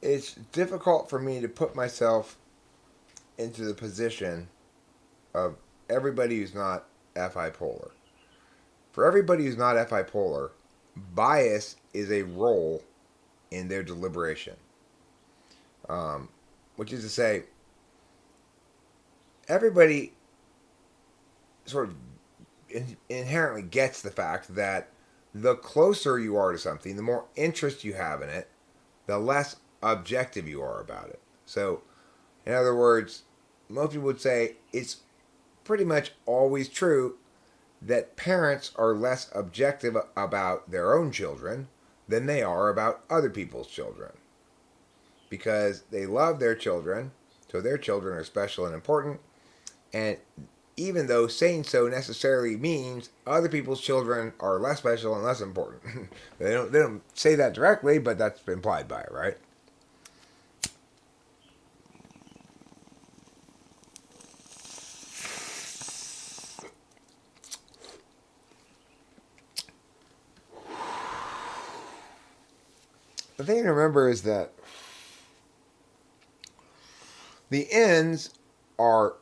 it's difficult for me to put myself into the position of everybody who's not FI polar. For everybody who's not FI polar, bias is a role in their deliberation. Which is to say, everybody sort of inherently gets the fact that the closer you are to something, the more interest you have in it, the less objective you are about it. So, in other words, most people would say it's pretty much always true that parents are less objective about their own children than they are about other people's children. Because they love their children, so their children are special and important, and even though saying so necessarily means other people's children are less special and less important. They don't say that directly, but that's implied by it, right? The thing to remember is that the ends are,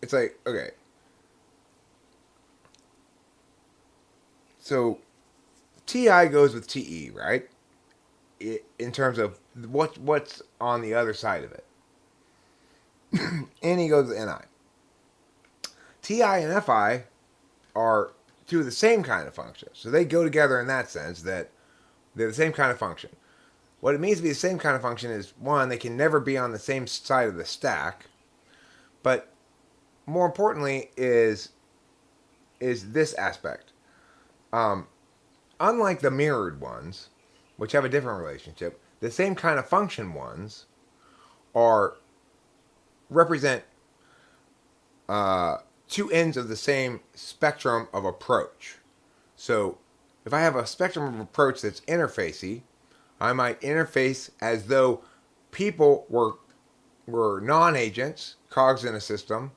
it's like, okay, so TI goes with TE, right? In terms of what's on the other side of it. NE goes to NI. TI and FI are two of the same kind of functions. So they go together in that sense that they're the same kind of function. What it means to be the same kind of function is, one, they can never be on the same side of the stack. But more importantly is this aspect. Unlike the mirrored ones, which have a different relationship, the same kind of function ones represent two ends of the same spectrum of approach. So if I have a spectrum of approach that's interfacey, I might interface as though people were non-agents, cogs in a system,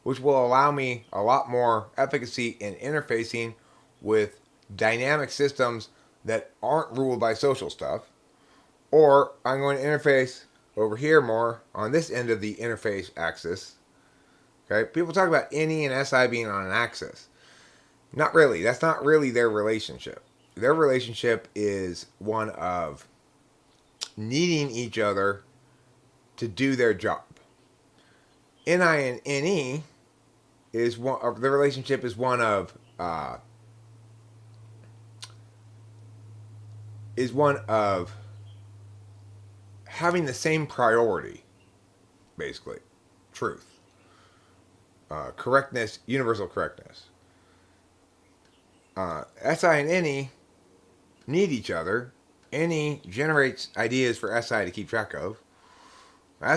which will allow me a lot more efficacy in interfacing with dynamic systems that aren't ruled by social stuff. Or I'm going to interface over here more on this end of the interface axis. Okay, people talk about NE and SI being on an axis. Not really. That's not really their relationship. Their relationship is one of needing each other to do their job. NI and NE is one of the relationship is one of having the same priority, basically, truth, correctness, universal correctness. SI and NE need each other. NE generates ideas for SI to keep track of.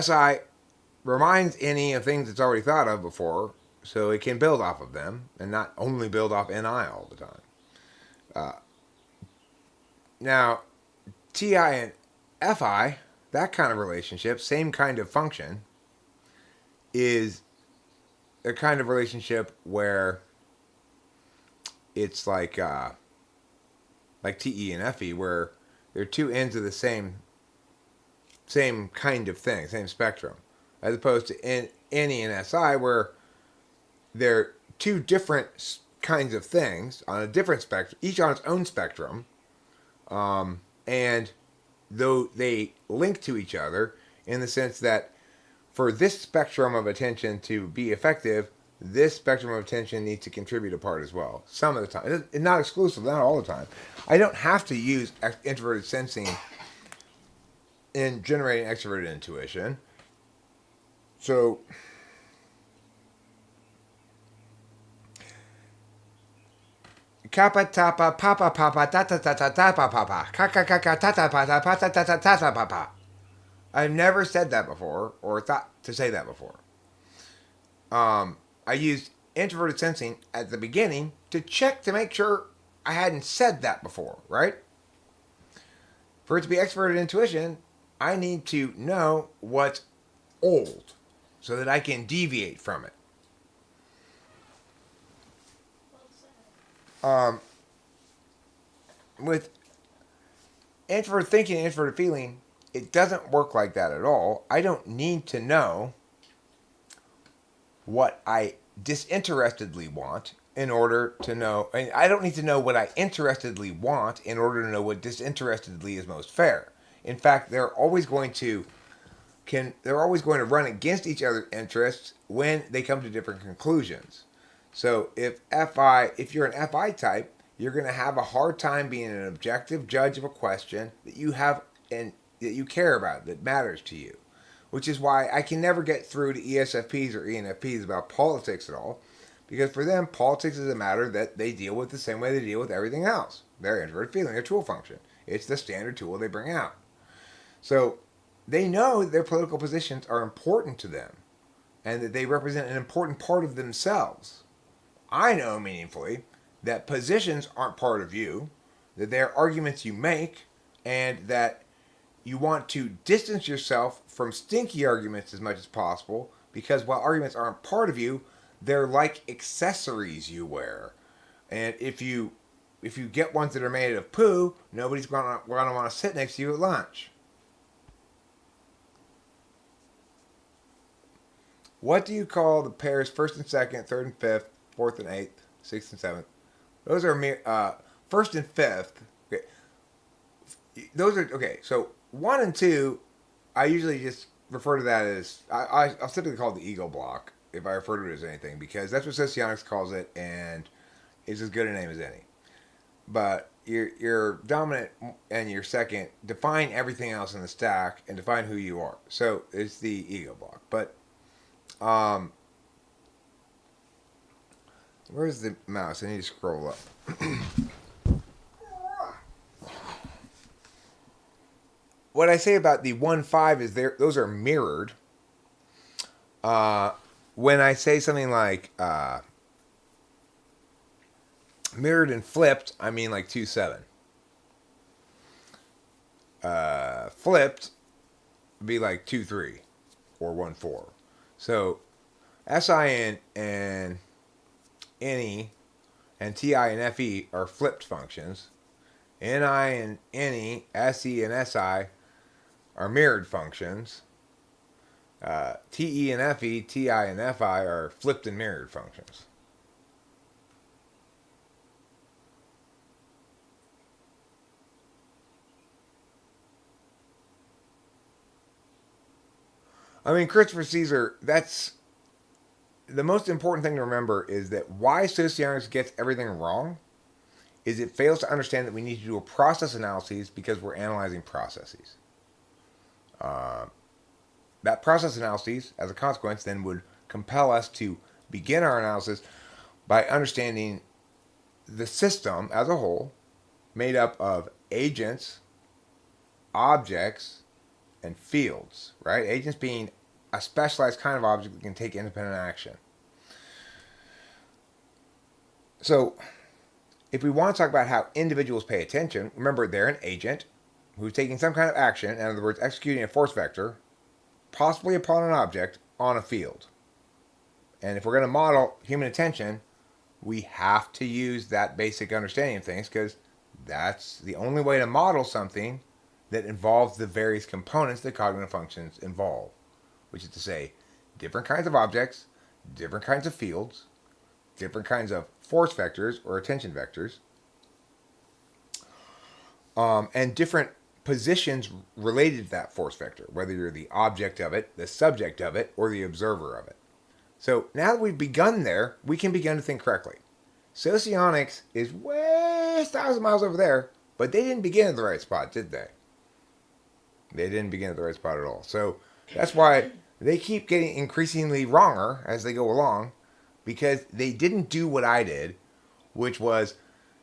SI reminds NE of things it's already thought of before, so it can build off of them and not only build off NI all the time. Now, TI and FI, that kind of relationship, same kind of function, is a kind of relationship where it's like TE and FE, where they're two ends of the same kind of thing, same spectrum, as opposed to NE and SI, where they're two different kinds of things on a different spectrum, each on its own spectrum, and though they link to each other in the sense that for this spectrum of attention to be effective, this spectrum of attention needs to contribute a part as well. Some of the time. It's not exclusive, not all the time. I don't have to use introverted sensing in generating extroverted intuition. So, kappa tapa papa papa ta ta ta ta ta papa kaka kaka ta ta ta ta ta ta ta ta papa. I've never said that before, or thought to say that before. I used introverted sensing at the beginning to check to make sure I hadn't said that before, right? For it to be extroverted intuition, I need to know what's old so that I can deviate from it. With introverted thinking and introverted feeling, it doesn't work like that at all. I don't need to know what I disinterestedly want in order to know. I don't need to know what I interestedly want in order to know what disinterestedly is most fair. In fact, they're always going to run against each other's interests when they come to different conclusions. So if you're an FI type, you're going to have a hard time being an objective judge of a question that you have and that you care about, that matters to you. Which is why I can never get through to ESFPs or ENFPs about politics at all. Because for them, politics is a matter that they deal with the same way they deal with everything else. Their introverted feeling, their tool function. It's the standard tool they bring out. So they know their political positions are important to them and that they represent an important part of themselves. I know meaningfully that positions aren't part of you, that they're arguments you make, and that you want to distance yourself from stinky arguments as much as possible, because while arguments aren't part of you, they're like accessories you wear. And if you get ones that are made of poo, nobody's going to want to sit next to you at lunch. What do you call the pairs first and second, third and fifth, fourth and eighth, sixth and seventh? Those are first and fifth. Okay. Those are okay. So 1 and 2, I usually just refer to that as I'll typically call it the ego block if I refer to it as anything, because that's what socionics calls it, and it's as good a name as any. But your dominant and your second define everything else in the stack and define who you are. So it's the ego block. But where's the mouse? I need to scroll up. What I say about the 1-5 is those are mirrored. When I say something like mirrored and flipped, I mean like 2-7. Flipped would be like 2-3 or 1-4. So SI and NE and TI and FE are flipped functions. NI and NE, SE and SI are mirrored functions. TE and FE, TI and FI are flipped and mirrored functions. I mean, Christopher Caesar, that's the most important thing to remember is that why socionics gets everything wrong is it fails to understand that we need to do a process analysis because we're analyzing processes. That process analysis, as a consequence, then would compel us to begin our analysis by understanding the system as a whole, made up of agents, objects, and fields, right? Agents being a specialized kind of object that can take independent action. So, if we want to talk about how individuals pay attention, remember they're an agent who's taking some kind of action, in other words, executing a force vector, possibly upon an object, on a field. And if we're going to model human attention, we have to use that basic understanding of things because that's the only way to model something that involves the various components that cognitive functions involve, which is to say, different kinds of objects, different kinds of fields, different kinds of force vectors or attention vectors, and different positions related to that force vector, whether you're the object of it, the subject of it, or the observer of it. So now that we've begun there, we can begin to think correctly. Socionics is way 1,000 miles over there, but they didn't begin at the right spot, did they? They didn't begin at the right spot at all. So that's why they keep getting increasingly wronger as they go along, because they didn't do what I did, which was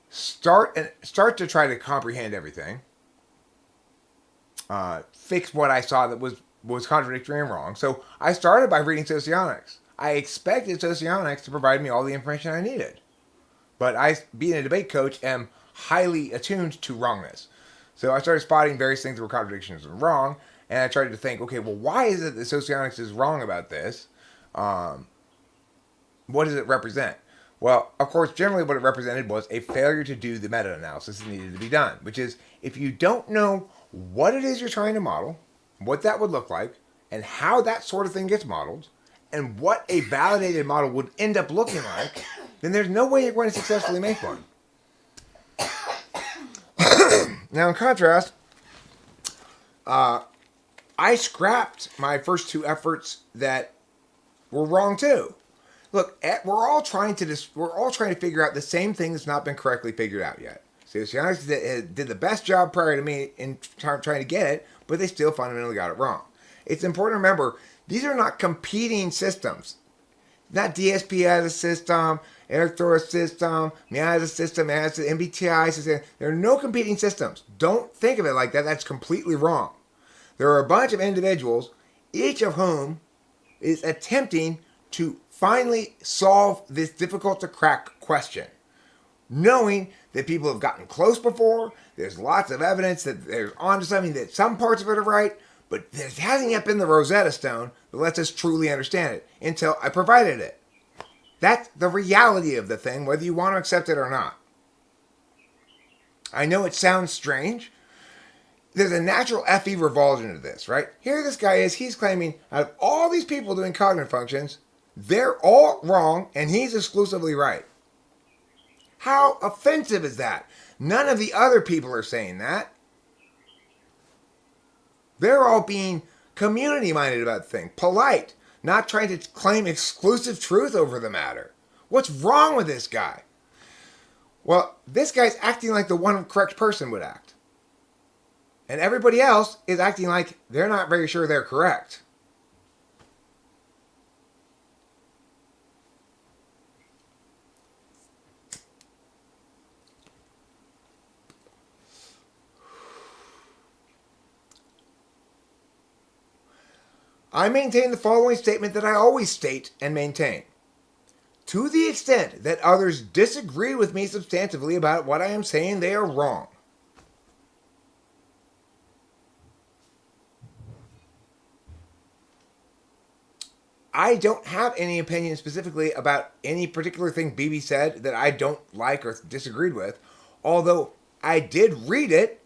start to try to comprehend everything, fix what I saw that was contradictory and wrong. So I started by reading socionics. I expected socionics to provide me all the information I needed. But I, being a debate coach, am highly attuned to wrongness. So I started spotting various things that were contradictions and wrong, and I tried to think, okay, well, why is it that socionics is wrong about this? What does it represent? Well, of course, generally what it represented was a failure to do the meta-analysis that needed to be done, which is if you don't know what it is you're trying to model, what that would look like, and how that sort of thing gets modeled, and what a validated model would end up looking like, then there's no way you're going to successfully make one. Now, in contrast, I scrapped my first two efforts that were wrong too. Look, we're all trying to figure out the same thing that's not been correctly figured out yet. Socionics did the best job prior to me in trying to get it, but they still fundamentally got it wrong. It's important to remember these are not competing systems. Not DSP as a system, Eric Thor's system, me as a system, as an MBTI system. There are no competing systems. Don't think of it like that. That's completely wrong. There are a bunch of individuals, each of whom is attempting to finally solve this difficult to crack question. Knowing that people have gotten close before, there's lots of evidence that they're onto something, that some parts of it are right, but there hasn't yet been the Rosetta Stone that lets us truly understand it until I provided it. That's the reality of the thing, whether you want to accept it or not. I know it sounds strange. There's a natural FE revulsion to this, right? Here this guy is, he's claiming out of all these people doing cognitive functions, they're all wrong and he's exclusively right. How offensive is that? None of the other people are saying that. They're all being community-minded about the thing, polite, not trying to claim exclusive truth over the matter. What's wrong with this guy? Well, this guy's acting like the one correct person would act. And everybody else is acting like they're not very sure they're correct. I maintain the following statement that I always state and maintain. To the extent that others disagree with me substantively about what I am saying, they are wrong. I don't have any opinion specifically about any particular thing BB said that I don't like or disagreed with, although I did read it,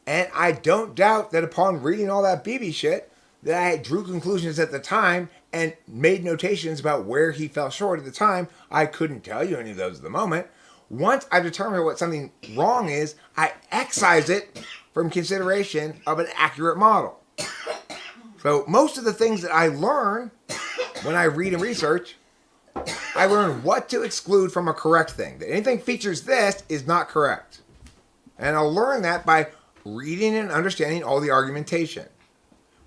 and I don't doubt that upon reading all that BB shit, that I drew conclusions at the time and made notations about where he fell short at the time. I couldn't tell you any of those at the moment. Once I've determined what something wrong is, I excise it from consideration of an accurate model. So most of the things that I learn when I read and research, I learn what to exclude from a correct thing. That anything features this is not correct. And I'll learn that by reading and understanding all the argumentation.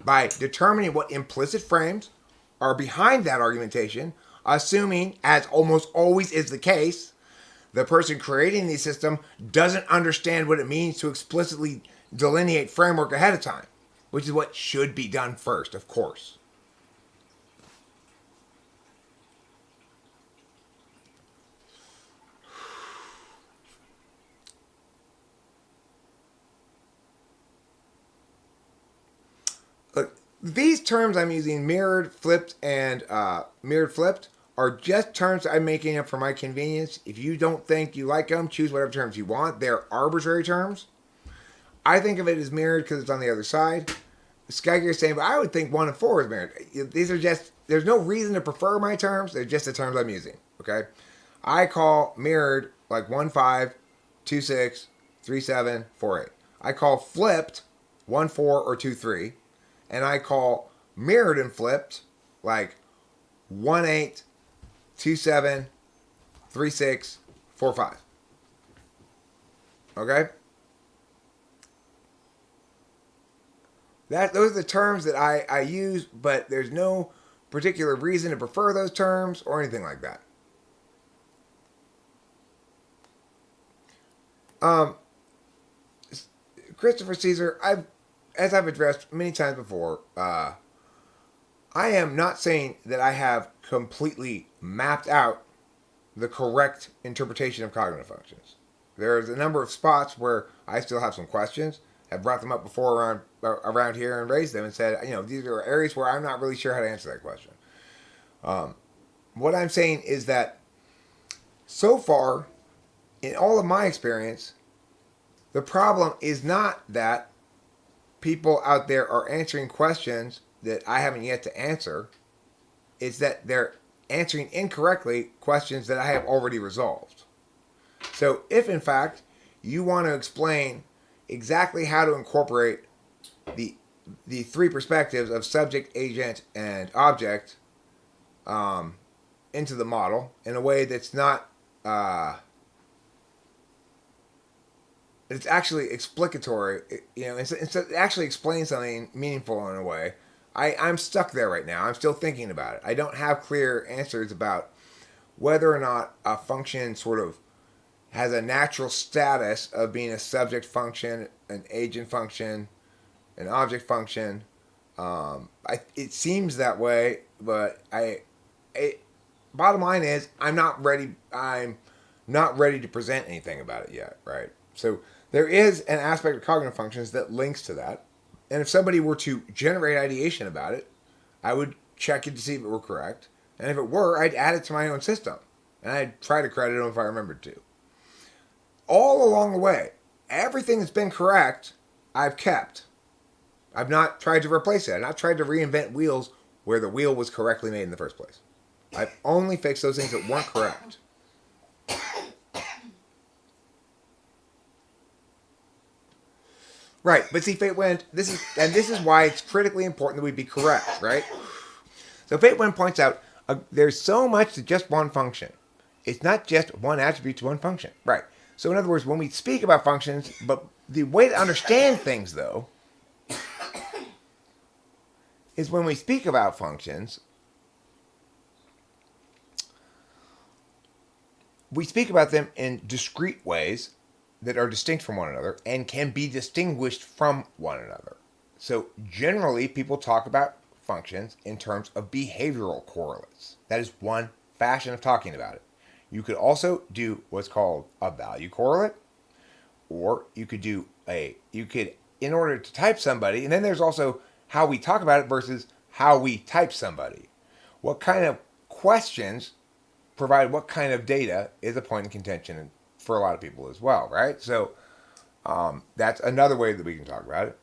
By determining what implicit frames are behind that argumentation, assuming, as almost always is the case, the person creating the system doesn't understand what it means to explicitly delineate framework ahead of time, which is what should be done first, of course. Look, these terms I'm using, mirrored, flipped, and mirrored, flipped, are just terms I'm making up for my convenience. If you don't think you like them, choose whatever terms you want. They're arbitrary terms. I think of it as mirrored because it's on the other side. Skygear is saying, but I would think 1 and 4 is mirrored. These are just, there's no reason to prefer my terms. They're just the terms I'm using, okay? I call mirrored like 1, 5, 2, 6, 3, 7, 4, 8. I call flipped 1, 4, or 2, 3. And I call mirrored and flipped like 1, 8, 2, 7, 3, 6, 4, 5. Okay? Those are the terms that I use, but there's no particular reason to prefer those terms or anything like that. Christopher Caesar, as I've addressed many times before, I am not saying that I have completely mapped out the correct interpretation of cognitive functions. There's a number of spots where I still have some questions. I've brought them up before around here and raised them and said, these are areas where I'm not really sure how to answer that question. What I'm saying is that so far, in all of my experience, the problem is not that people out there are answering questions that I haven't yet to answer. It's that they're answering incorrectly questions that I have already resolved. So if, in fact, you want to explain exactly how to incorporate the three perspectives of subject, agent, and object into the model in a way that's not it's actually explicatory, instead actually explain something meaningful in a way. I'm stuck there right now. I'm still thinking about it. I don't have clear answers about whether or not a function sort of has a natural status of being a subject function, an agent function, an object function. It seems that way, but bottom line is I'm not ready to present anything about it yet, right? So there is an aspect of cognitive functions that links to that. And if somebody were to generate ideation about it, I would check it to see if it were correct. And if it were, I'd add it to my own system. And I'd try to credit them if I remembered to. All along the way, everything that's been correct, I've kept. I've not tried to replace it. I've not tried to reinvent wheels where the wheel was correctly made in the first place. I've only fixed those things that weren't correct. Right, but see, Fate Wind, this is why it's critically important that we be correct, right? So Fate Wind points out there's so much to just one function. It's not just one attribute to one function, right? So in other words, when we speak about functions, but the way to understand things, though, is when we speak about functions, we speak about them in discrete ways that are distinct from one another and can be distinguished from one another. So generally, people talk about functions in terms of behavioral correlates. That is one fashion of talking about it. You could also do what's called a value correlate, or you could in order to type somebody, and then there's also how we talk about it versus how we type somebody. What kind of questions provide what kind of data is a point of contention for a lot of people as well, right? So that's another way that we can talk about it.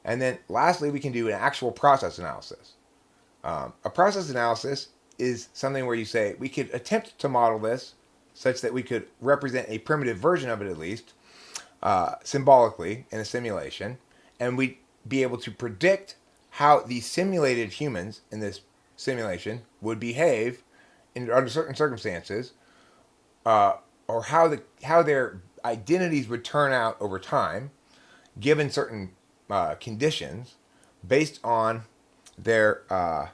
And then lastly, we can do an actual process analysis. A process analysis is something where you say we could attempt to model this such that we could represent a primitive version of it at least symbolically in a simulation, and we'd be able to predict how the simulated humans in this simulation would behave under certain circumstances, or how their identities would turn out over time, given certain conditions, based on the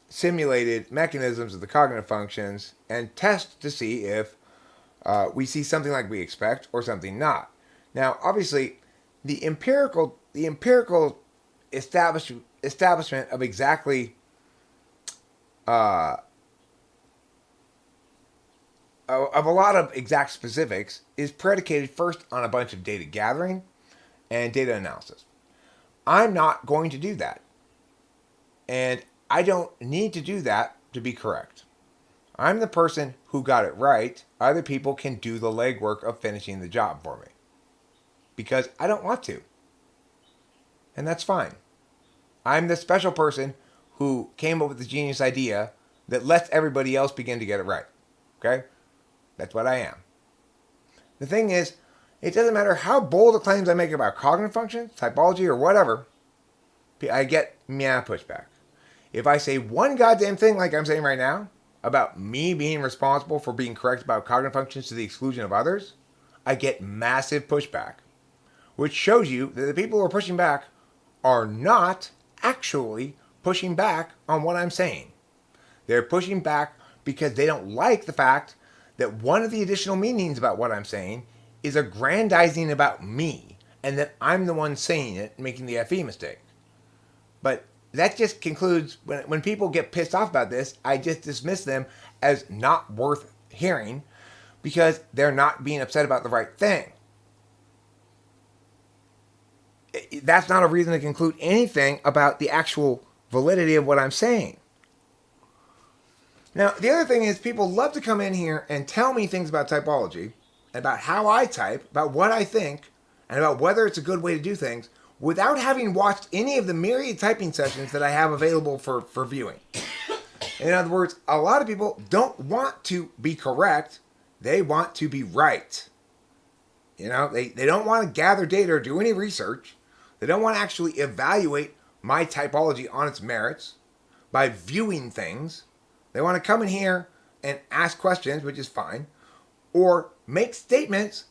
simulated mechanisms of the cognitive functions, and test to see if we see something like we expect or something not. Now, obviously, the empirical establishment of exactly of a lot of exact specifics is predicated first on a bunch of data gathering and data analysis. I'm not going to do that. And I don't need to do that to be correct. I'm the person who got it right. Other people can do the legwork of finishing the job for me. Because I don't want to. And that's fine. I'm the special person who came up with the genius idea that lets everybody else begin to get it right. Okay? That's what I am. The thing is, it doesn't matter how bold the claims I make about cognitive functions, typology, or whatever, I get meow pushback. If I say one goddamn thing like I'm saying right now, about me being responsible for being correct about cognitive functions to the exclusion of others, I get massive pushback. Which shows you that the people who are pushing back are not actually pushing back on what I'm saying. They're pushing back because they don't like the fact that one of the additional meanings about what I'm saying is aggrandizing about me, and that I'm the one saying it, making the FE mistake. But that just concludes, when people get pissed off about this, I just dismiss them as not worth hearing because they're not being upset about the right thing. That's not a reason to conclude anything about the actual validity of what I'm saying. Now, the other thing is people love to come in here and tell me things about typology, about how I type, about what I think, and about whether it's a good way to do things, without having watched any of the myriad typing sessions that I have available for viewing. In other words, a lot of people don't want to be correct. They want to be right. You know, they don't want to gather data or do any research. They don't want to actually evaluate my typology on its merits by viewing things. They want to come in here and ask questions, which is fine, or make statements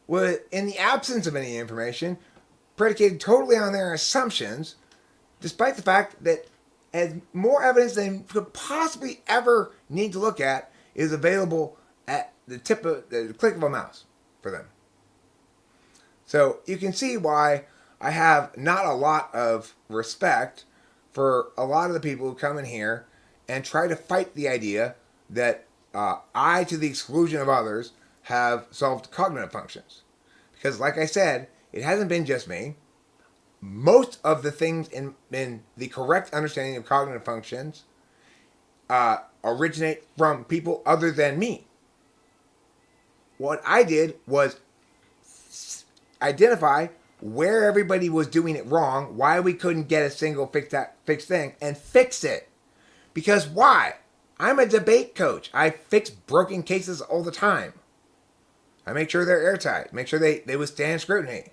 in the absence of any information, predicated totally on their assumptions, despite the fact that as more evidence than could possibly ever need to look at is available at the click of a mouse for them. So you can see why I have not a lot of respect for a lot of the people who come in here and try to fight the idea that I, to the exclusion of others, have solved cognitive functions. Because like I said, it hasn't been just me. Most of the things in the correct understanding of cognitive functions originate from people other than me. What I did was identify where everybody was doing it wrong, why we couldn't get a single fixed thing, and fix it. Because why? I'm a debate coach. I fix broken cases all the time. I make sure they're airtight. Make sure they withstand scrutiny.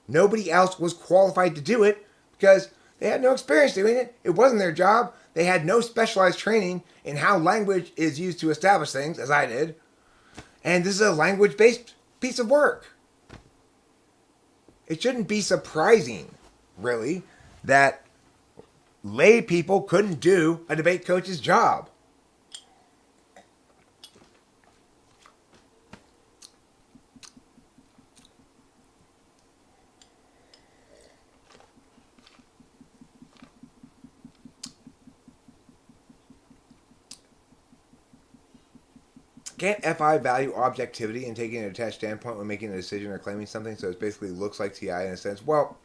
Nobody else was qualified to do it because they had no experience doing it. It wasn't their job. They had no specialized training in how language is used to establish things, as I did. And this is a language-based piece of work. It shouldn't be surprising, really, that lay people couldn't do a debate coach's job. Can't FI value objectivity and taking an attached standpoint when making a decision or claiming something? So it basically looks like TI in a sense. Well,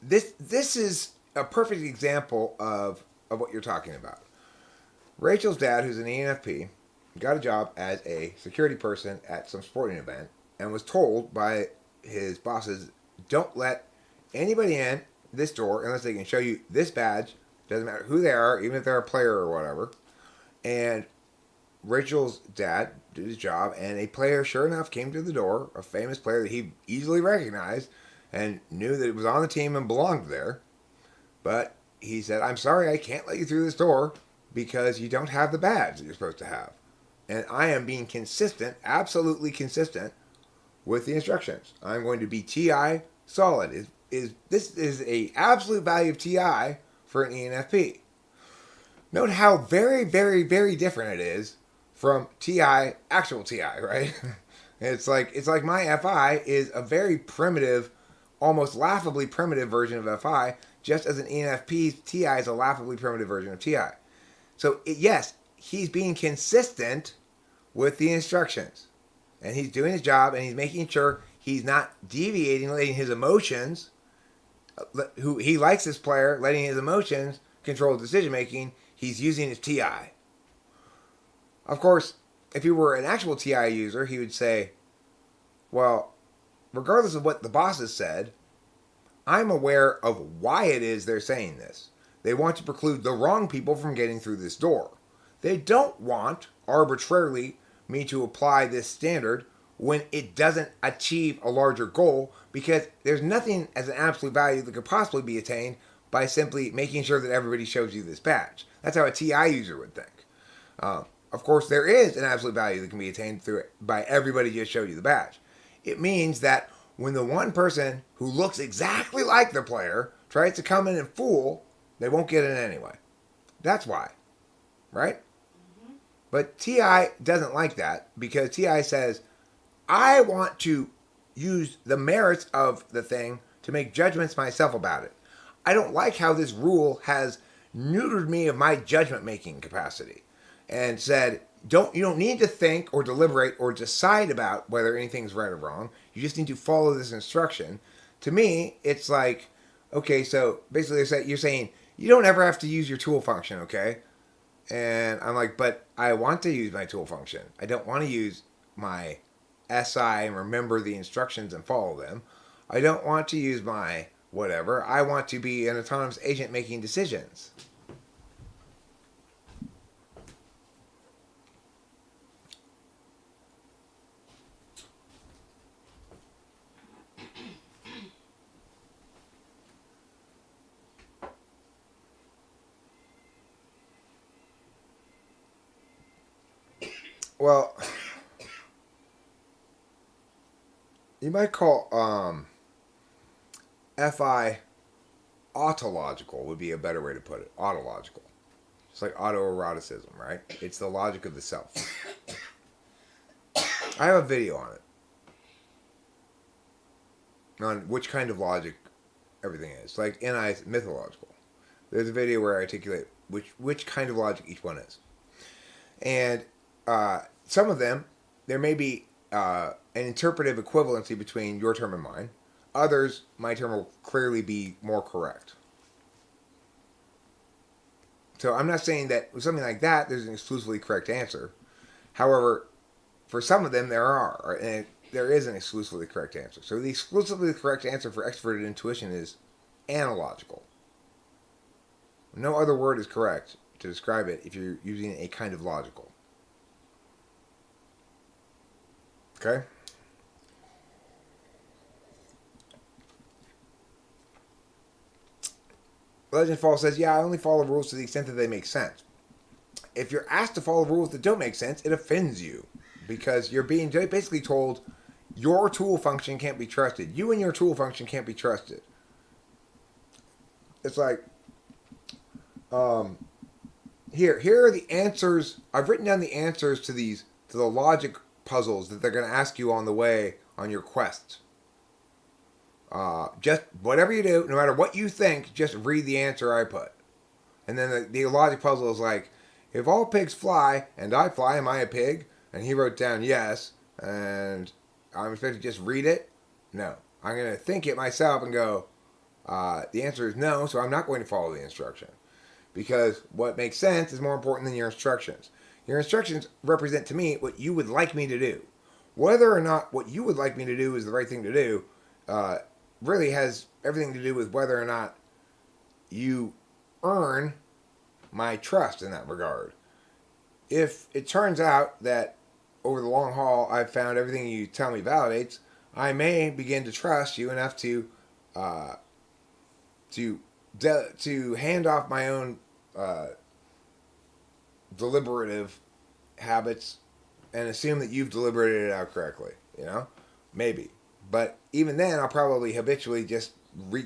this is a perfect example of what you're talking about. Rachel's dad, who's an ENFP, got a job as a security person at some sporting event and was told by his bosses, don't let anybody in this door unless they can show you this badge. Doesn't matter who they are, even if they're a player or whatever. And Rachel's dad did his job, and a player, sure enough, came to the door, a famous player that he easily recognized and knew that it was on the team and belonged there. But he said, I'm sorry, I can't let you through this door because you don't have the badge that you're supposed to have. And I am being consistent, absolutely consistent with the instructions. I'm going to be TI solid. This is a absolute value of TI for an ENFP. Note how very, very, very different it is from TI, actual TI, right? It's like my FI is a very primitive, almost laughably primitive version of FI, just as an ENFP's TI is a laughably primitive version of TI. So yes, he's being consistent with the instructions. And he's doing his job, and he's making sure he's not deviating, letting his emotions, who he likes this player, letting his emotions control decision making. He's using his TI. Of course, if he were an actual TI user, he would say, well, regardless of what the bosses said, I'm aware of why it is they're saying this. They want to preclude the wrong people from getting through this door. They don't want, arbitrarily, me to apply this standard when it doesn't achieve a larger goal, because there's nothing as an absolute value that could possibly be attained by simply making sure that everybody shows you this badge. That's how a TI user would think. Of course, there is an absolute value that can be attained through it by everybody just showed you the badge. It means that when the one person who looks exactly like the player tries to come in and fool, they won't get in anyway. That's why, right? Mm-hmm. But TI doesn't like that, because TI says, I want to use the merits of the thing to make judgments myself about it. I don't like how this rule has neutered me of my judgment making capacity and said, you don't need to think or deliberate or decide about whether anything's right or wrong. You just need to follow this instruction. To me, it's like, okay, so basically you're saying you don't ever have to use your tool function, okay? And I'm like, but I want to use my tool function. I don't want to use my SI and remember the instructions and follow them. I don't want to use my whatever. I want to be an autonomous agent making decisions. Well, you might call FI autological would be a better way to put it. Autological. It's like autoeroticism, right? It's the logic of the self. I have a video on it. On which kind of logic everything is. Like NI's mythological. There's a video where I articulate which kind of logic each one is. And some of them, there may be an interpretive equivalency between your term and mine. Others, my term will clearly be more correct. So I'm not saying that with something like that, there's an exclusively correct answer. However, for some of them, and there is an exclusively correct answer. So the exclusively correct answer for extroverted intuition is analogical. No other word is correct. to describe it if you're using a kind of logical. Okay? Legend Fall says, yeah, I only follow rules to the extent that they make sense. If you're asked to follow rules that don't make sense, it offends you. Because you're being basically told your tool function can't be trusted. You and your tool function can't be trusted. It's like, here are the answers. I've written down the answers to the logic puzzles that they're going to ask you on the way on your quest. Just whatever you do, no matter what you think, just read the answer I put. And then the logic puzzle is like, if all pigs fly and I fly, am I a pig? And he wrote down yes, and I'm expected to just read it? No. I'm going to think it myself and go, the answer is no, so I'm not going to follow the instruction. Because what makes sense is more important than your instructions. Your instructions represent to me what you would like me to do. Whether or not what you would like me to do is the right thing to do, really has everything to do with whether or not you earn my trust in that regard. If it turns out that over the long haul I've found everything you tell me validates, I may begin to trust you enough to hand off my own deliberative habits and assume that you've deliberated it out correctly. You know, maybe. But even then, I'll probably habitually just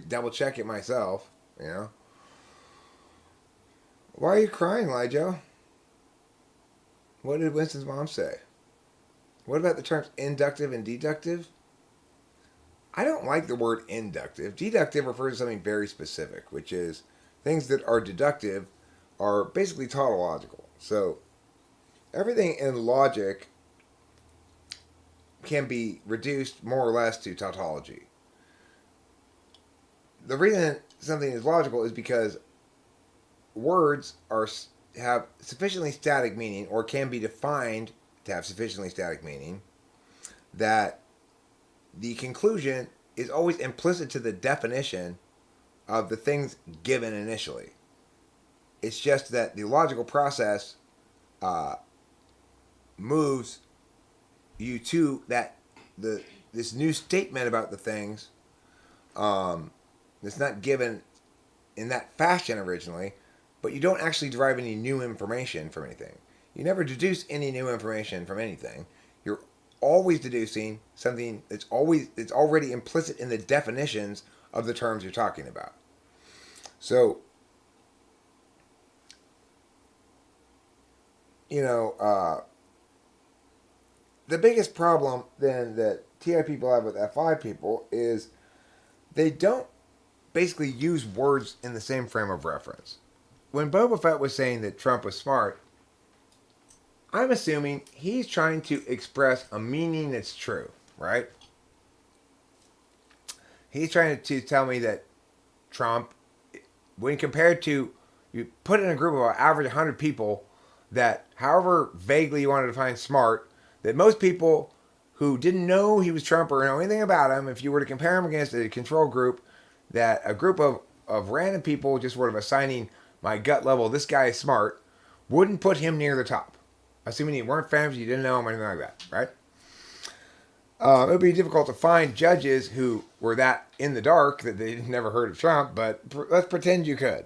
double check it myself. You know. Why are you crying, Lijo? What did Winston's mom say? What about the terms inductive and deductive? I don't like the word inductive. Deductive refers to something very specific, which is things that are deductive are basically tautological. So everything in logic can be reduced more or less to tautology. The reason something is logical is because words have sufficiently static meaning, or can be defined to have sufficiently static meaning, that the conclusion is always implicit to the definition of the things given initially. It's just that the logical process moves you to this new statement about the things that's not given in that fashion originally, but you don't actually derive any new information from anything. You never deduce any new information from anything. You're always deducing something that's already implicit in the definitions of the terms you're talking about. So, the biggest problem then that TI people have with F5 people is they don't basically use words in the same frame of reference. When Boba Fett was saying that Trump was smart, I'm assuming he's trying to express a meaning that's true, right? He's trying to tell me that Trump, when compared to, you put in a group of an average 100 people, that however vaguely you want to define smart, that most people who didn't know he was Trump or know anything about him, if you were to compare him against a control group, that a group of random people just sort of assigning my gut level, this guy is smart, wouldn't put him near the top. Assuming you weren't fans, you didn't know him, or anything like that, right? It would be difficult to find judges who were that in the dark that they never heard of Trump, but let's pretend you could.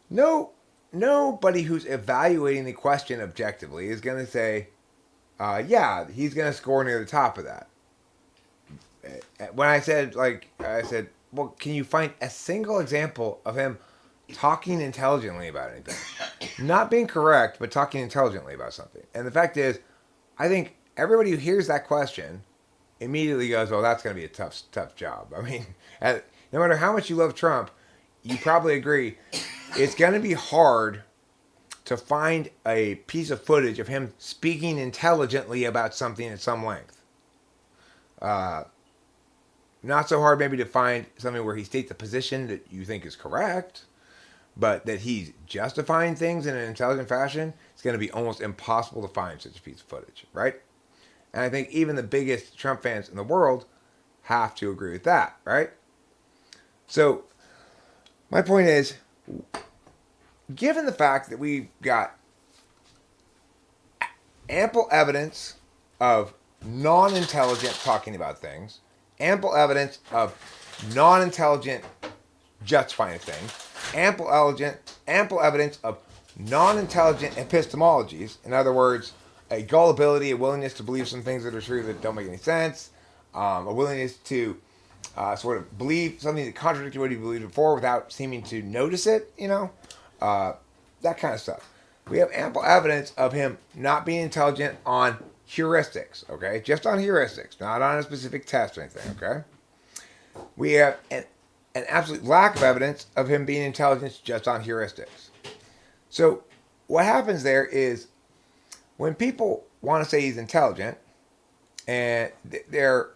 Nobody who's evaluating the question objectively is going to say, yeah, he's going to score near the top of that. When I said, well, can you find a single example of him talking intelligently about anything? Not being correct, but talking intelligently about something. And the fact is, I think everybody who hears that question immediately goes, oh, that's going to be a tough job. I mean, no matter how much you love Trump, you probably agree it's going to be hard to find a piece of footage of him speaking intelligently about something at some length. Not so hard maybe to find something where he states a position that you think is correct, but that he's justifying things in an intelligent fashion. It's going to be almost impossible to find such a piece of footage, right? And I think even the biggest Trump fans in the world have to agree with that, right? So, my point is, given the fact that we've got ample evidence of non-intelligent talking about things, ample evidence of non-intelligent justifying things, ample evidence of non-intelligent epistemologies. In other words, a gullibility, a willingness to believe some things that are true that don't make any sense, a willingness to sort of believe something that contradicted what he believed before without seeming to notice it, that kind of stuff. We have ample evidence of him not being intelligent on heuristics, okay? Just on heuristics, not on a specific test or anything, okay? We have an absolute lack of evidence of him being intelligent just on heuristics. So what happens there is when people want to say he's intelligent, and they're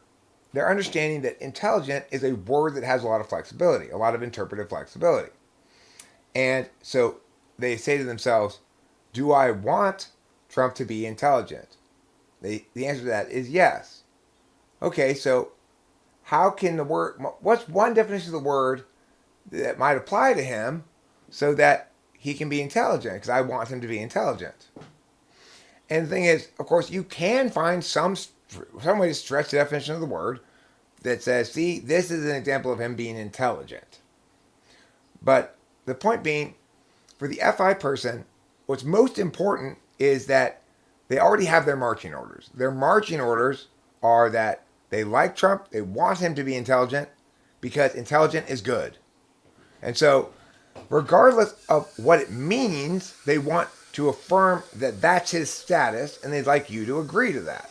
understanding that intelligent is a word that has a lot of flexibility, a lot of interpretive flexibility. And so they say to themselves, do I want Trump to be intelligent? The answer to that is yes. Okay, so how can what's one definition of the word that might apply to him so that he can be intelligent? Because I want him to be intelligent. And the thing is, of course, you can find some way to stretch the definition of the word that says, see, this is an example of him being intelligent. But the point being, for the FI person, what's most important is that they already have their marching orders. Their marching orders are that they like Trump, they want him to be intelligent, because intelligent is good. And so, regardless of what it means, they want to affirm that that's his status, and they'd like you to agree to that.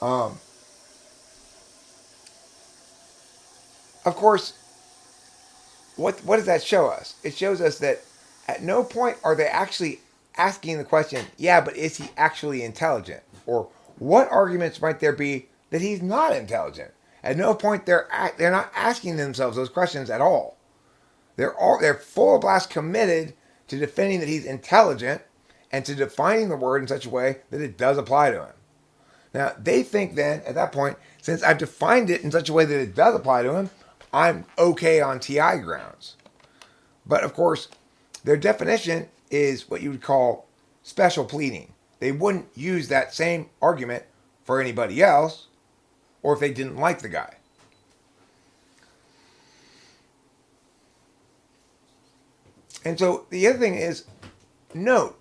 Of course, what does that show us? It shows us that at no point are they actually asking the question, yeah, but is he actually intelligent? Or what arguments might there be that he's not intelligent? At no point they're not asking themselves those questions at all. They're full blast committed to defending that he's intelligent and to defining the word in such a way that it does apply to him. Now, they think then, at that point, since I've defined it in such a way that it does apply to him, I'm okay on TI grounds. But, of course, their definition is what you would call special pleading. They wouldn't use that same argument for anybody else, or if they didn't like the guy. And so the other thing is, note,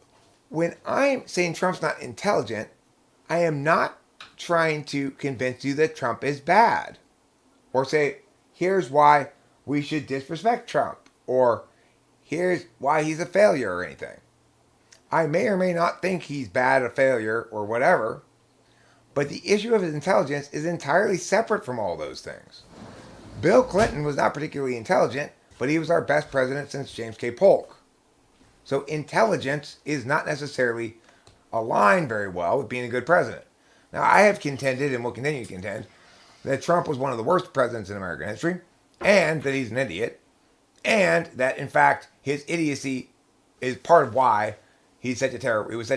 when I'm saying Trump's not intelligent, I am not trying to convince you that Trump is bad. Or say, here's why we should disrespect Trump. Or here's why he's a failure or anything. I may or may not think he's bad, a failure, or whatever. But the issue of his intelligence is entirely separate from all those things. Bill Clinton was not particularly intelligent, but he was our best president since James K. Polk. So intelligence is not necessarily aligned very well with being a good president. Now, I have contended, and will continue to contend, that Trump was one of the worst presidents in American history, and that he's an idiot, and that, in fact, his idiocy is part of why he was such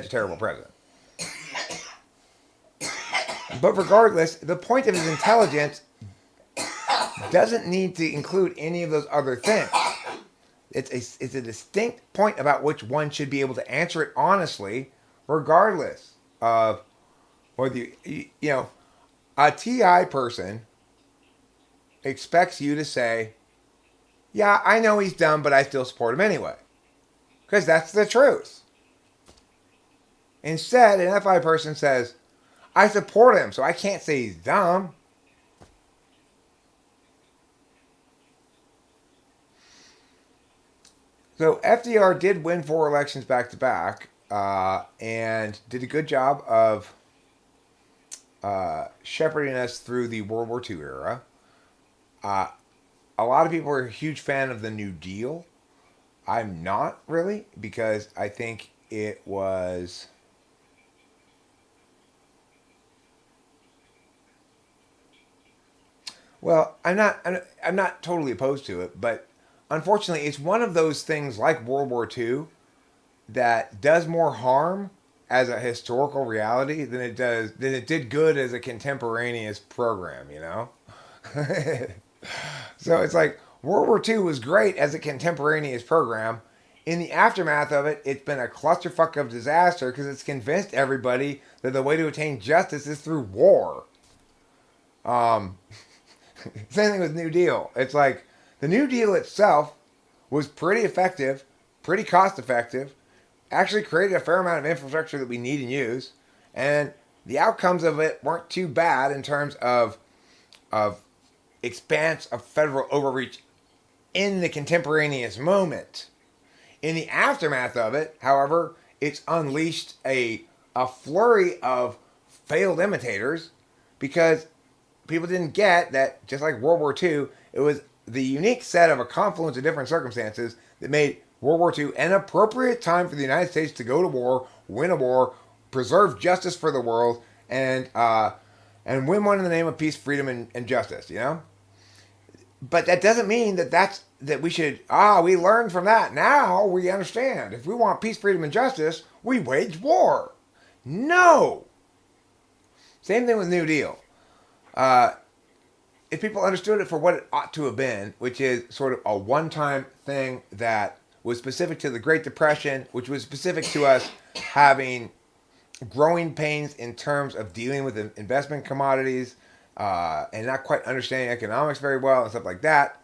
a terrible president. But regardless, the point of his intelligence doesn't need to include any of those other things. It's a distinct point about which one should be able to answer it honestly, regardless of whether a TI person expects you to say, yeah, I know he's dumb, but I still support him anyway. Because that's the truth. Instead, an FI person says, I support him, so I can't say he's dumb. So FDR did win 4 elections back to back, and did a good job of shepherding us through the World War II era. A lot of people are a huge fan of the New Deal. I'm not really, because I think it was... Well, I'm not totally opposed to it, but unfortunately, it's one of those things like World War II that does more harm as a historical reality than it did good as a contemporaneous program, So it's like World War II was great as a contemporaneous program, in the aftermath of it, it's been a clusterfuck of disaster because it's convinced everybody that the way to attain justice is through war. Um, Same thing with New Deal. It's like the New Deal itself was pretty effective, pretty cost effective, actually created a fair amount of infrastructure that we need and use, and the outcomes of it weren't too bad in terms of expanse of federal overreach in the contemporaneous moment. In the aftermath of it, however, it's unleashed a flurry of failed imitators because people didn't get that, just like World War II, it was the unique set of a confluence of different circumstances that made World War II an appropriate time for the United States to go to war, win a war, preserve justice for the world, and win one in the name of peace, freedom, and justice. You know, but that doesn't mean that we should we learned from that. Now we understand if we want peace, freedom, and justice, we wage war. No. Same thing with New Deal. If people understood it for what it ought to have been, which is sort of a one-time thing that was specific to the Great Depression, which was specific to us having growing pains in terms of dealing with investment commodities and not quite understanding economics very well and stuff like that,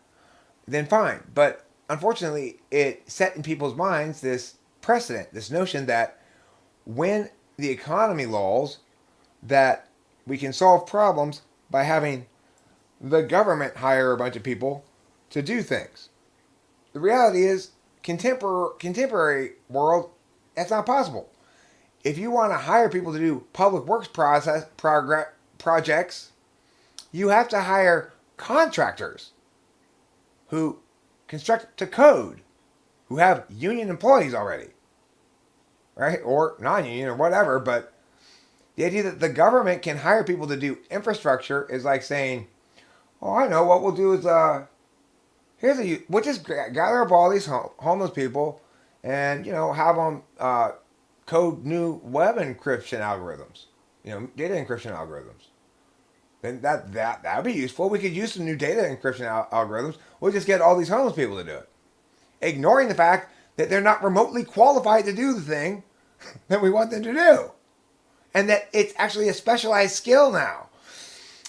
then fine. But unfortunately, it set in people's minds this precedent, this notion that when the economy lulls, that we can solve problems by having the government hire a bunch of people to do things. The reality is, contemporary world, that's not possible. If you want to hire people to do public works projects, you have to hire contractors who construct to code, who have union employees already, right? Or non-union or whatever, but the idea that the government can hire people to do infrastructure is like saying, oh, I know what we'll do is, we'll just gather up all these homeless people and, have them code new web encryption algorithms, data encryption algorithms. Then that would be useful. We could use some new data encryption algorithms. We'll just get all these homeless people to do it. Ignoring the fact that they're not remotely qualified to do the thing that we want them to do. And that it's actually a specialized skill now.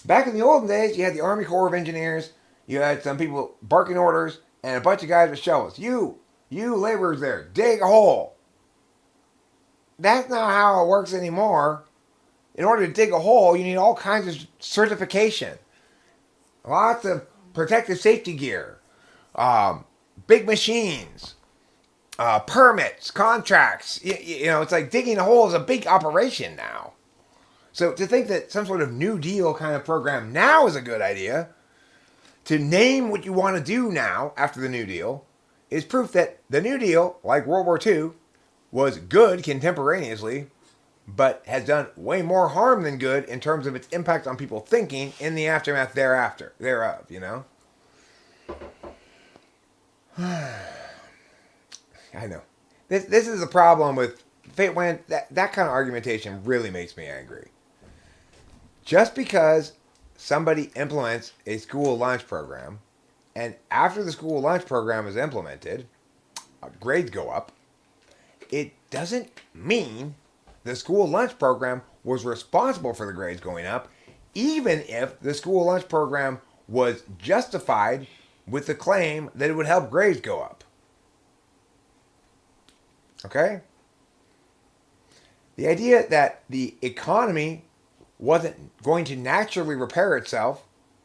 Back in the olden days, you had the Army Corps of Engineers, you had some people barking orders, and a bunch of guys with shovels. You laborers there, dig a hole. That's not how it works anymore. In order to dig a hole, you need all kinds of certification. Lots of protective safety gear. Big machines. Permits, contracts. It's like digging a hole is a big operation now. So to think that some sort of New Deal kind of program now is a good idea, to name what you want to do now after the New Deal, is proof that the New Deal, like World War II, was good contemporaneously, but has done way more harm than good in terms of its impact on people thinking in the aftermath thereof, I know. This is a problem with when that kind of argumentation really makes me angry. Just because somebody implements a school lunch program, and after the school lunch program is implemented, grades go up, it doesn't mean the school lunch program was responsible for the grades going up, even if the school lunch program was justified with the claim that it would help grades go up. Okay? The idea that the economy wasn't going to naturally repair itself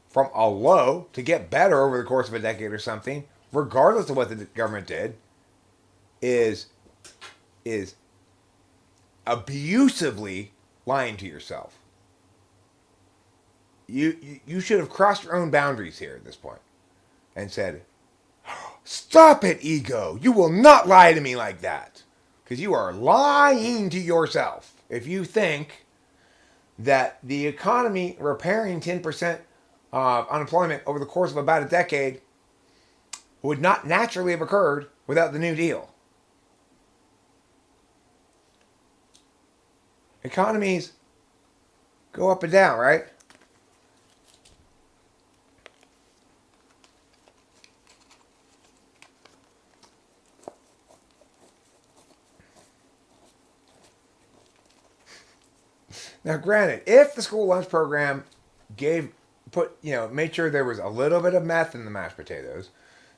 from a low to get better over the course of a decade or something, regardless of what the government did, is abusively lying to yourself. You should have crossed your own boundaries here at this point and said, stop it, ego. You will not lie to me like that. Because you are lying to yourself if you think that the economy repairing 10% unemployment over the course of about a decade would not naturally have occurred without the New Deal. Economies go up and down, right? Now, granted, if the school lunch program made sure there was a little bit of meth in the mashed potatoes,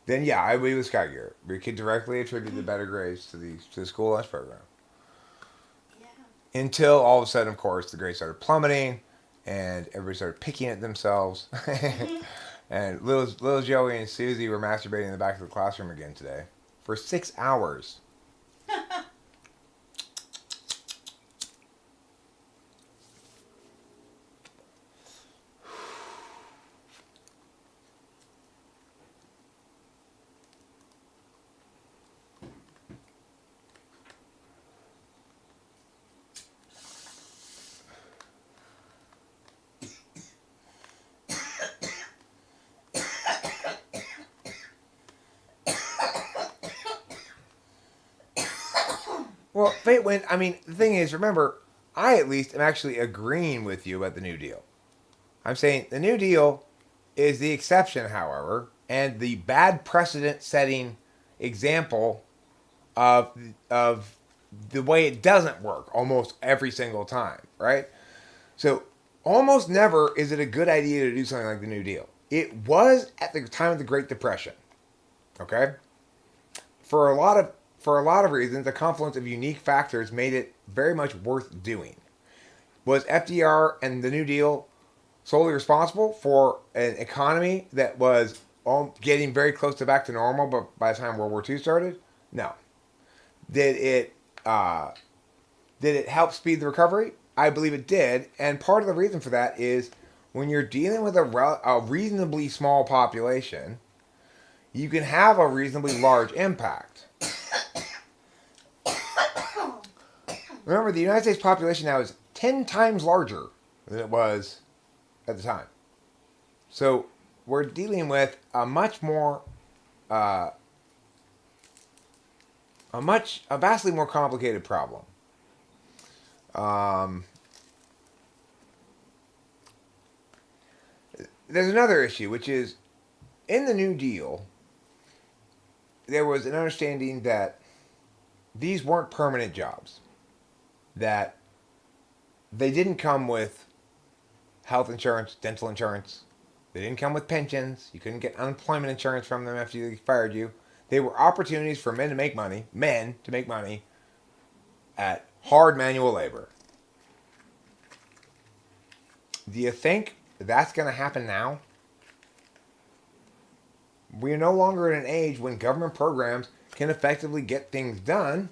then yeah, I believe with Sky Gear. We could directly attribute the better grades to the school lunch program. Yeah. Until all of a sudden, of course, the grades started plummeting, and everybody started picking at themselves. And little Joey and Susie were masturbating in the back of the classroom again today for 6 hours. Well, fate win. I mean, the thing is, remember, I at least am actually agreeing with you about the New Deal. I'm saying the New Deal is the exception, however, and the bad precedent-setting example of the way it doesn't work almost every single time, right? So almost never is it a good idea to do something like the New Deal. It was at the time of the Great Depression, okay? For a lot of reasons, a confluence of unique factors made it very much worth doing. Was FDR and the New Deal solely responsible for an economy that was getting very close to back to normal, but by the time World War II started? No. Did it help speed the recovery? I believe it did, and part of the reason for that is when you're dealing with a reasonably small population, you can have a reasonably large impact. Remember, the United States population now is 10 times larger than it was at the time. So we're dealing with a much more, a vastly more complicated problem. There's another issue, which is in the New Deal, there was an understanding that these weren't permanent jobs. That they didn't come with health insurance, dental insurance. They didn't come with pensions. You couldn't get unemployment insurance from them after they fired you. They were opportunities for men to make money at hard manual labor. Do you think that's going to happen now? We're no longer in an age when government programs can effectively get things done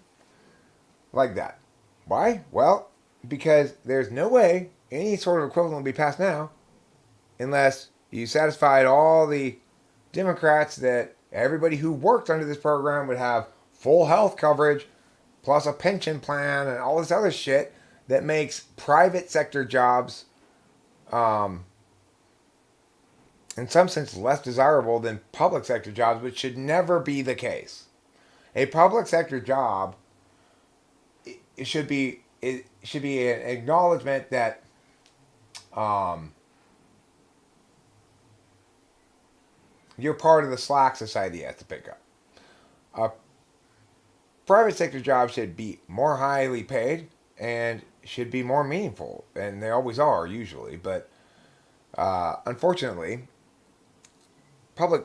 like that. Why? Well, because there's no way any sort of equivalent will be passed now unless you satisfied all the Democrats that everybody who worked under this program would have full health coverage plus a pension plan and all this other shit that makes private sector jobs in some sense less desirable than public sector jobs, which should never be the case. A public sector job it should be an acknowledgement that you're part of the slack society has to pick up. A private sector job should be more highly paid and should be more meaningful, and they always are usually. But unfortunately, public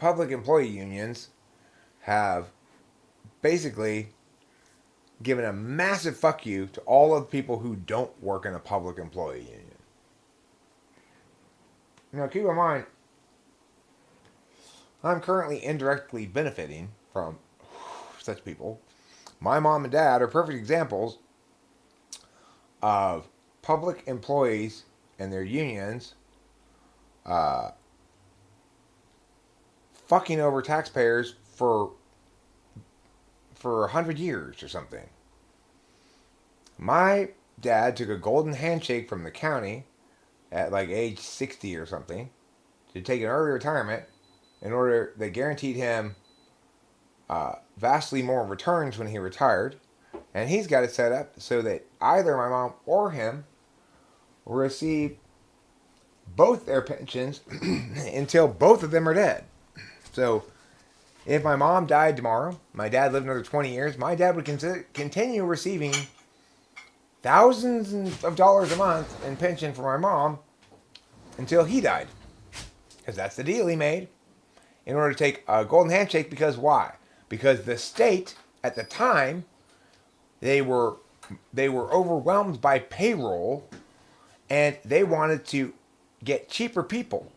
employee unions have basically given a massive fuck you to all of the people who don't work in a public employee union. Now, keep in mind, I'm currently indirectly benefiting from such people. My mom and dad are perfect examples of public employees and their unions fucking over taxpayers for 100 years or something. My dad took a golden handshake from the county at like age 60 or something to take an early retirement in order they guaranteed him vastly more returns when he retired, and he's got it set up so that either my mom or him will receive both their pensions until both of them are dead. So if my mom died tomorrow, my dad lived another 20 years, my dad would continue receiving thousands of dollars a month in pension for my mom until he died. Because that's the deal he made in order to take a golden handshake. Because why? Because the state at the time, they were overwhelmed by payroll, and they wanted to get cheaper people.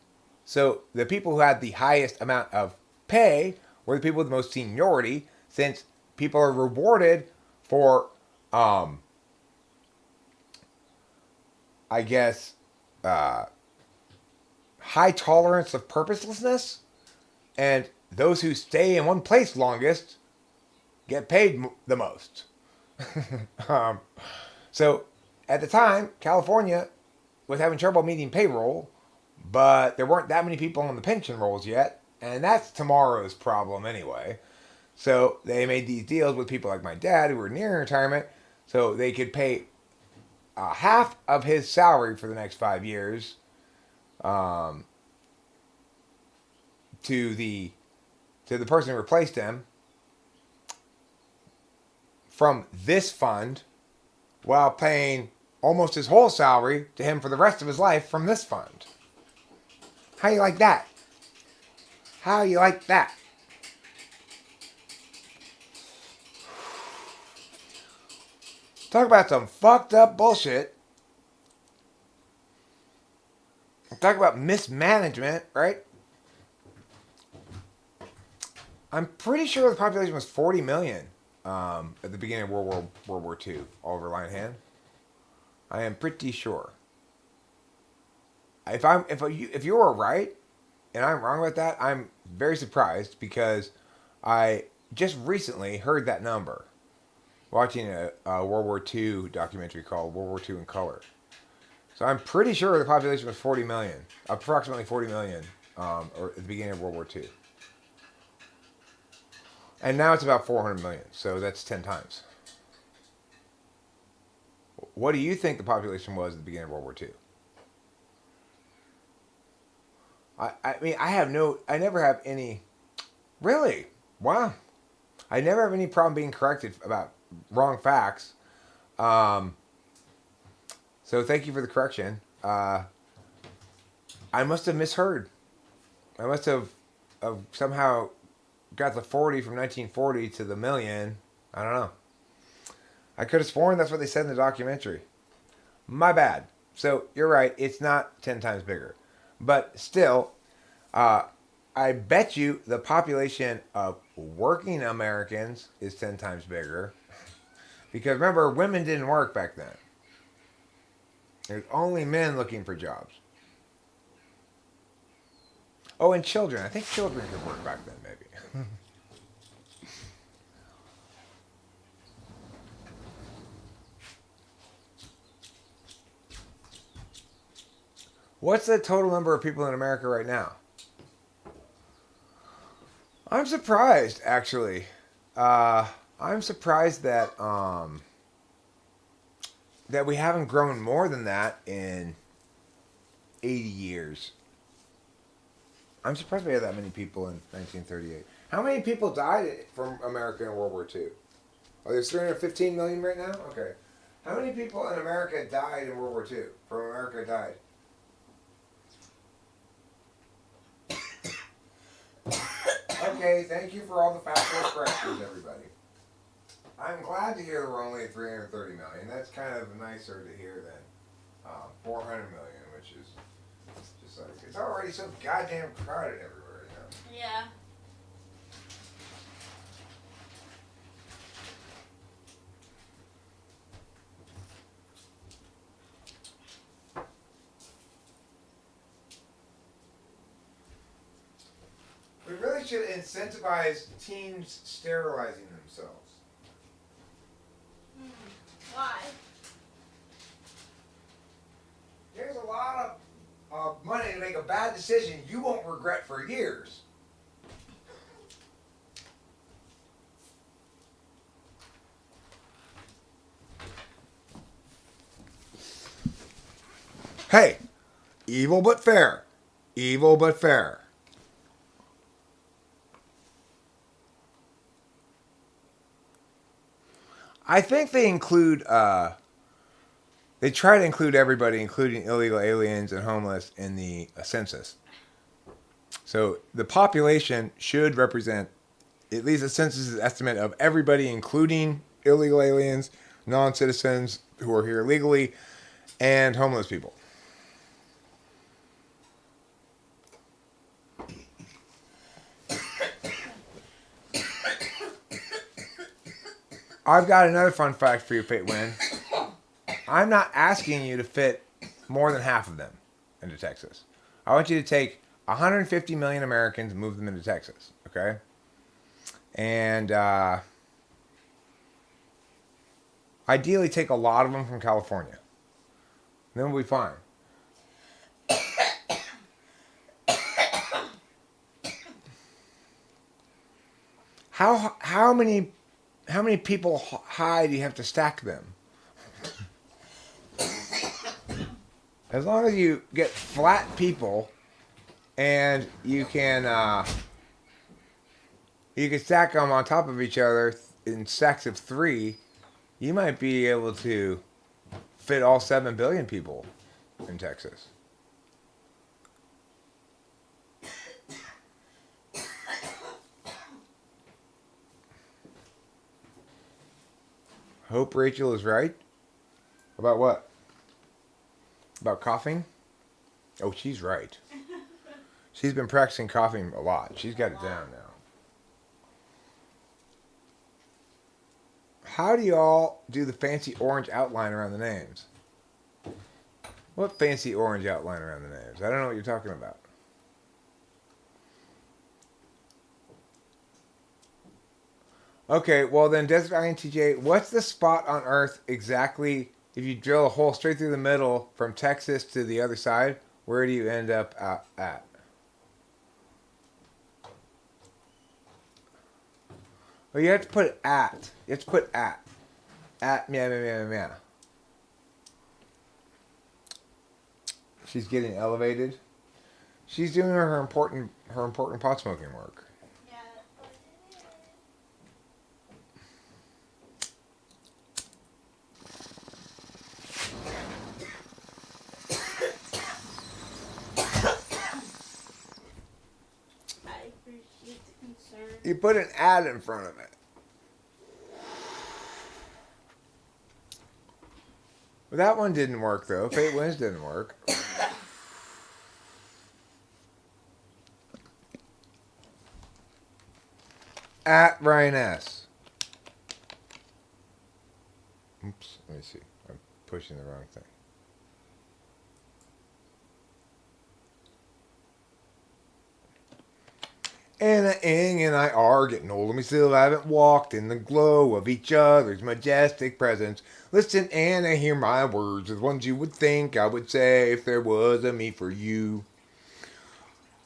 So the people who had the highest amount of pay were the people with the most seniority, since people are rewarded for, I guess, high tolerance of purposelessness, and those who stay in one place longest get paid the most. um, so at the time, California was having trouble meeting payroll, but there weren't that many people on the pension rolls yet, and that's tomorrow's problem anyway. So they made these deals with people like my dad who were near retirement, so they could pay half of his salary for the next 5 years, um, to the person who replaced him from this fund, while paying almost his whole salary to him for the rest of his life from this fund. How you like that? How you like that? Talk about some fucked up bullshit. Talk about mismanagement, right? I'm pretty sure the population was 40 million at the beginning of World War II, all over Lion Hand. I am pretty sure. If you were right and I'm wrong about that, I'm very surprised, because I just recently heard that number watching a World War II documentary called World War II in Color. So I'm pretty sure the population was 40 million, approximately 40 million, or at the beginning of World War II. And now it's about 400 million, so that's 10 times. What do you think the population was at the beginning of World War II? I mean, I never have any, really, wow. I never have any problem being corrected about wrong facts. So thank you for the correction. I must have misheard. I must have somehow got the 40 from 1940 to the million. I don't know. I could have sworn that's what they said in the documentary. My bad. So you're right. It's not 10 times bigger. But still, I bet you the population of working Americans is 10 times bigger. Because remember, women didn't work back then. There's only men looking for jobs. Oh, and children. I think children could work back then, maybe. What's the total number of people in America right now? I'm surprised, actually. I'm surprised that that we haven't grown more than that in 80 years. I'm surprised we had that many people in 1938. How many people died from America in World War II? Oh, there's 315 million right now? Okay. How many people in America died in World War II? From America died? Okay, thank you for all the factual corrections, everybody. I'm glad to hear there were only 330 million. That's kind of nicer to hear than 400 million, which is just like, it's already so goddamn crowded everywhere, you know? Yeah. We really should incentivize teens sterilizing themselves. Why? There's a lot of money to make a bad decision you won't regret for years. Hey, evil but fair. Evil but fair. I think they include They try to include everybody, including illegal aliens and homeless, in the census. So the population should represent at least a census estimate of everybody, including illegal aliens, non-citizens who are here legally, and homeless people. I've got another fun fact for you, Fate Win. I'm not asking you to fit more than half of them into Texas. I want you to take 150 million Americans and move them into Texas, okay? And ideally take a lot of them from California. Then we'll be fine. How many people high do you have to stack them? As long as you get flat people, and you can stack them on top of each other in stacks of 3, you might be able to fit all 7 billion people in Texas. Hope Rachel is right. About what? About coughing? Oh, she's right. She's been practicing coughing a lot. She's got it down now. How do y'all do the fancy orange outline around the names? What fancy orange outline around the names? I don't know what you're talking about. Okay, well then, Desert INTJ, what's the spot on Earth exactly, if you drill a hole straight through the middle from Texas to the other side, where do you end up at? Well, you have to put at. You have to put at. At meow meow meow meow. She's getting elevated. She's doing her important pot smoking work. Yeah. I appreciate the concern. You put an at in front of it. Well, that one didn't work though. Fate Wins didn't work. At Ryan S. Oops, let me see. I'm pushing the wrong thing. Anna, Ing, and I are getting old, and we still haven't walked in the glow of each other's majestic presence. Listen, Anna, hear my words, the ones you would think I would say if there was a me for you.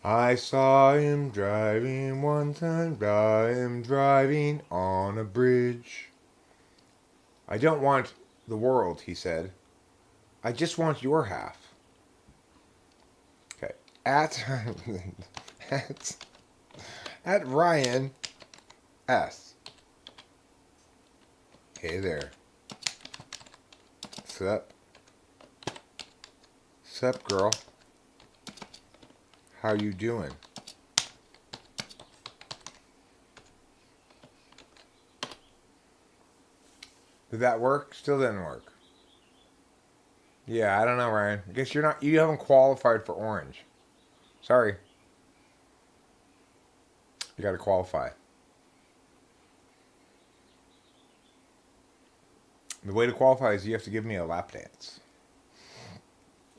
I saw him driving one time, saw him driving on a bridge. I don't want the world, he said. I just want your half. Okay. At Ryan S. Hey there. Sup? Sup, girl? How you doing? Did that work? Still didn't work. Yeah, I don't know, Ryan. I guess you haven't qualified for orange. Sorry. You gotta qualify. The way to qualify is you have to give me a lap dance.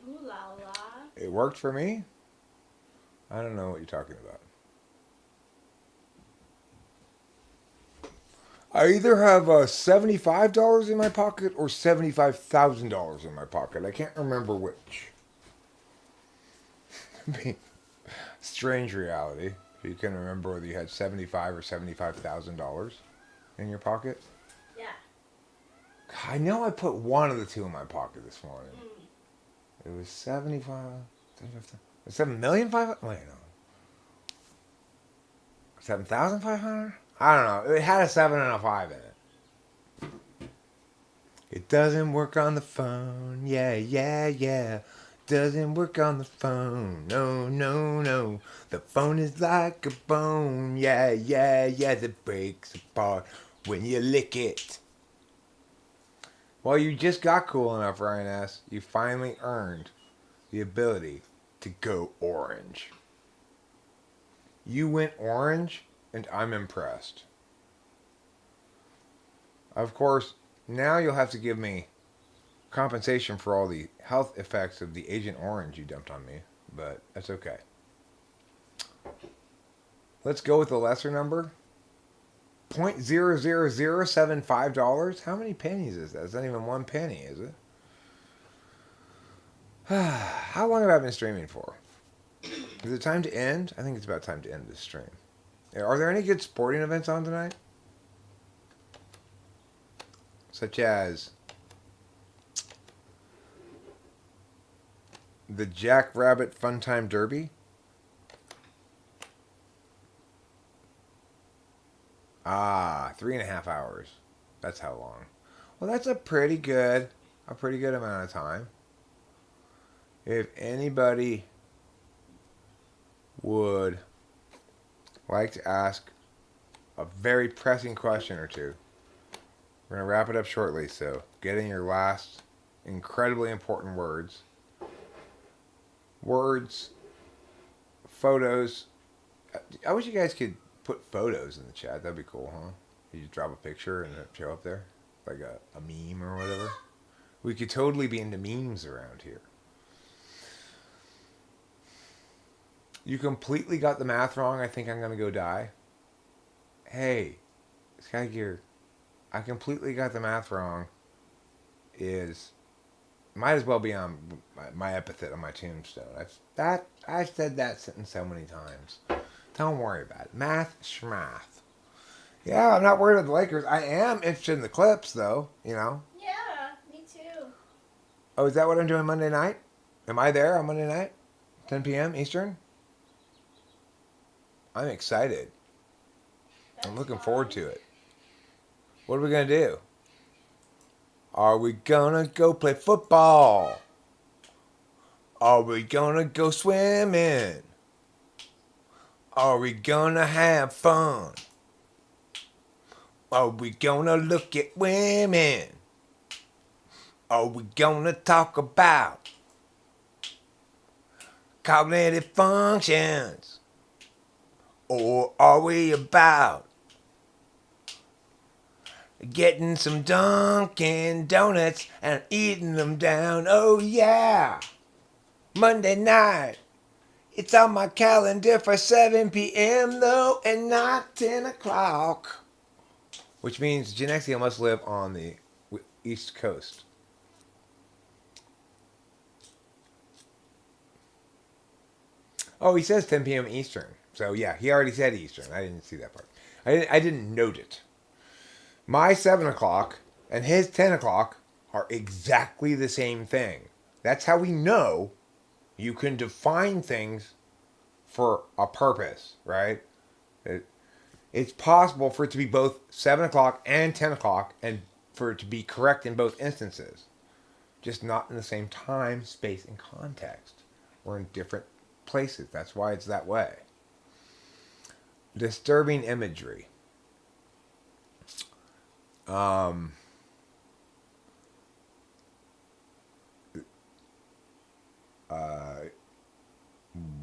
Ooh la la. It worked for me? I don't know what you're talking about. I either have $75 in my pocket or $75,000 in my pocket. I can't remember which. Strange reality. If you can remember whether you had $75,000 or $75,000 in your pocket. Yeah. I know I put one of the two in my pocket this morning. It was 7,500,000. Wait, no. 7,500? I don't know. It had a 7 and a 5 in it. It doesn't work on the phone. Yeah, yeah, yeah. Doesn't work on the phone. No, no, no. The phone is like a bone. Yeah, yeah, yeah. That breaks apart when you lick it. Well, you just got cool enough, Ryan S. You finally earned the ability to go orange. You went orange, and I'm impressed. Of course, now you'll have to give me compensation for all the health effects of the Agent Orange you dumped on me, but that's okay. Let's go with the lesser number. $0.00075. How many pennies is that? It's not even one penny, is it? How long have I been streaming for? Is it time to end? I think it's about time to end this stream. Are there any good sporting events on tonight? Such as the Jack Rabbit Funtime Derby? Ah, 3.5 hours. That's how long. Well, that's a pretty good amount of time. If anybody would like to ask a very pressing question or two, we're going to wrap it up shortly, so get in your last incredibly important words. Words, photos. I wish you guys could put photos in the chat. That'd be cool, huh? You just drop a picture and it show up there, like a meme or whatever. We could totally be into memes around here. You completely got the math wrong. I think I'm going to go die. Hey, Sky Gear, I completely got the math wrong. Might as well be on my epithet on my tombstone. I've said that sentence so many times. Don't worry about it. Math schmath. Yeah, I'm not worried about the Lakers. I am interested in the Clips, though. You know. Yeah, me too. Oh, is that what I'm doing Monday night? Am I there on Monday night? 10 p.m. Eastern? I'm excited. I'm looking forward to it. What are we going to do? Are we going to go play football? Are we going to go swimming? Are we going to have fun? Are we going to look at women? Are we going to talk about cognitive functions? Or are we about getting some Dunkin' Donuts and eating them down? Oh yeah! Monday night. It's on my calendar for 7 p.m. though, and not 10 o'clock. Which means Genexia must live on the East Coast. Oh, he says 10 p.m. Eastern. So yeah, he already said Eastern. I didn't see that part. I didn't note it. My 7 o'clock and his 10 o'clock are exactly the same thing. That's how we know you can define things for a purpose, right? It's possible for it to be both 7 o'clock and 10 o'clock and for it to be correct in both instances. Just not in the same time, space, and context. We're in different places. That's why it's that way. Disturbing imagery.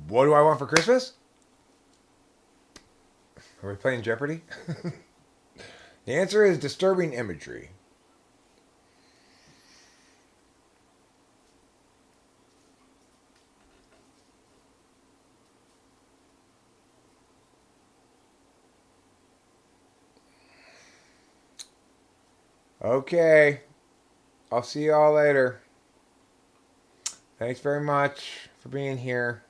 What do I want for Christmas? Are we playing Jeopardy? The answer is disturbing imagery. Okay. I'll see you all later. Thanks very much for being here.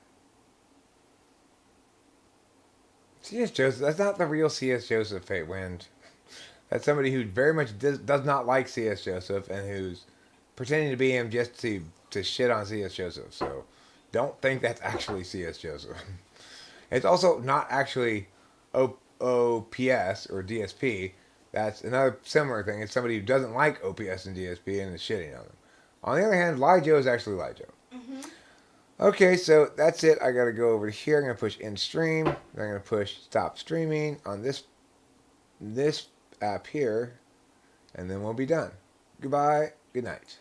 C.S. Joseph, that's not the real C.S. Joseph, Fate Wind. That's somebody who very much does not like C.S. Joseph and who's pretending to be him just to shit on C.S. Joseph. So don't think that's actually C.S. Joseph. It's also not actually OPS or DSP. That's another similar thing. It's somebody who doesn't like OPS and DSP and is shitting on them. On the other hand, LiJo is actually LiJo. Mm-hmm. Okay, so that's it. I gotta go over to here. I'm gonna push in stream. Then I'm gonna push stop streaming on this app here, and then we'll be done. Goodbye. Good night.